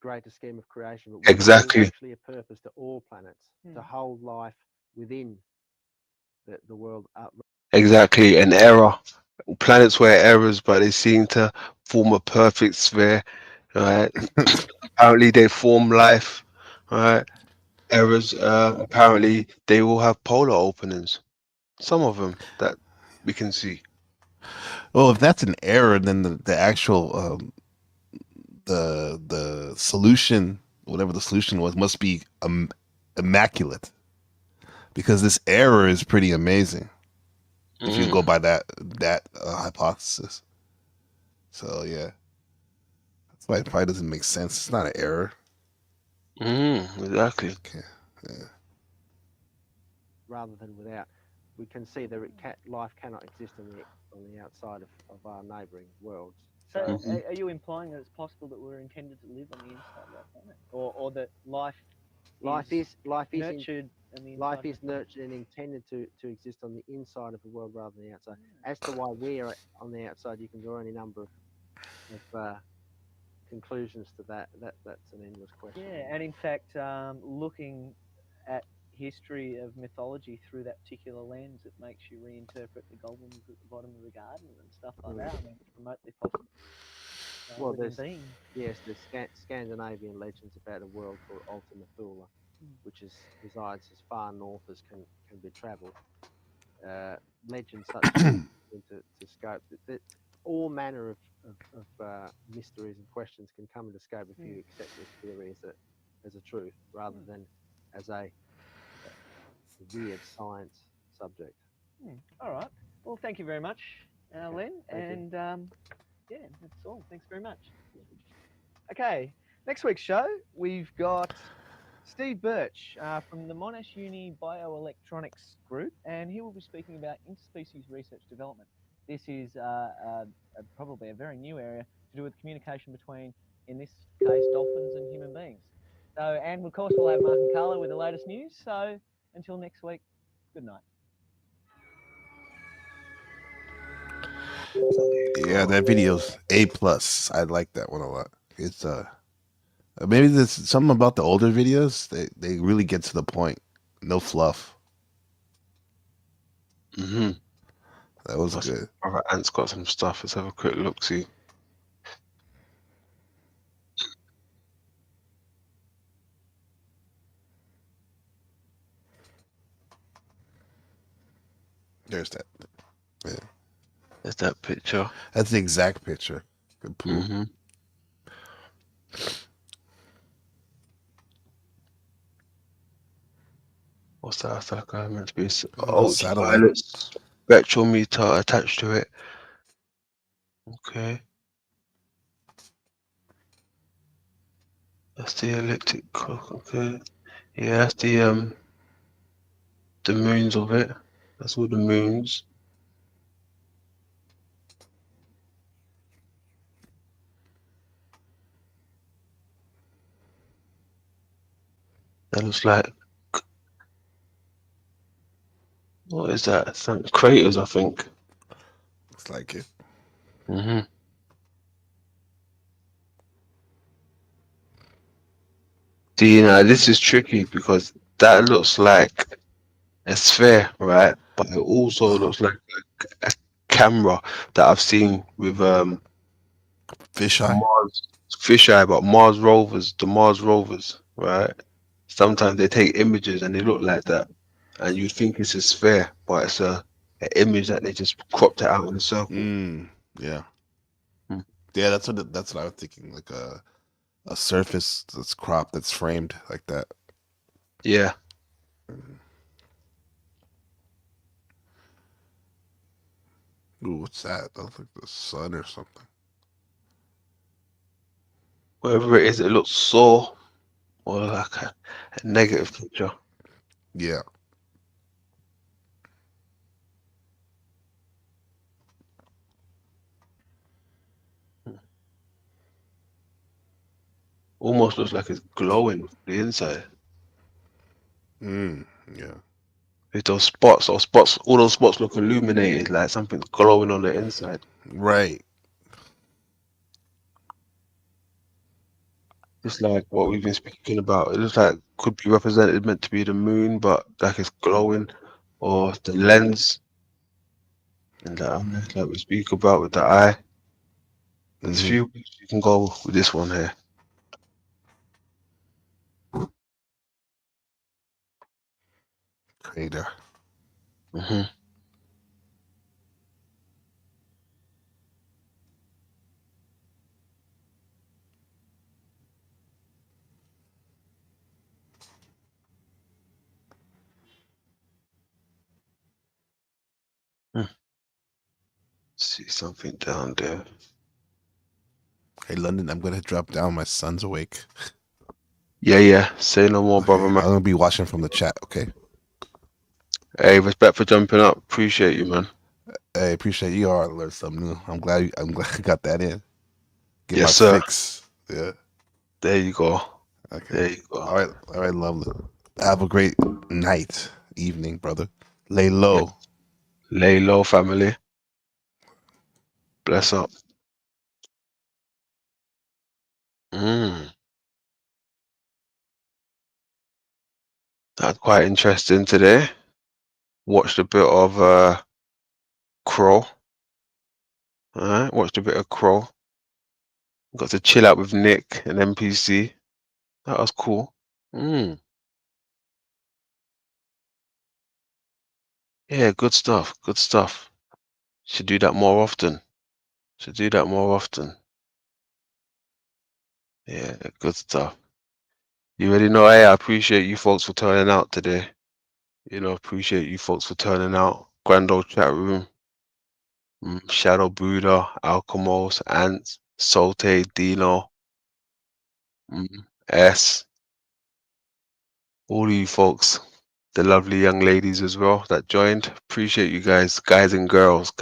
greater scheme of creation. But Exactly. there's actually a purpose to all planets, to hold life within the world up. Exactly. An error. Planets were errors, but they seem to form a perfect sphere. Right. Apparently, they form life. Right. Errors. Apparently, they will have polar openings. Some of them that we can see. Well, if that's an error, then the actual the solution, whatever the solution was, must be immaculate, because this error is pretty amazing if you go by that hypothesis. So yeah, that's why it probably doesn't make sense. It's not an error. Exactly. Okay. Yeah. Rather than without, we can see that life cannot exist on the outside of our neighbouring worlds. so, are you implying that it's possible that we're intended to live on the inside of our planet, or that life is nurtured on the inside? Life is nurtured and intended to exist on the inside of the world rather than the outside. As to why we're on the outside, you can draw any number of conclusions to that. That's an endless question. Yeah, and in fact, looking at history of mythology through that particular lens, it makes you reinterpret the goblins at the bottom of the garden and stuff like that. I mean, it's remotely possible. Well, within there's being? yes, there's Scandinavian legends about a world called Ultima Thule, which resides as far north as can be travelled. Legends such as into scope that all manner of mysteries and questions can come into scope if you accept this theory as a truth rather than as a weird science subject. All right. Well, thank you very much, Len. thank you. And yeah, that's all. Thanks very much. Okay, next week's show, we've got Steve Birch from the Monash Uni Bioelectronics Group, and he will be speaking about interspecies research development. This is probably a very new area to do with communication between, in this case, dolphins and human beings. So, and of course, we'll have Mark and Carla with the latest news. So, until next week, good night. Yeah, that video's A+. I like that one a lot. It's maybe there's something about the older videos. They really get to the point. No fluff. Mm-hmm. That was good. Brother Ant's got some stuff. Let's have a quick look. See. There's that. Yeah. There's that picture. That's the exact picture. Good pool. Mm-hmm. What's that? That's like meant to be satellite. spectrometer attached to it. Okay. That's the elliptic clock. Okay. Yeah, that's the moons of it. That's all the moons. That looks like, what is that? Some craters, I think. Looks like it. Mm-hmm. See, now this is tricky because that looks like a sphere, right? But it also looks like a camera that I've seen with Fisheye. Fisheye, but Mars rovers, the Mars rovers, right? Sometimes they take images and they look like that, and you think it's a sphere, but it's an image that they just cropped it out in a circle. Yeah. Hmm. Yeah, that's what I was thinking. Like a surface that's cropped, that's framed like that. Yeah. Ooh, what's that? That looks like the sun or something. Whatever it is, it looks so, or like a negative picture. Yeah. Almost looks like it's glowing the inside. Yeah. With those spots, all those spots look illuminated, like something's glowing on the inside. Right. Just like what we've been speaking about. It looks like could be represented, meant to be the moon, but like it's glowing, or the lens, and that like we speak about with the eye. There's a few ways you can go with this one here. Crater. Mm-hmm. See something down there. Hey, London, I'm gonna drop down. My son's awake. Yeah. Say no more, brother, man. I'm gonna be watching from the chat. Okay. Hey, respect for jumping up. Appreciate you, man. Hey, appreciate you. All learned something new. I'm glad I got that in. Get Yes, my sir. fix. Yeah. There you go. Okay. There you go. All right, lovely. Have a great night, evening, brother. Lay low. Lay low, family. Bless up. That's quite interesting today. Watched a bit of Crow. Alright, watched a bit of Crow. Got to chill out with Nick and NPC. That was cool. Mm. Yeah, good stuff. Good stuff. Should do that more often. Should do that more often. Yeah, good stuff. You already know, hey, I appreciate you folks for turning out today. You know, appreciate you folks for turning out. Grand old chat room. Shadow Buddha, Alchemos, Ants, Solte, Dino, S. All of you folks, the lovely young ladies as well that joined. Appreciate you guys, guys and girls,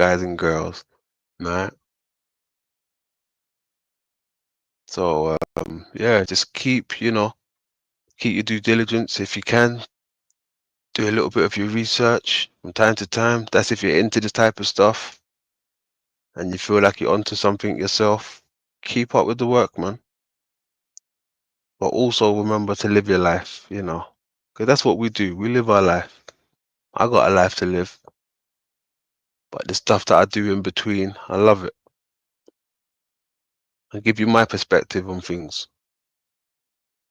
man. So yeah, just keep your due diligence if you can. Do a little bit of your research from time to time. That's if you're into this type of stuff and you feel like you're onto something yourself. Keep up with the work, man. But also remember to live your life, because that's what we do. We live our life. I got a life to live. But the stuff that I do in between, I love it. I give you my perspective on things.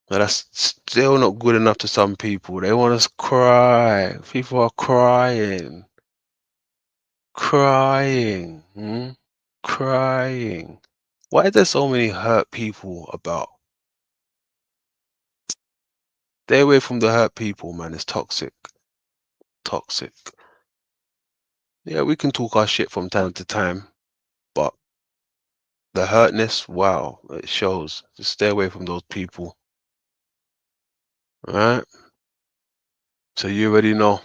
But that's still not good enough to some people. They want us to cry. People are crying. Crying. Crying. Why are there so many hurt people about? Stay away from the hurt people, man. It's toxic. Toxic. Yeah, we can talk our shit from time to time, but the hurtness, wow, it shows. Just stay away from those people. Alright? So you already know.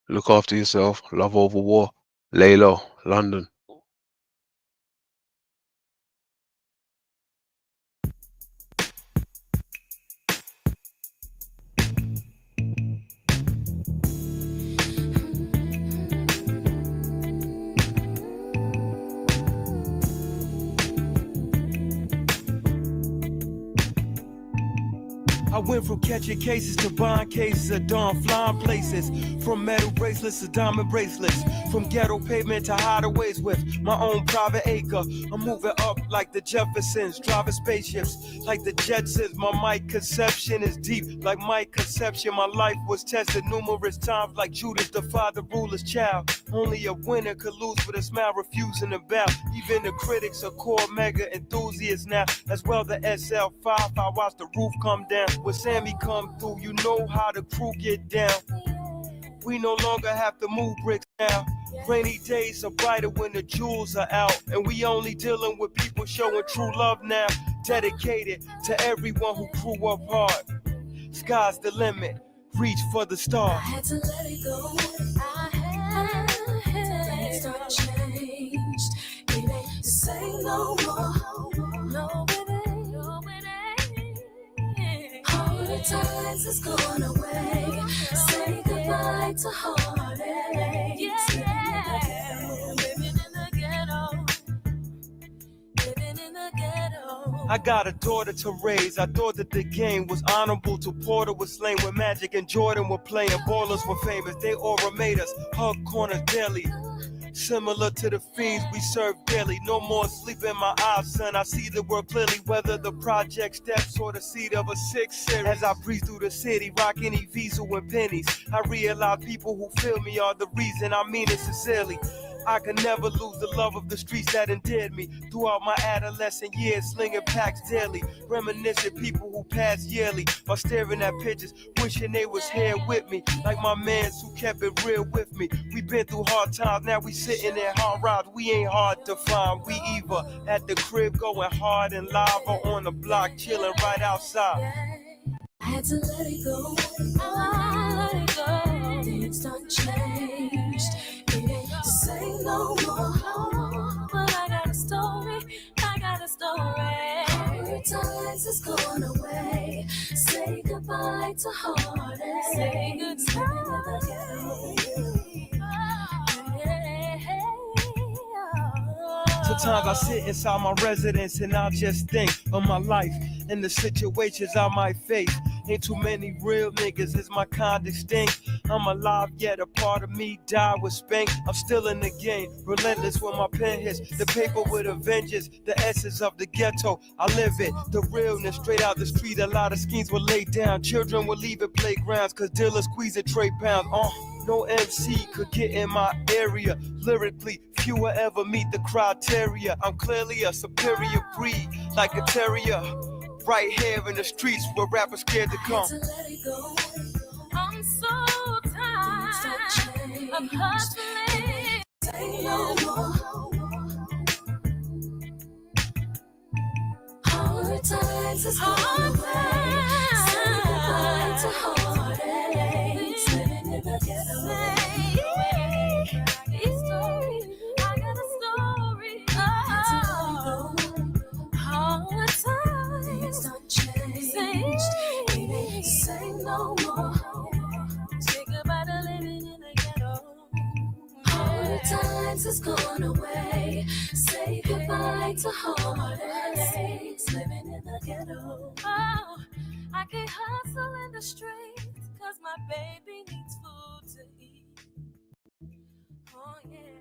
Look after yourself. Love over war. Lay low. London. I went from catching cases to buying cases of dawn flying places. From metal bracelets to diamond bracelets. From ghetto pavement to hideaways with my own private acre. I'm moving up like the Jeffersons, driving spaceships like the Jetsons. My mic conception is deep like my conception. My life was tested numerous times like Judas defied the ruler's child. Only a winner could lose with a smile, refusing to bow. Even the critics are core mega enthusiasts now. As well the SL5, I watch the roof come down. When Sammy come through, you know how the crew get down. We no longer have to move bricks now. Rainy days are brighter when the jewels are out. And we only dealing with people showing true love now. Dedicated to everyone who grew up hard. Sky's the limit, reach for the stars. I had to let it go. Things don't change. It ain't the same no more. No, it ain't. No, it ain't. Hard times is going away. Say goodbye to heartache. Yeah. Living in the ghetto. Living in the ghetto. I got a daughter to raise. I thought that the game was honorable till Porter was slain when Magic and Jordan were playing. Ballers were famous. They aura made us hug corners daily. Similar to the fiends we serve daily. No more sleep in my eyes, son. I see the world clearly, whether the project steps or the seat of a 6 series. As I breeze through the city, rocking Evisu and pennies, I realize people who feel me are the reason. I mean it sincerely. I can never lose the love of the streets that endeared me. Throughout my adolescent years, slinging packs daily. Reminiscing people who passed yearly. While staring at pictures, wishing they was here with me. Like my mans who kept it real with me. We been through hard times, now we sitting in hard rides. We ain't hard to find. We either at the crib going hard and live, or on the block chilling right outside. I had to let it go. I let it go. Things done changed. It ain't the same no more. But I got a story. I got a story. Hard times is going away. Say goodbye to heartache. Say goodbye. Sometimes I sit inside my residence and I just think of my life and the situations I might face. Ain't too many real niggas, is my kind extinct? I'm alive, yet a part of me died with Spank. I'm still in the game, relentless when my pen hits the paper with a vengeance. The essence of the ghetto, I live it. The realness straight out the street. A lot of schemes were laid down. Children were leaving playgrounds cause dealers squeezing trade pounds. No MC could get in my area. Lyrically, fewer ever meet the criteria. I'm clearly a superior breed, like a terrier. Right here in the streets where rappers scared to come. I'm so tired of hustling. Say no more. Hard times is gone away. Say goodbye to heartaches. Living in the ghetto. I got a story. Hard times don't change. Say no more. Say goodbye to living in the ghetto. Hard times is gone away. Say goodbye to heartaches. Living in the ghetto. Oh, I can't hustle in the streets cause my baby needs food to eat. Oh yeah.